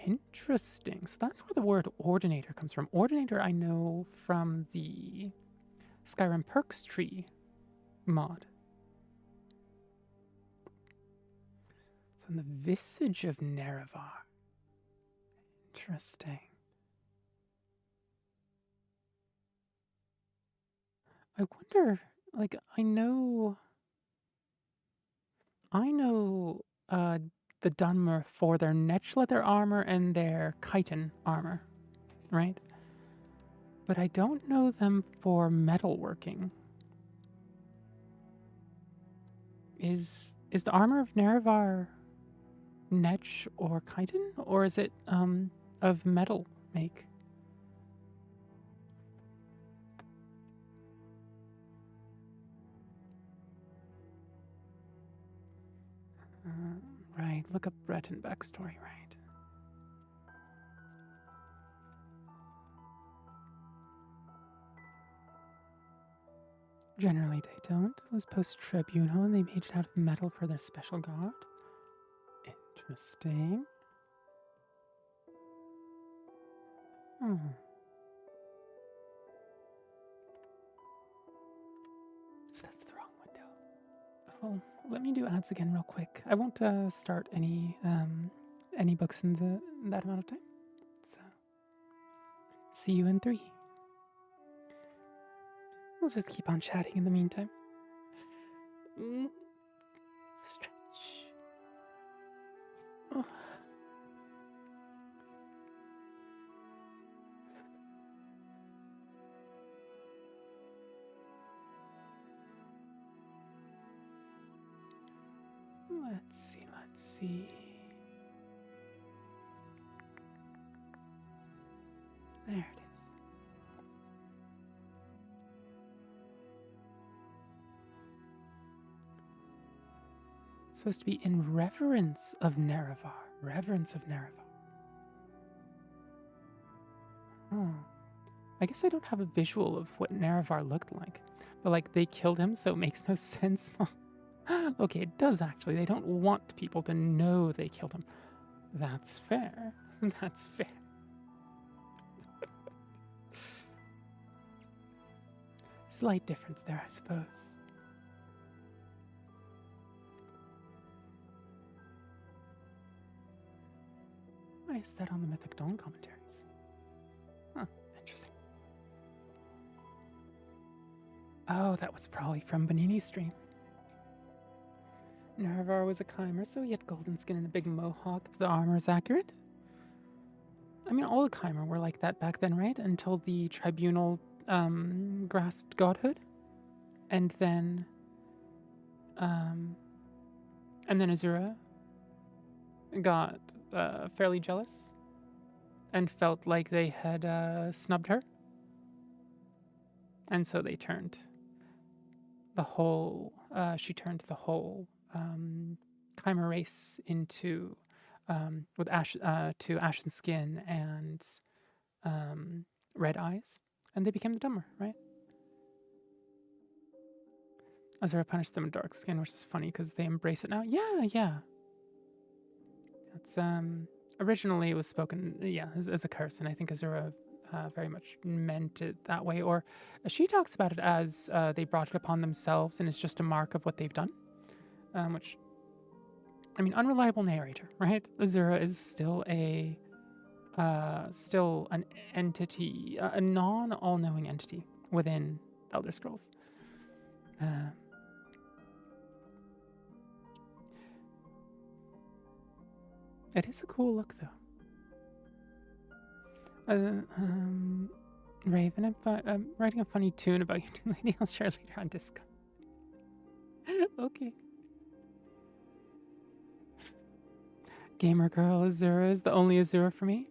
Interesting. So that's where the word Ordinator comes from. Ordinator I know from the Skyrim Perks tree mod. So in the visage of Nerevar. Interesting. I wonder, I know the Dunmer for their Netch leather armor and their chitin armor, right? But I don't know them for metalworking. Is the armor of Nerevar Netch or chitin, or is it of metal make? Right, look up Breton backstory, right. Generally they don't. It was post-tribunal and they made it out of metal for their special god. Interesting. Hmm. So that's the wrong window. Oh, let me do ads again real quick. I won't start any books in that amount of time. So see you in 3. We'll just keep on chatting in the meantime. Stretch. Oh. Let's see. There it is. It's supposed to be in reverence of Nerevar. Reverence of Nerevar. Oh. I guess I don't have a visual of what Nerevar looked like. But like they killed him, so it makes no sense. Okay, it does actually. They don't want people to know they killed him. That's fair. That's fair. Slight difference there, I suppose. Why is that on the Mythic Dawn commentaries? Huh, interesting. Oh, that was probably from Bonini's stream. Nerevar was a Chimer, so he had golden skin and a big mohawk if the armor is accurate. I mean, all the Chimer were like that back then, right? Until the tribunal grasped godhood. And then Azura got fairly jealous and felt like they had snubbed her. And so they turned the whole, she turned the whole Chimer race into, with to ashen skin and red eyes. And they became the dumber, right? Azura punished them in dark skin, which is funny because they embrace it now. Yeah. It's originally it was spoken, as a curse, and I think Azura very much meant it that way. Or she talks about it as they brought it upon themselves, and it's just a mark of what they've done. Which, I mean, unreliable narrator, right? Azura is still still an entity, a non-all-knowing entity within Elder Scrolls. It is a cool look, though. Raven, I'm writing a funny tune about you two lady. I'll share later on Discord. Okay. Gamer Girl Azura is the only Azura for me.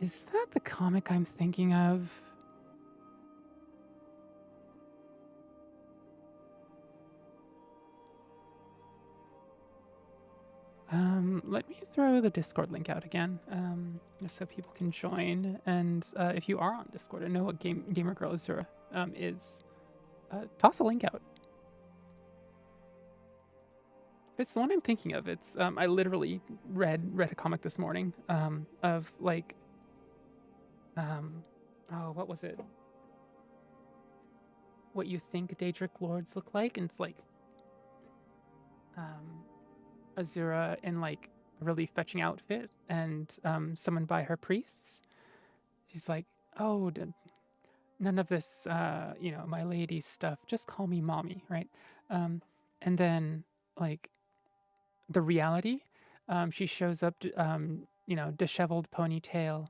Is that the comic I'm thinking of? Let me throw the Discord link out again, just so people can join. And if you are on Discord and know what Gamer Girl Azura is, toss a link out. If it's the one I'm thinking of, it's I literally read a comic this morning of like oh, what was it? What you think Daedric lords look like, and it's like Azura in like a really fetching outfit and summoned by her priests. She's like, oh, none of this, my lady stuff. Just call me mommy, right? And then like the reality, she shows up, disheveled ponytail,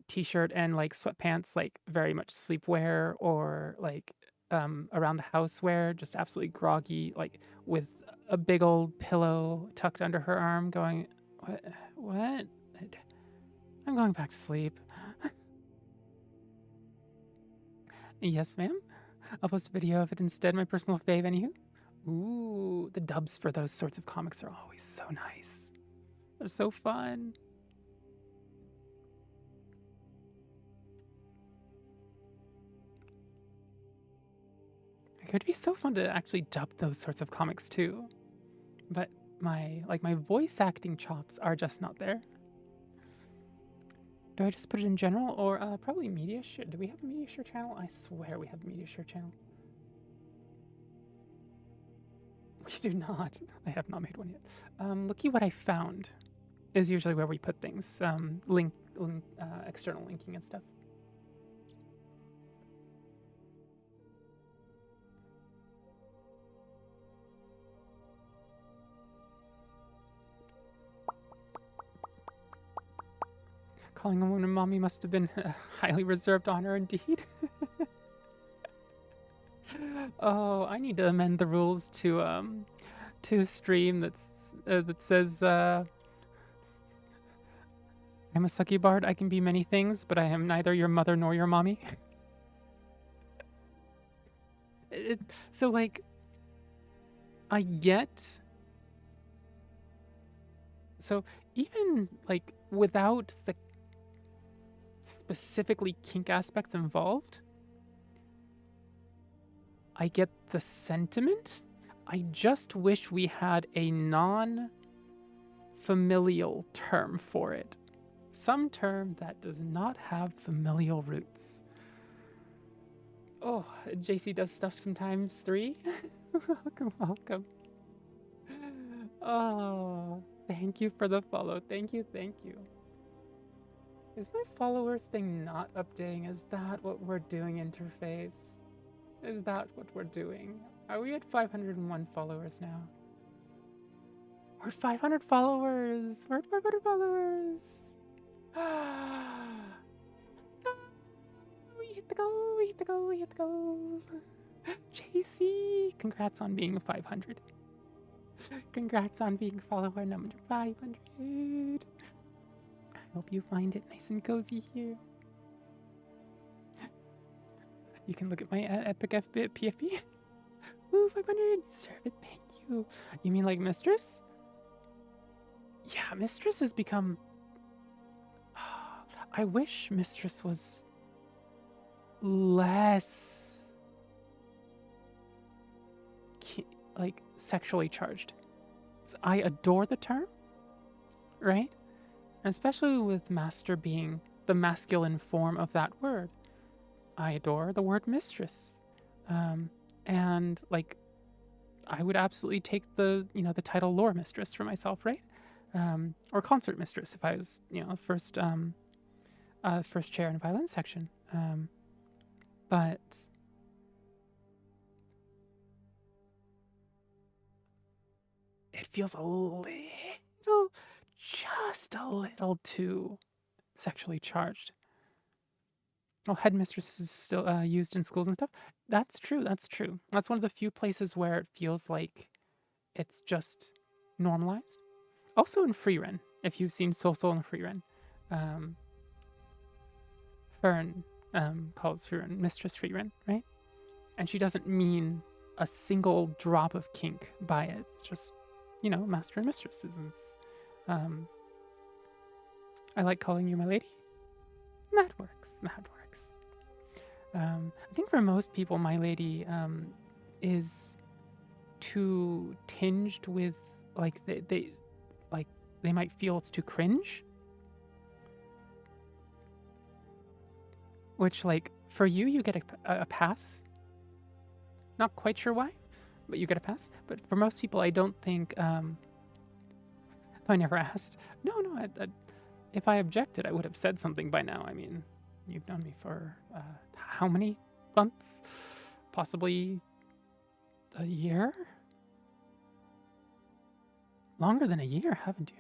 t-shirt and like sweatpants, like very much sleepwear or like around the house wear, just absolutely groggy, like with a big old pillow tucked under her arm, going, "What? What? I'm going back to sleep." Yes, ma'am. I'll post a video of it instead. My personal fave, anywho. Ooh, the dubs for those sorts of comics are always so nice. They're so fun. It would be so fun to actually dub those sorts of comics too. But my voice acting chops are just not there. Do I just put it in general or probably media share? Do we have a media share channel? I swear we have a media share channel. We do not. I have not made one yet. Looky what I found is usually where we put things. External linking and stuff. Calling a woman mommy must have been a highly reserved honor indeed. Oh, I need to amend the rules to a stream that says I'm a Succubard. I can be many things, but I am neither your mother nor your mommy. So like, I get. So even like without the specifically kink aspects involved, I get the sentiment. I just wish we had a non-familial term for it. Some term that does not have familial roots. Oh, JC does stuff sometimes 3. Welcome, welcome. Oh, thank you for the follow. Thank you, thank you. Is my followers thing not updating? Is that what we're doing, interface? Is that what we're doing? Are we at 501 followers now? We're at 500 followers! We're at 500 followers! We hit the goal, we hit the goal, we hit the goal! JC, congrats on being 500. Congrats on being follower number 500. I hope you find it nice and cozy here. You can look at my epic PFP. Ooh, 500. Serve it. Thank you. You mean like Mistress? Yeah, Mistress has become. I wish Mistress was less like sexually charged. So I adore the term, right? And especially with master being the masculine form of that word. I adore the word mistress. And like I would absolutely take the title lore mistress for myself, right? Or concert mistress if I was, first chair in violin section. But it feels just a little too sexually charged. Well, headmistress is still used in schools and stuff. That's true. That's true. That's one of the few places where it feels like it's just normalized. Also in Freeren, if you've seen Soul in Freeren, Fern calls Freeren Mistress Freeren, right? And she doesn't mean a single drop of kink by it. It's just, master and mistresses. I like calling you my lady. That works. That works. I think for most people, my lady is too tinged with they might feel it's too cringe. Which for you get a pass. Not quite sure why, but you get a pass. But for most people, I don't think. I never asked. No. If I objected, I would have said something by now. I mean, you've known me for how many months? Possibly a year? Longer than a year, haven't you?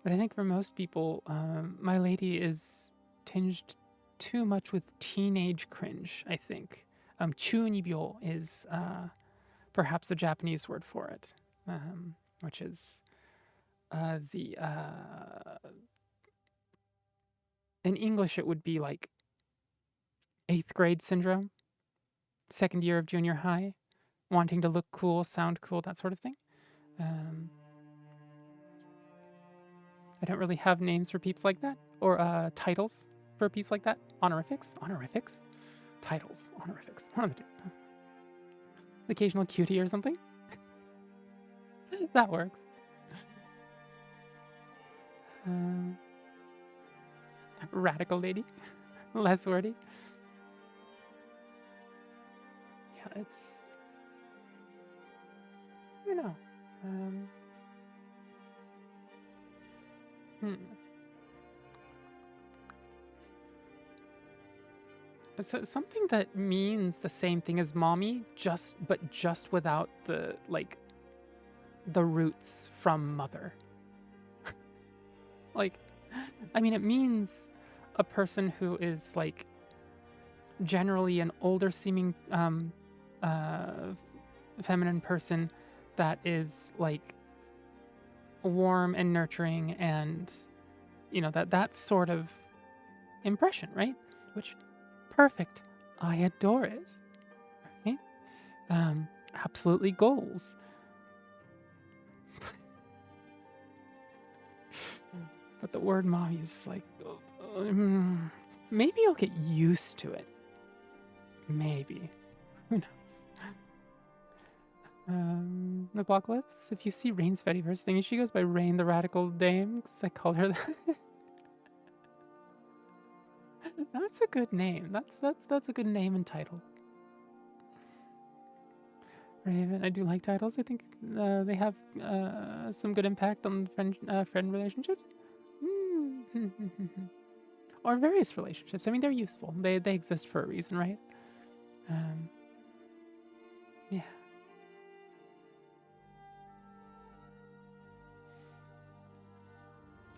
But I think for most people, my lady is tinged too much with teenage cringe, I think. Chunibyo is perhaps the Japanese word for it, which is the in English it would be like 8th grade syndrome, second year of junior high, wanting to look cool, sound cool, that sort of thing. I don't really have names for peeps like that, or titles for peeps like that. Honorifics, titles, honorifics. One of the two. Occasional cutie or something. That works. Radical lady, less wordy. Yeah, it's. I don't know. So something that means the same thing as mommy, but just without the the roots from mother. Like, I mean, it means a person who is like generally an older seeming feminine person that is like warm and nurturing, and you know, that sort of impression, right? Which perfect. I adore it. Right? Absolutely goals. But the word mommy is just like, maybe I'll get used to it. Maybe. Who knows? The Apocalypse. If you see Rain's Fediverse thingy, she goes by Rain the Radical Dame, because I call her that. That's a good name. That's a good name and title. Raven, I do like titles. I think they have some good impact on friend relationships. Or various relationships. I mean, they're useful. They exist for a reason, right? Yeah.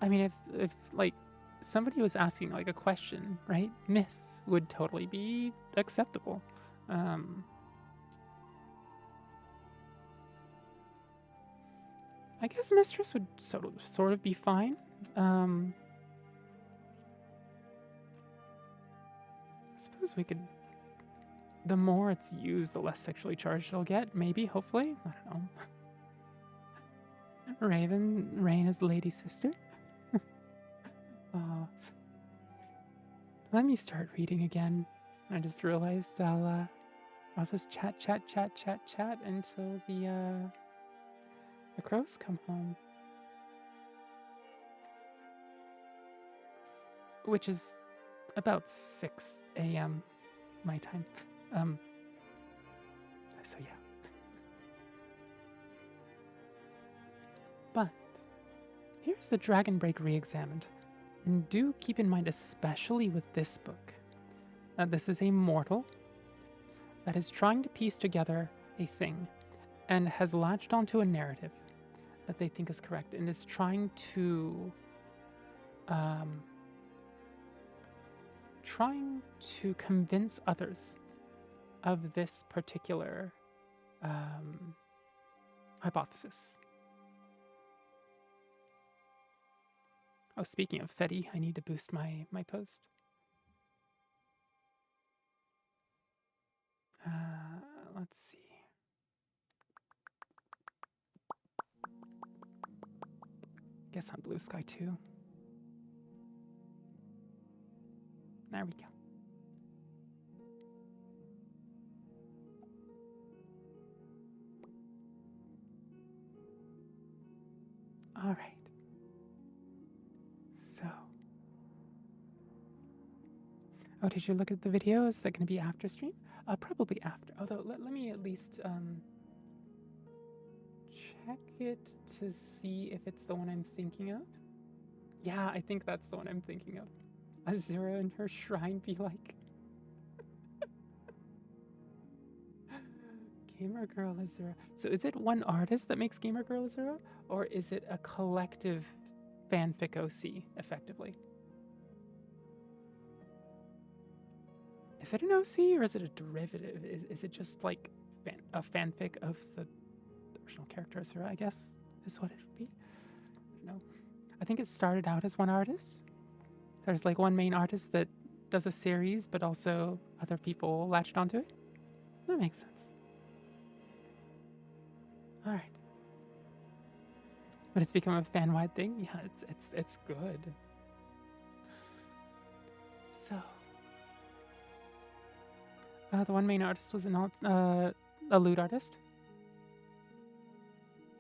I mean, if like somebody was asking like a question, right? Miss would totally be acceptable. I guess mistress would sort of be fine. I suppose we could. The more it's used, the less sexually charged it'll get. Maybe, hopefully, I don't know. Rain is the lady's sister. Let me start reading again. I just realized I'll just chat until the crows come home. Which is about 6 a.m. my time. So yeah. But here's the Dragon Break re-examined. And do keep in mind, especially with this book, that this is a mortal that is trying to piece together a thing and has latched onto a narrative that they think is correct and is trying to convince others of this particular hypothesis. Oh, speaking of Fetty, I need to boost my post. Let's see. Guess on Blue Sky too. There we go. All right. So. Oh, did you look at the video? Is that going to be after stream? Probably after. Although, let me at least check it to see if it's the one I'm thinking of. Yeah, I think that's the one I'm thinking of. Azura and her shrine be like. Gamer Girl Azura. So is it one artist that makes Gamer Girl Azura? Or is it a collective fanfic OC, effectively? Is it an OC or is it a derivative? Is it just like a fanfic of the original characters, or I guess is what it would be? I don't know. I think it started out as one artist. There's like one main artist that does a series, but also other people latched onto it. That makes sense. All right. But it's become a fan-wide thing. Yeah, it's good. So, the one main artist was a lewd artist.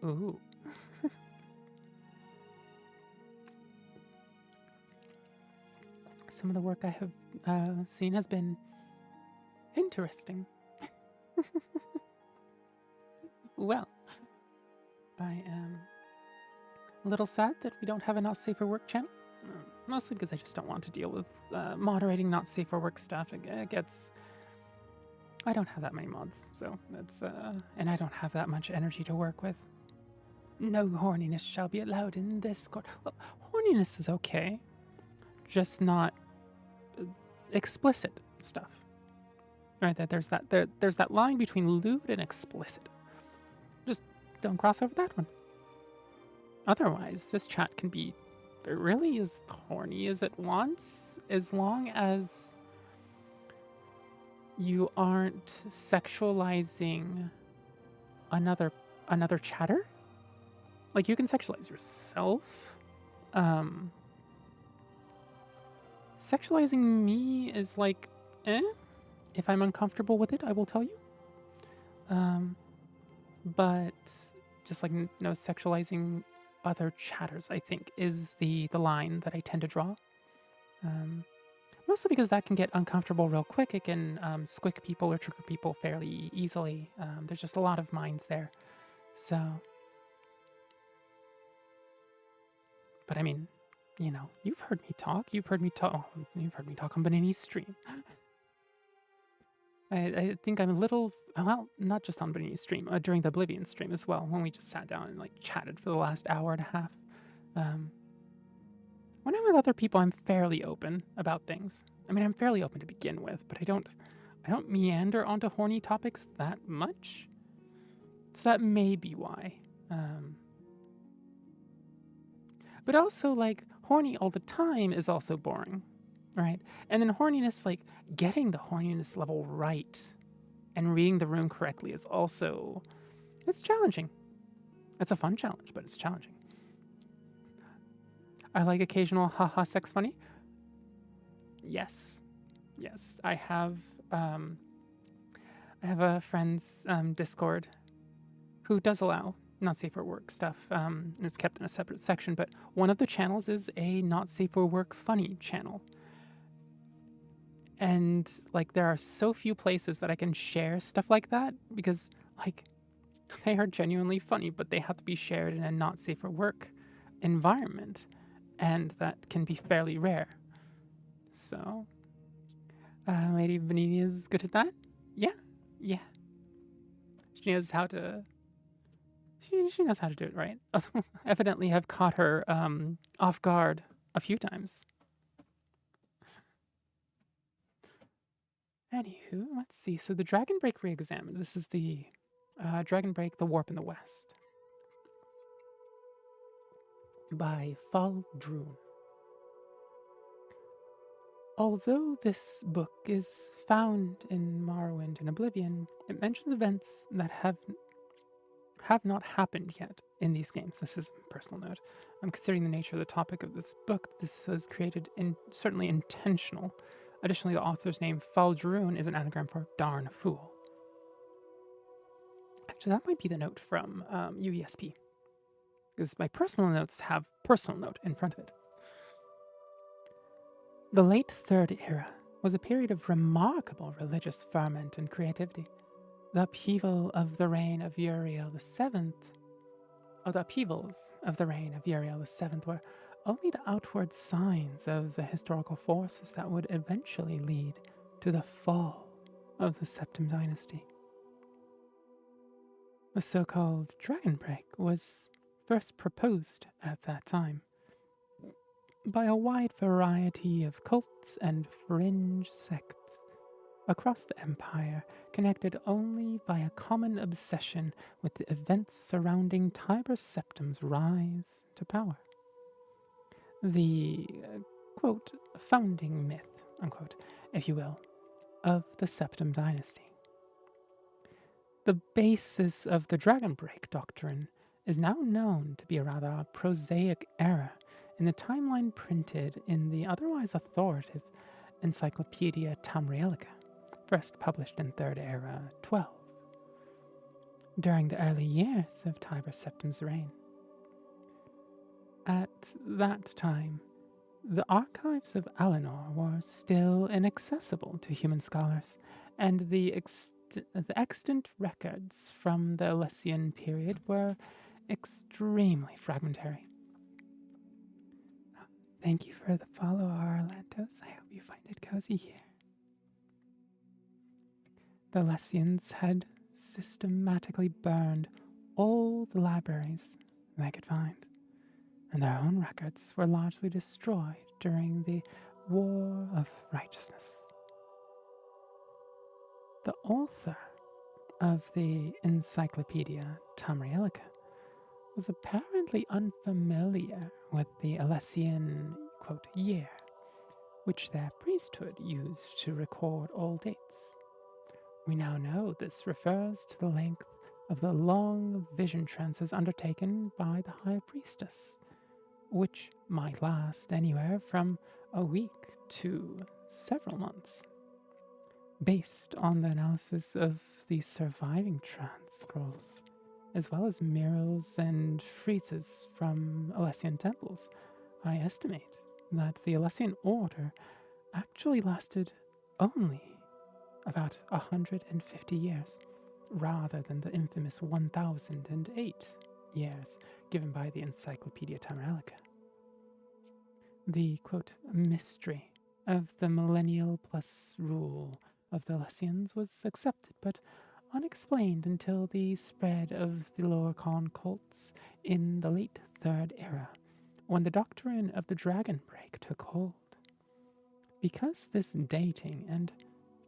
Ooh. Some of the work I have seen has been interesting. Well, I am a little sad that we don't have a Not Safe for Work channel. Mostly because I just don't want to deal with moderating Not Safe for Work stuff. It gets... I don't have that many mods, so that's... and I don't have that much energy to work with. No horniness shall be allowed in this court. Well, horniness is okay. Just not explicit stuff. Right, there's that line between lewd and explicit. Just don't cross over that one. Otherwise, this chat can be really as horny as it wants, as long as you aren't sexualizing another chatter. Like, you can sexualize yourself. Sexualizing me is like, if I'm uncomfortable with it, I will tell you. But just like no sexualizing other chatters, I think, is the line that I tend to draw. Mostly because that can get uncomfortable real quick. It can squick people or trigger people fairly easily. There's just a lot of minds there. So, but I mean, you know, you've heard me talk. You've heard me talk on Benini's stream. I think I'm a little, well, not just on Benini's stream, during the Oblivion stream as well, when we just sat down and like chatted for the last hour and a half. When I'm with other people, I'm fairly open about things. I mean, I'm fairly open to begin with, but I don't meander onto horny topics that much. So that may be why. But also, like, horny all the time is also boring, right? And then horniness, like, getting the horniness level right and reading the room correctly is also, it's challenging. It's a fun challenge, but it's challenging. I like occasional haha sex funny. Yes. Yes. I have a friend's Discord who does allow not safe for work stuff. And it's kept in a separate section, but one of the channels is a not safe for work funny channel. And like, there are so few places that I can share stuff like that because like they are genuinely funny, but they have to be shared in a not safe for work environment. And that can be fairly rare. So, Lady Benini is good at that? Yeah, yeah. She knows how to... She knows how to do it right. Evidently, I've caught her off guard a few times. Anywho, let's see. So the Dragon Break Reexamined. This is the Dragon Break, The Warp in the West. By Faldrune. Although this book is found in Morrowind and Oblivion, it mentions events that have not happened yet in these games. This is a personal note. I'm considering the nature of the topic of this book. This was created certainly intentional. Additionally, the author's name, Faldrune, is an anagram for darn fool. Actually, that might be the note from UESP. Because my personal notes have personal note in front of it. The late Third Era was a period of remarkable religious ferment and creativity. The upheaval of the reign of Uriel VII, or the upheavals of the reign of Uriel VII were only the outward signs of the historical forces that would eventually lead to the fall of the Septim Dynasty. The so-called Dragon Break was first proposed at that time by a wide variety of cults and fringe sects across the empire, connected only by a common obsession with the events surrounding Tiber Septim's rise to power. The, quote, founding myth, unquote, if you will, of the Septim dynasty. The basis of the Dragon Break doctrine is now known to be a rather prosaic error in the timeline printed in the otherwise authoritative Encyclopedia Tamrielica, first published in Third Era 12, during the early years of Tiber Septim's reign. At that time, the archives of Alinor were still inaccessible to human scholars, and the extant records from the Alessian period were extremely fragmentary. Thank you for the follow, Arlantos. I hope you find it cozy here. The Alessians had systematically burned all the libraries they could find, and their own records were largely destroyed during the War of Righteousness. The author of the Encyclopedia Tamrielica was apparently unfamiliar with the Alessian, quote, year, which their priesthood used to record all dates. We now know this refers to the length of the long vision trances undertaken by the High Priestess, which might last anywhere from a week to several months. Based on the analysis of the surviving trance scrolls, as well as murals and friezes from Alessian temples, I estimate that the Alessian order actually lasted only about 150 years, rather than the infamous 1008 years given by the Encyclopedia Tamrielica. The, quote, mystery of the millennial plus rule of the Alessians was accepted, but unexplained until the spread of the Lorcan cults in the late Third Era, when the doctrine of the Dragon Break took hold. Because this dating and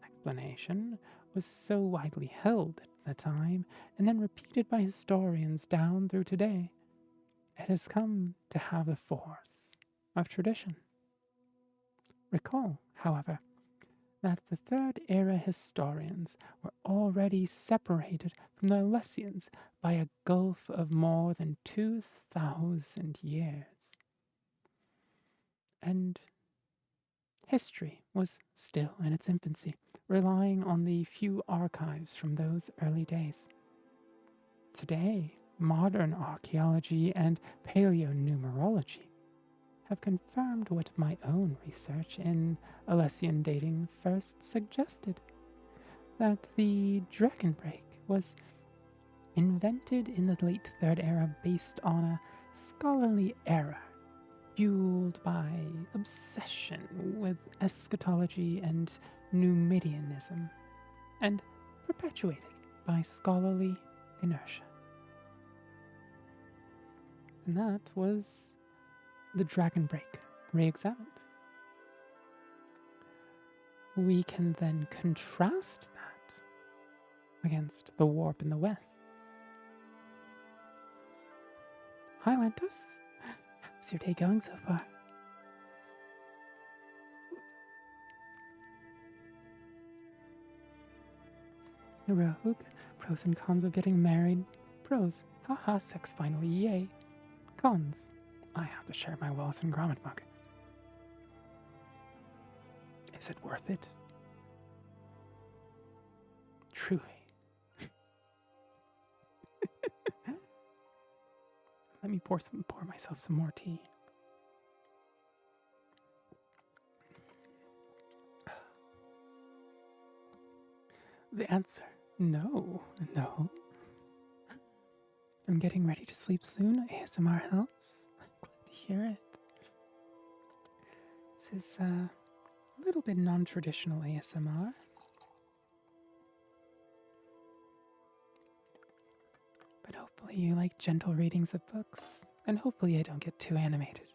explanation was so widely held at the time, and then repeated by historians down through today, it has come to have the force of tradition. Recall, however, that the Third Era historians were already separated from the Alessians by a gulf of more than 2,000 years. And history was still in its infancy, relying on the few archives from those early days. Today, modern archaeology and paleonumerology have confirmed what my own research in Alessian dating first suggested, that the Dragon Break was invented in the late Third Era based on a scholarly error fueled by obsession with eschatology and Numidianism, and perpetuated by scholarly inertia. And that was the Dragon Break re-examined. We can then contrast that against the warp in the West. Hi, Lantos. How's your day going so far? Rogue, pros and cons of getting married. Pros, haha, sex finally, yay. Cons, I have to share my Wallace and Gromit mug. Is it worth it? Truly. Let me pour myself some more tea. The answer, no. I'm getting ready to sleep soon. ASMR helps. I'm glad to hear it. This is a little bit non-traditional ASMR. But hopefully you like gentle readings of books, and hopefully I don't get too animated.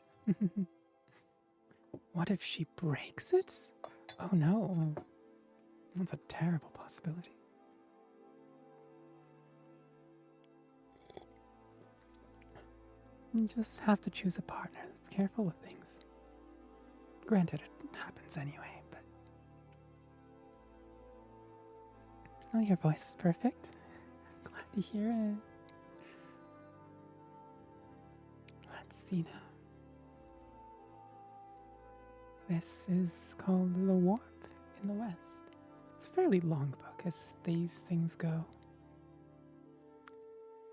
What if she breaks it? Oh no. That's a terrible possibility. You just have to choose a partner that's careful with things. Granted, it happens anyway, but... Oh, your voice is perfect. Glad to hear it. Let's see now. This is called The Warp in the West. It's a fairly long book as these things go.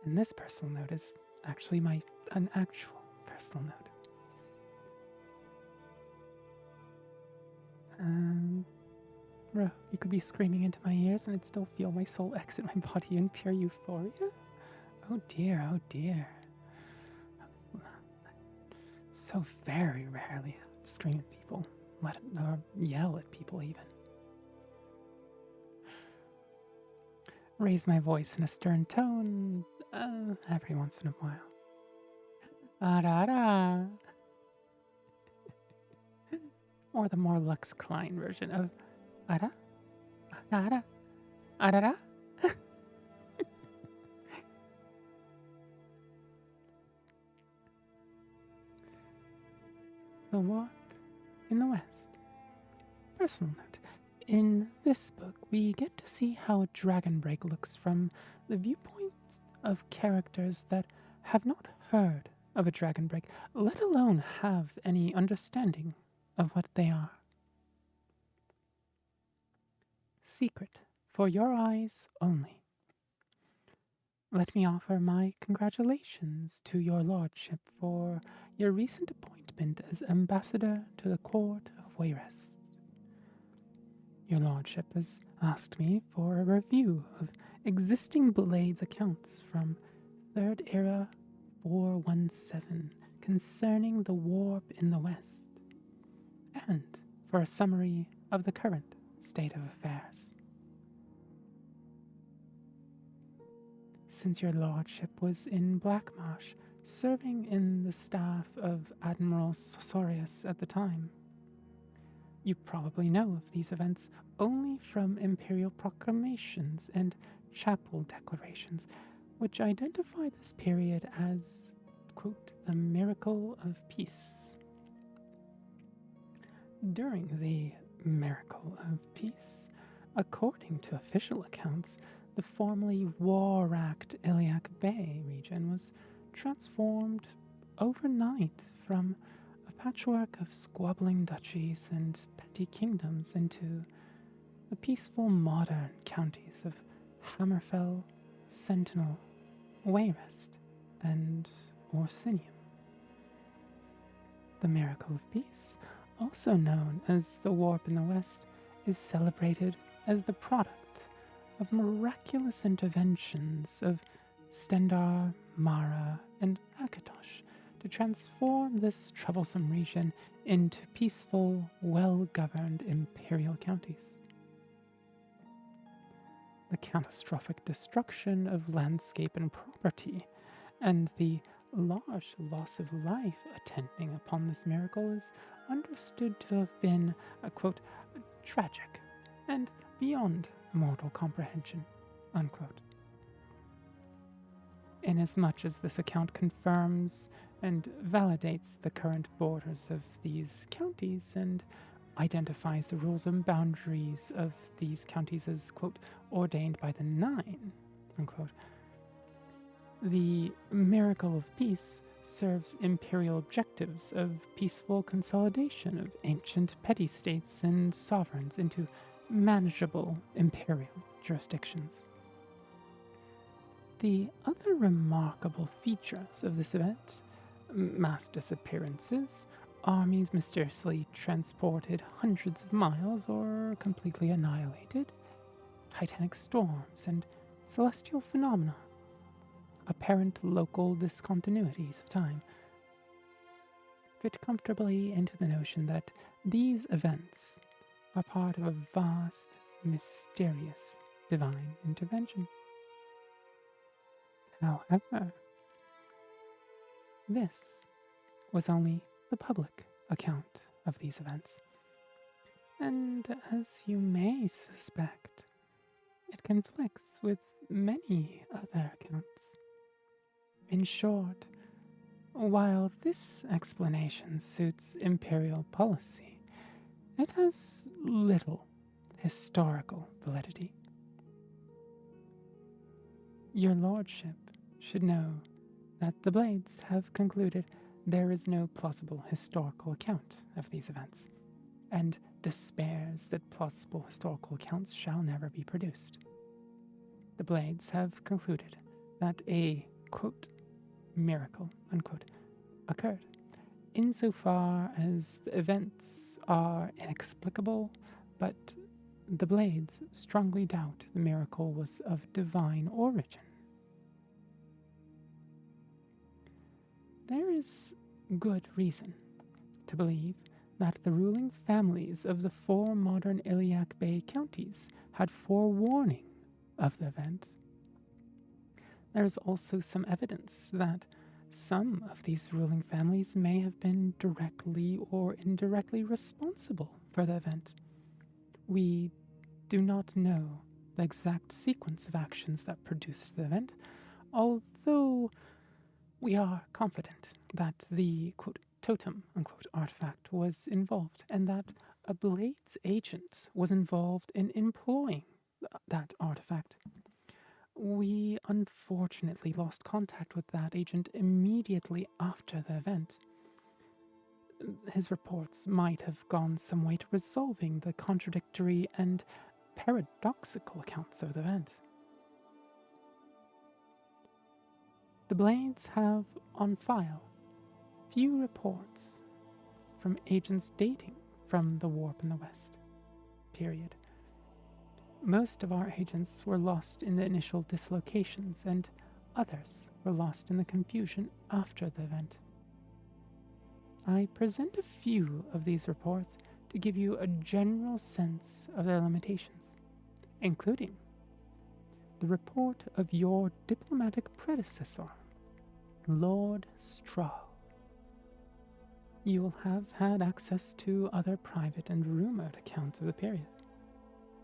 And this personal note is actually an actual personal note. Bro, you could be screaming into my ears and I'd still feel my soul exit my body in pure euphoria. Oh dear, oh dear. So very rarely scream at people, or yell at people even. Raise my voice in a stern tone every once in a while. Arara. Or the more Lux Klein version of Ara, Arara, Arara. The Warp in the West. Personal note. In this book, we get to see how a dragon break looks from the viewpoint of characters that have not heard of a dragon break, let alone have any understanding of what they are. Secret for your eyes only. Let me offer my congratulations to your lordship for your recent appointment as ambassador to the court of Wayrest. Your lordship has asked me for a review of existing Blades accounts from 3rd Era 417 concerning the warp in the West, and for a summary of the current state of affairs. Since your lordship was in Blackmarsh, serving in the staff of Admiral Sorius at the time, you probably know of these events only from imperial proclamations and chapel declarations, which identify this period as, quote, the miracle of peace. During the miracle of peace, according to official accounts, the formerly war-racked Iliac Bay region was transformed overnight from a patchwork of squabbling duchies and petty kingdoms into the peaceful modern counties of Hammerfell, Sentinel, Wayrest, and Orsinium. The miracle of peace, also known as the Warp in the West, is celebrated as the product of miraculous interventions of Stendar, Mara, and Akatosh to transform this troublesome region into peaceful, well-governed imperial counties. The catastrophic destruction of landscape and property, and the large loss of life attending upon this miracle is understood to have been, quote, tragic and beyond mortal comprehension, unquote. Inasmuch as this account confirms and validates the current borders of these counties and identifies the rules and boundaries of these counties as, quote, ordained by the Nine, unquote, the miracle of peace serves imperial objectives of peaceful consolidation of ancient petty states and sovereigns into manageable imperial jurisdictions. The other remarkable features of this event, mass disappearances, armies mysteriously transported hundreds of miles or completely annihilated, titanic storms, and celestial phenomena, apparent local discontinuities of time, fit comfortably into the notion that these events are part of a vast, mysterious divine intervention. However, this was only the public account of these events. And as you may suspect, it conflicts with many other accounts. In short, while this explanation suits imperial policy, it has little historical validity. Your lordship should know that the Blades have concluded there is no plausible historical account of these events, and despairs that plausible historical accounts shall never be produced. The Blades have concluded that a, quote, miracle, unquote, occurred, insofar as the events are inexplicable, but the Blades strongly doubt the miracle was of divine origin. There is good reason to believe that the ruling families of the 4 modern Iliac Bay counties had forewarning of the event. There is also some evidence that some of these ruling families may have been directly or indirectly responsible for the event. We do not know the exact sequence of actions that produced the event, although we are confident that the, quote, totem, unquote, artifact was involved, and that a Blades agent was involved in employing that artifact. We unfortunately lost contact with that agent immediately after the event. His reports might have gone some way to resolving the contradictory and paradoxical accounts of the event. The Blades have on file few reports from agents dating from the warp in the West period. Most of our agents were lost in the initial dislocations, and others were lost in the confusion after the event. I present a few of these reports to give you a general sense of their limitations, including the report of your diplomatic predecessor, Lord Straw. You will have had access to other private and rumored accounts of the period.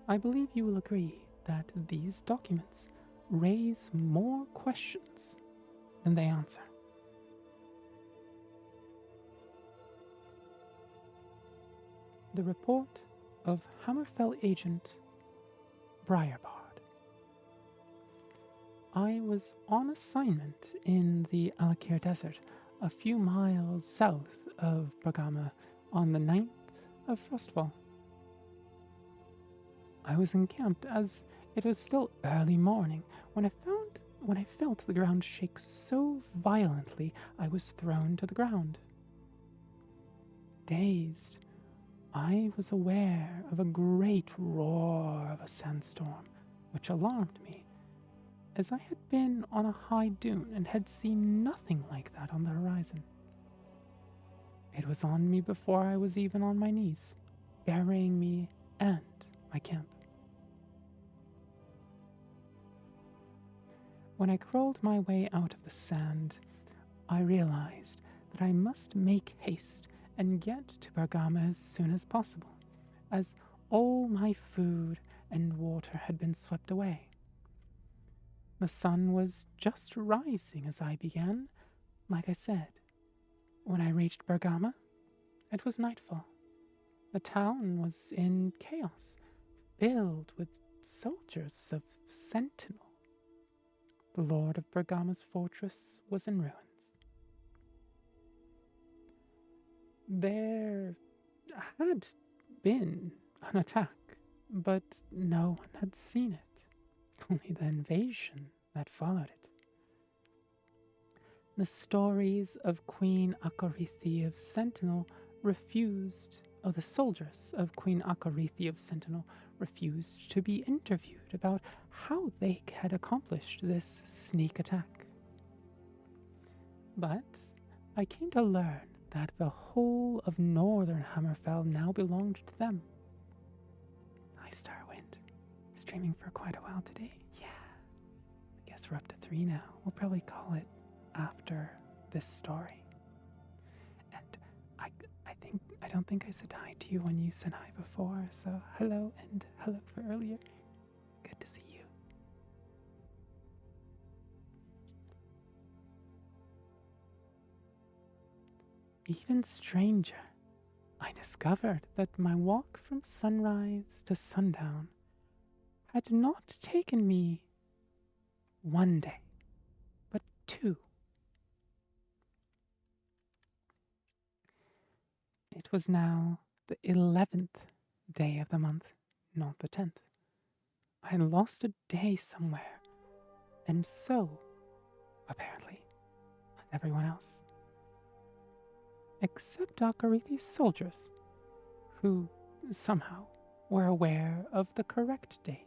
I believe you will agree that these documents raise more questions than they answer. The report of Hammerfell agent Briarbard. I was on assignment in the Alakir Desert, a few miles south of Bergama, on the 9th of Frostfall. I was encamped as it was still early morning when I felt the ground shake so violently I was thrown to the ground. Dazed, I was aware of a great roar of a sandstorm, which alarmed me, as I had been on a high dune and had seen nothing like that on the horizon. It was on me before I was even on my knees, burying me and my camp. When I crawled my way out of the sand, I realized that I must make haste and get to Bergama as soon as possible, as all my food and water had been swept away. The sun was just rising as I began. Like I said, when I reached Bergama, it was nightfall. The town was in chaos, filled with soldiers of Sentinel. The lord of Bergama's fortress was in ruins. There had been an attack, but no one had seen it, only the invasion that followed it. The stories of Queen Akarithi of Sentinel the soldiers of Queen Akarithi of Sentinel refused to be interviewed about how they had accomplished this sneak attack. But I came to learn that the whole of northern Hammerfell now belonged to them. Hi, Starwind. Streaming for quite a while today? Yeah. I guess we're up to 3 now. We'll probably call it after this story. And I don't think I said hi to you when you said hi before, so hello and hello for earlier. Good to see you. Even stranger, I discovered that my walk from sunrise to sundown had not taken me 1 day, but 2. It was now the 11th day of the month, not the 10th. I had lost a day somewhere, and so, apparently, had everyone else. Except Akarithi's soldiers, who somehow were aware of the correct date.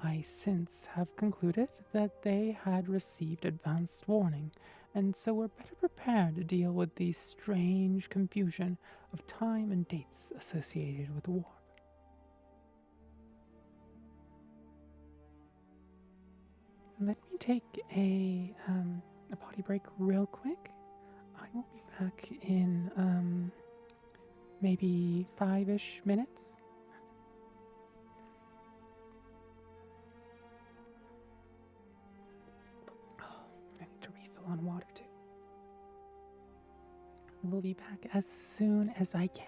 I since have concluded that they had received advanced warning, and so were better prepared to deal with the strange confusion of time and dates associated with the warp. Let me take a potty break real quick. I will be back in maybe 5-ish minutes. Oh, I need to refill on water too. I will be back as soon as I can.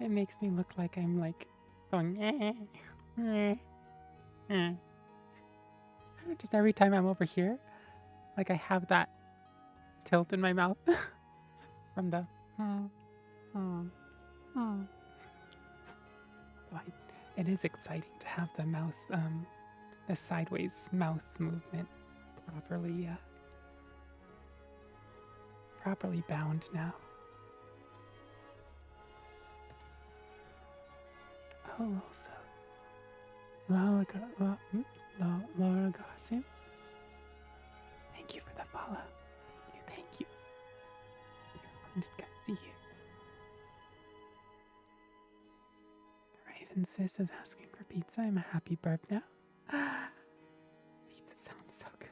It makes me look like I'm like going just every time I'm over here, like I have that tilt in my mouth from the it is exciting to have the mouth, the sideways mouth movement properly bound now. Oh, also, Laura Garcia. Thank you for the follow. Thank you. You're fun to see you. Raven Sis is asking for pizza. I'm a happy burp now. Pizza sounds so good.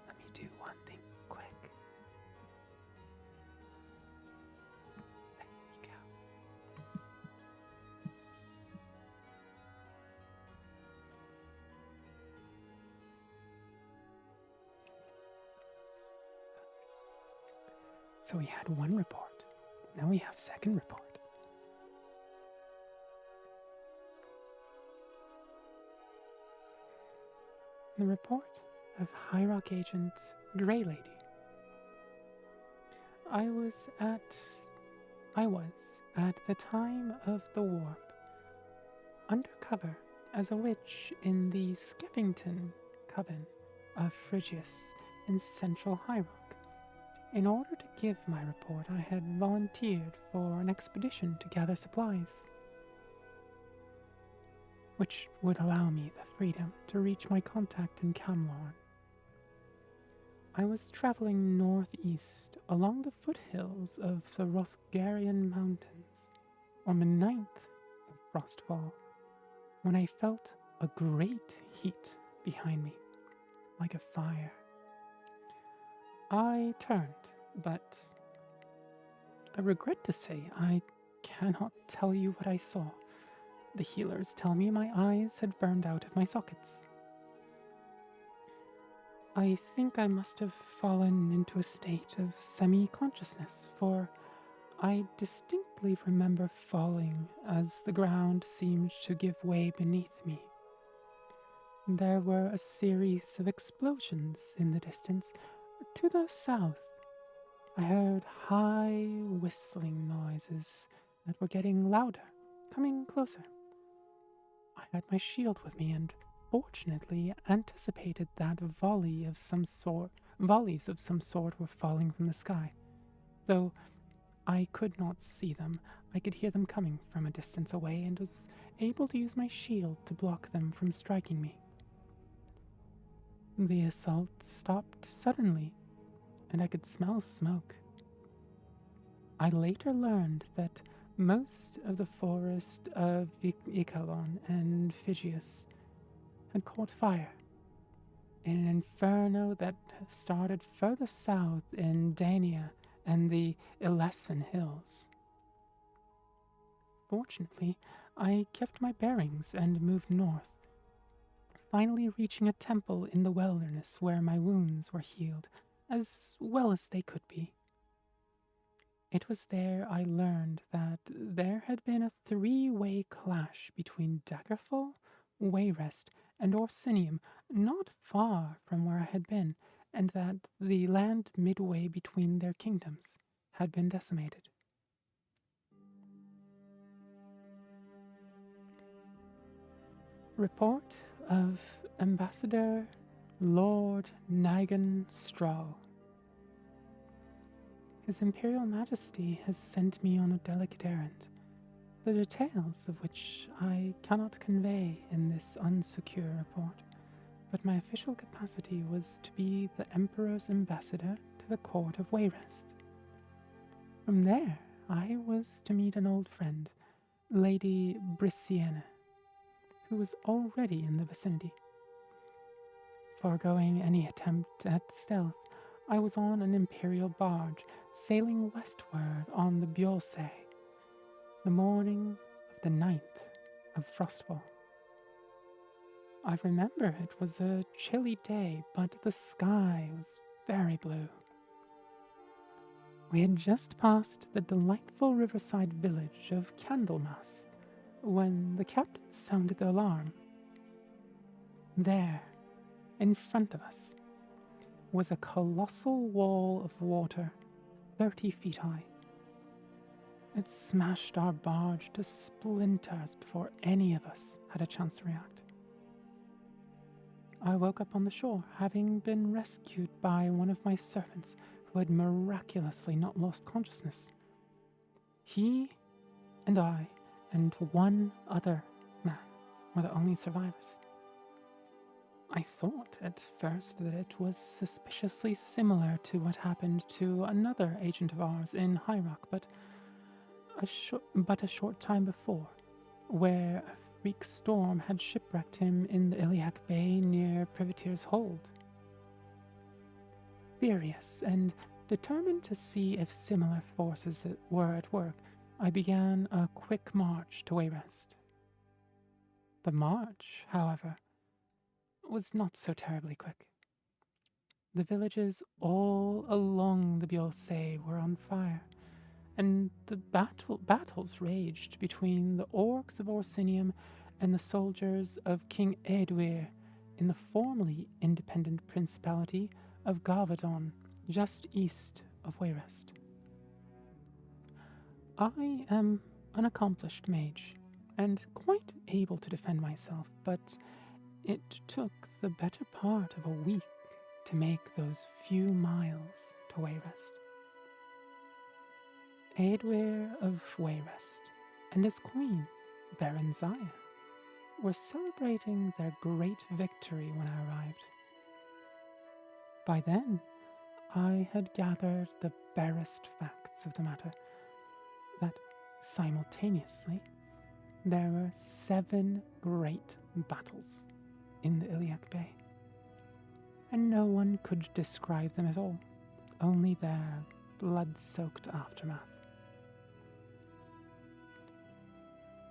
Let me do one thing quick. There you go. So we had one report. Now we have second report. The report of High Rock Agent Grey Lady. I was at the time of the warp, undercover as a witch in the Skeffington Coven of Phrygius in central High Rock. In order to give my report, I had volunteered for an expedition to gather supplies, which would allow me the freedom to reach my contact in Camlorn. I was traveling northeast along the foothills of the Rothgarian Mountains on the 9th of Frostfall when I felt a great heat behind me, like a fire. I turned, but I regret to say I cannot tell you what I saw. The healers tell me my eyes had burned out of my sockets. I think I must have fallen into a state of semi-consciousness, for I distinctly remember falling as the ground seemed to give way beneath me. There were a series of explosions in the distance. To the south, I heard high whistling noises that were getting louder, coming closer. I had my shield with me and fortunately anticipated that volleys of some sort were falling from the sky. Though I could not see them, I could hear them coming from a distance away and was able to use my shield to block them from striking me. The assault stopped suddenly, and I could smell smoke. I later learned that most of the forest of Icalon and Phrygius had caught fire in an inferno that started further south in Dania and the Ilesan Hills. Fortunately, I kept my bearings and moved north, finally reaching a temple in the wilderness where my wounds were healed as well as they could be. It was there I learned that there had been a three-way clash between Daggerfall, Wayrest, and Orsinium not far from where I had been, and that the land midway between their kingdoms had been decimated. Report of Ambassador Lord Nigan Straw. His Imperial Majesty has sent me on a delicate errand, the details of which I cannot convey in this unsecure report, but my official capacity was to be the Emperor's ambassador to the court of Wayrest. From there, I was to meet an old friend, Lady Brisciana, who was already in the vicinity. Foregoing any attempt at stealth, I was on an imperial barge sailing westward on the Bjolse, the morning of the 9th of Frostfall. I remember it was a chilly day, but the sky was very blue. We had just passed the delightful riverside village of Candlemas when the captain sounded the alarm. There, in front of us, was a colossal wall of water 30 feet high. It smashed our barge to splinters before any of us had a chance to react. I woke up on the shore, having been rescued by one of my servants who had miraculously not lost consciousness. He and I and one other man were the only survivors. I thought at first that it was suspiciously similar to what happened to another agent of ours in High Rock, but a short time before, where a freak storm had shipwrecked him in the Iliac Bay near Privateer's Hold. Furious and determined to see if similar forces were at work, I began a quick march to Wayrest. The march, however, was not so terribly quick. The villages all along the Biosay were on fire, and the battles raged between the orcs of Orsinium and the soldiers of King Eadwyr in the formerly independent principality of Gavadon, just east of Wayrest. I am an accomplished mage, and quite able to defend myself, but it took the better part of a week to make those few miles to Wayrest. Eadwyr of Wayrest and his queen, Berenziah, were celebrating their great victory when I arrived. By then, I had gathered the barest facts of the matter, that simultaneously there were 7 great battles in the Iliac Bay, and no one could describe them at all, only their blood-soaked aftermath.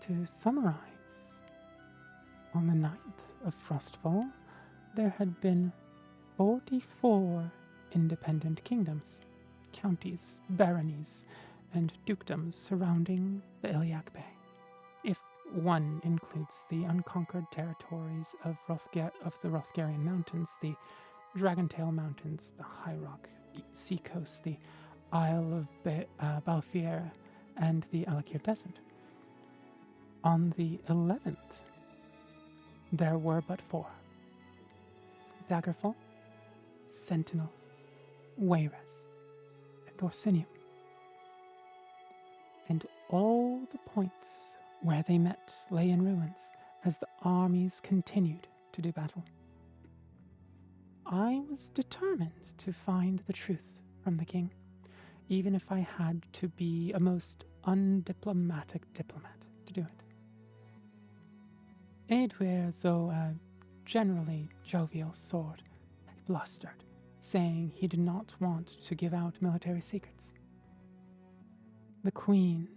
To summarize, on the 9th of Frostfall, there had been 44 independent kingdoms, counties, baronies, and dukedoms surrounding the Iliac Bay, if one includes the unconquered territories of the Rothgarian Mountains, the Dragontail Mountains, the High Rock Seacoast, the Isle of Balfiera, and the Alakir Desert. On the 11th, there were but 4. Daggerfall, Sentinel, Wayrest, and Orsinium. And all the points where they met lay in ruins as the armies continued to do battle. I was determined to find the truth from the king, even if I had to be a most undiplomatic diplomat to do it. Eadwyr, though a generally jovial sort, had blustered, saying he did not want to give out military secrets. The queen,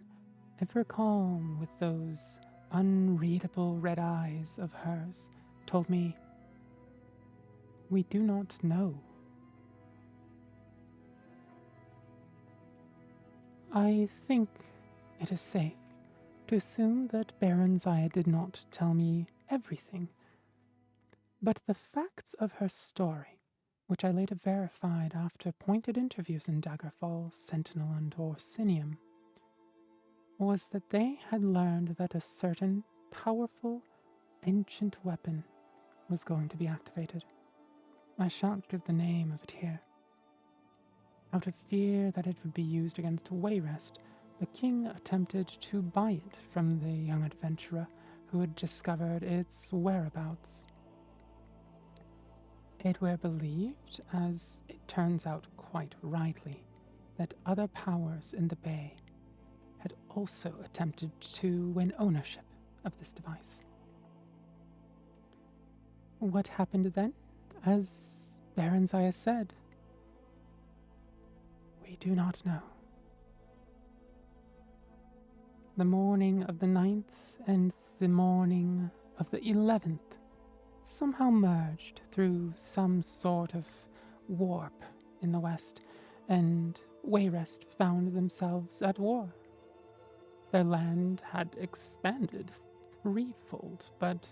ever calm with those unreadable red eyes of hers, told me, "We do not know." I think it is safe to assume that Berenziah did not tell me everything, but the facts of her story, which I later verified after pointed interviews in Daggerfall, Sentinel, and Orsinium, was that they had learned that a certain powerful, ancient weapon was going to be activated. I shan't give the name of it here. Out of fear that it would be used against Wayrest, the king attempted to buy it from the young adventurer who had discovered its whereabouts. Eadwyr believed, as it turns out quite rightly, that other powers in the bay had also attempted to win ownership of this device. What happened then? As Berenziah said, we do not know. The morning of the 9th and the morning of the 11th somehow merged through some sort of warp in the west, and Wayrest found themselves at war. Their land had expanded threefold, but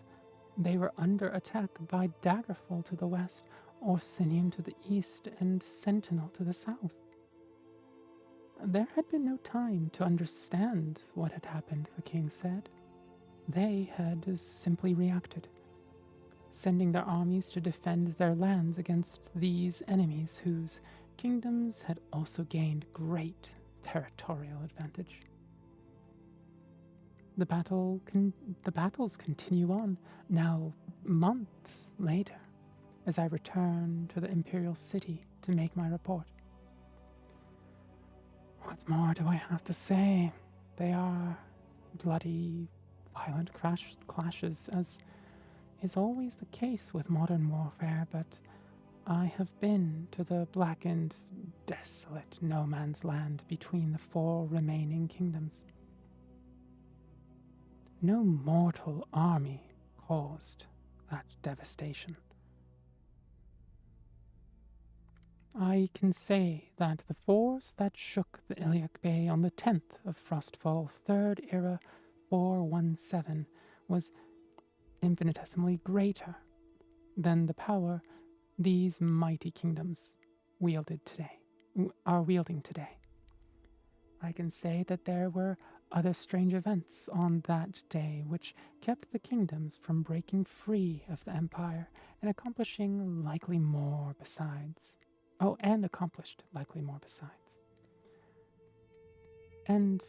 they were under attack by Daggerfall to the west, Orsinium to the east, and Sentinel to the south. There had been no time to understand what had happened, the king said. They had simply reacted, sending their armies to defend their lands against these enemies whose kingdoms had also gained great territorial advantage. The battles continue on, now months later, as I return to the Imperial City to make my report. What more do I have to say? They are bloody, violent clashes, as is always the case with modern warfare, but I have been to the blackened, desolate no man's land between the 4 remaining kingdoms. No mortal army caused that devastation. I can say that the force that shook the Iliac Bay on the 10th of Frostfall, 3rd Era 417, was infinitesimally greater than the power these mighty kingdoms are wielding today. I can say that there were other strange events on that day which kept the kingdoms from breaking free of the Empire and accomplishing likely more besides. And accomplished likely more besides. And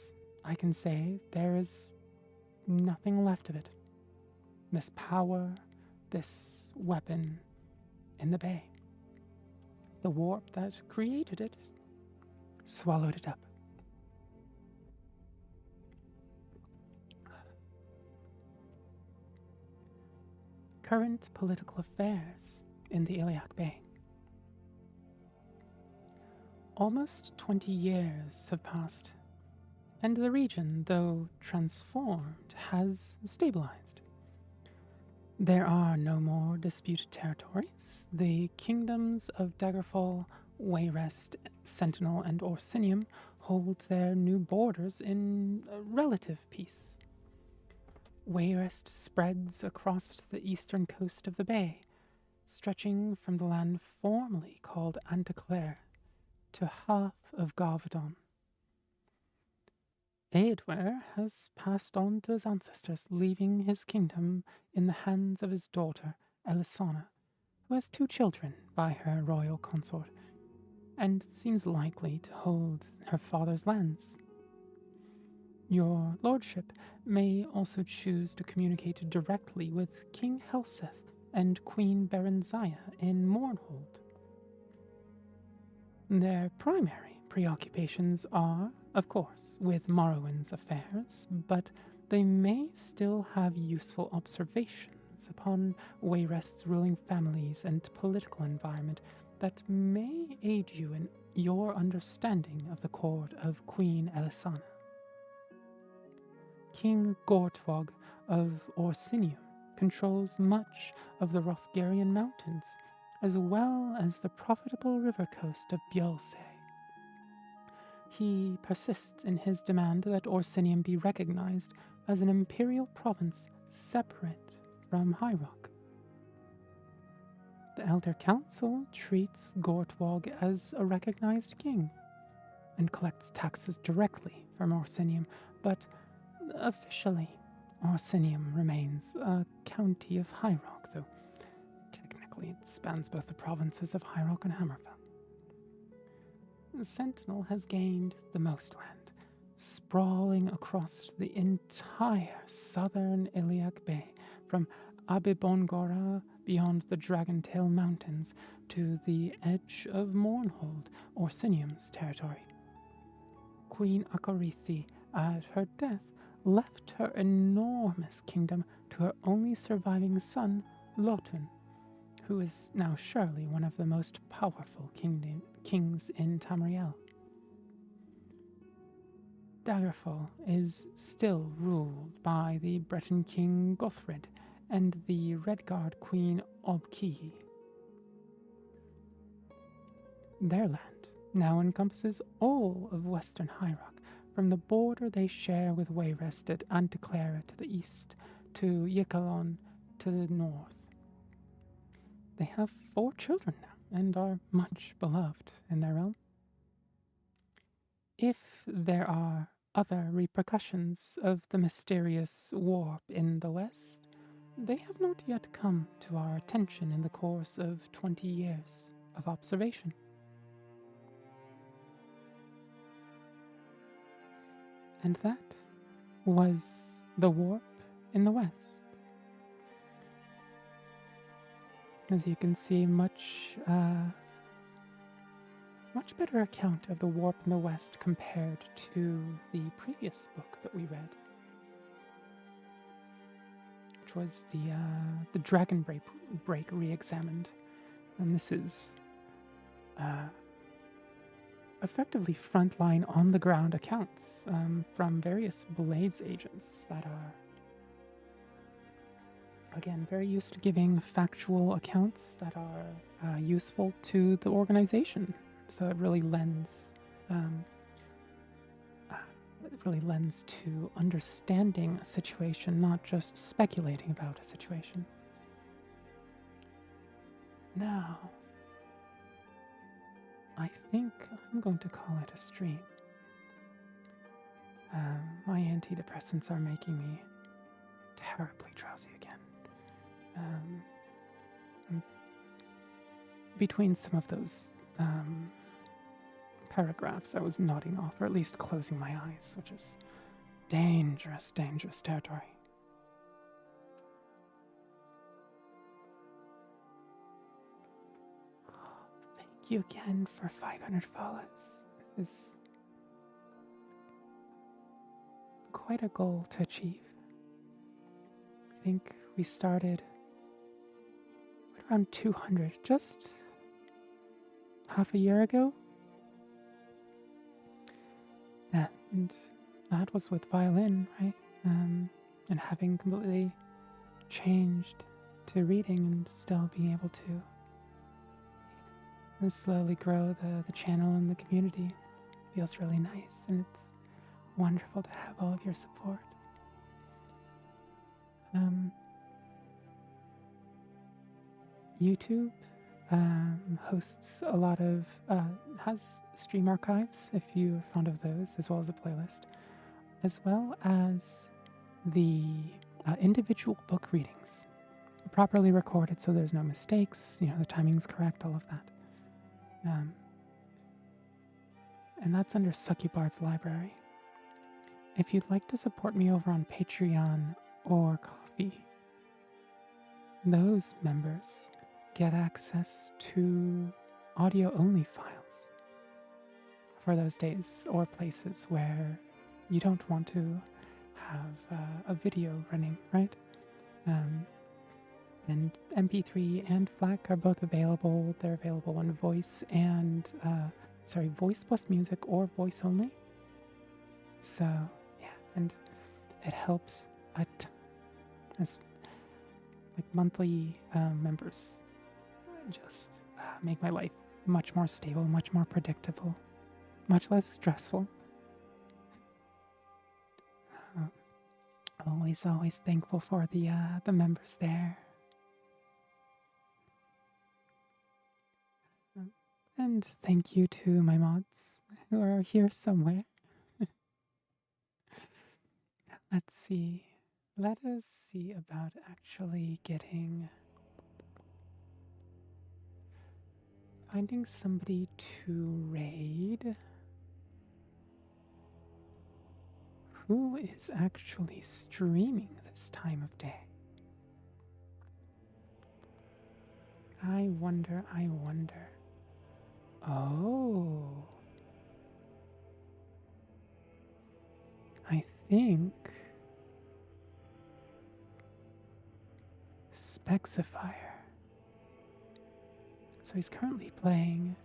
I can say there is nothing left of it. This power, this weapon in the bay. The warp that created it swallowed it up. Current political affairs in the Iliac Bay. Almost 20 years have passed, and the region, though transformed, has stabilized. There are no more disputed territories. The kingdoms of Daggerfall, Wayrest, Sentinel, and Orsinium hold their new borders in relative peace. Wayrest spreads across the eastern coast of the bay, stretching from the land formerly called Anteclair to half of Garvadon. Eadwer has passed on to his ancestors, leaving his kingdom in the hands of his daughter, Elisana, who has 2 children by her royal consort, and seems likely to hold her father's lands. Your lordship may also choose to communicate directly with King Helseth and Queen Berenziah in Mournhold. Their primary preoccupations are, of course, with Morrowind's affairs, but they may still have useful observations upon Wayrest's ruling families and political environment that may aid you in your understanding of the court of Queen Elisana. King Gortwog of Orsinium controls much of the Rothgarian Mountains, as well as the profitable river coast of Bjolse. He persists in his demand that Orsinium be recognized as an imperial province separate from High Rock. The Elder Council treats Gortwog as a recognized king and collects taxes directly from Orsinium, but officially, Orsinium remains a county of High Rock, though technically it spans both the provinces of High Rock and Hammerfell. Sentinel has gained the most land, sprawling across the entire southern Iliac Bay, from Abibongora beyond the Dragontail Mountains to the edge of Mournhold, Orsinium's territory. Queen Akarithi, at her death, left her enormous kingdom to her only surviving son, Lotun, who is now surely one of the most powerful kings in Tamriel. Daggerfall is still ruled by the Breton king Gothred, and the Redguard Queen Obkihi. Their land now encompasses all of western High Rock, from the border they share with Wayrest at Anteclara to the east, to Yikalon to the north. They have 4 children now, and are much beloved in their realm. If there are other repercussions of the mysterious warp in the west, they have not yet come to our attention in the course of 20 years of observation. And that was the warp in the west. As you can see, much better account of the warp in the west compared to the previous book that we read, which was the Dragon Break re-examined. And this is effectively frontline on-the-ground accounts from various Blades agents that are, again, very used to giving factual accounts that are useful to the organization. So it really lends to understanding a situation, not just speculating about a situation. Now, I think I'm going to call it a stream. My antidepressants are making me terribly drowsy again. Between some of those paragraphs, I was nodding off, or at least closing my eyes, which is dangerous, dangerous territory. Thank you again for 500 follows. This is quite a goal to achieve. I think we started around 200 just half a year ago. And that was with violin, right? And having completely changed to reading and still being able to slowly grow the channel and the community. It feels really nice, and it's wonderful to have all of your support. YouTube hosts a lot of, has stream archives if you're fond of those, as well as a playlist, as well as the individual book readings, properly recorded so there's no mistakes, the timing's correct, all of that. And that's under Succubard's library. If you'd like to support me over on Patreon or Ko-fi, those members get access to audio-only files for those days or places where you don't want to have a video running, right? And MP3 and FLAC are both available. They're available on voice and, voice plus music or voice only. So, yeah, and it helps a ton as monthly members just make my life much more stable, much more predictable, much less stressful. Always thankful for the members there. And thank you to my mods who are here somewhere. Let's see. Let us see about actually finding somebody to raid who is actually streaming this time of day. I wonder. Oh. I think Spexifier. So he's currently playing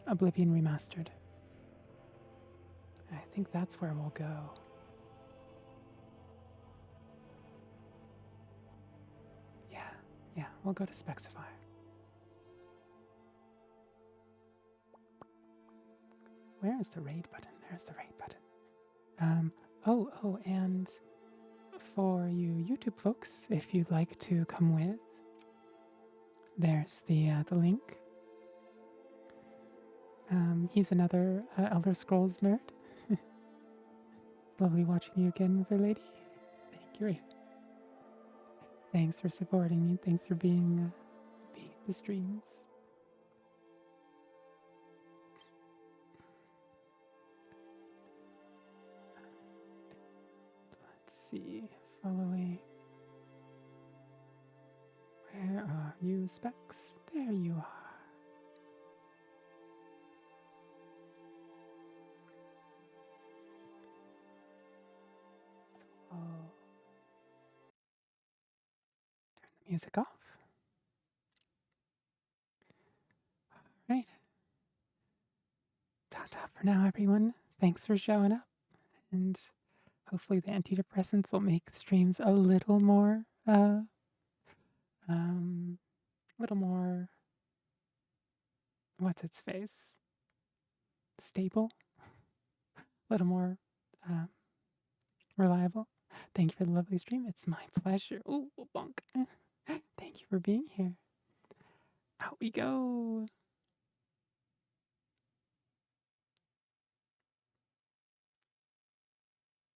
Oblivion Remastered. I think that's where we'll go. we'll go to Spexify. Where is the raid button? There's the raid button. Oh, and for you YouTube folks, if you'd like to come with, there's the link. He's another Elder Scrolls nerd. It's lovely watching you again, fair lady. Thank you. Thanks for supporting me. Thanks for being the streams. Let's see. Following. Where are you, Specs? There you are. So, turn the music off. All right. Ta-ta for now, everyone. Thanks for showing up. And hopefully the antidepressants will make streams a little more, what's its face? Stable? A little more, reliable. Thank you for the lovely stream. It's my pleasure. Ooh, bonk. Thank you for being here. Out we go.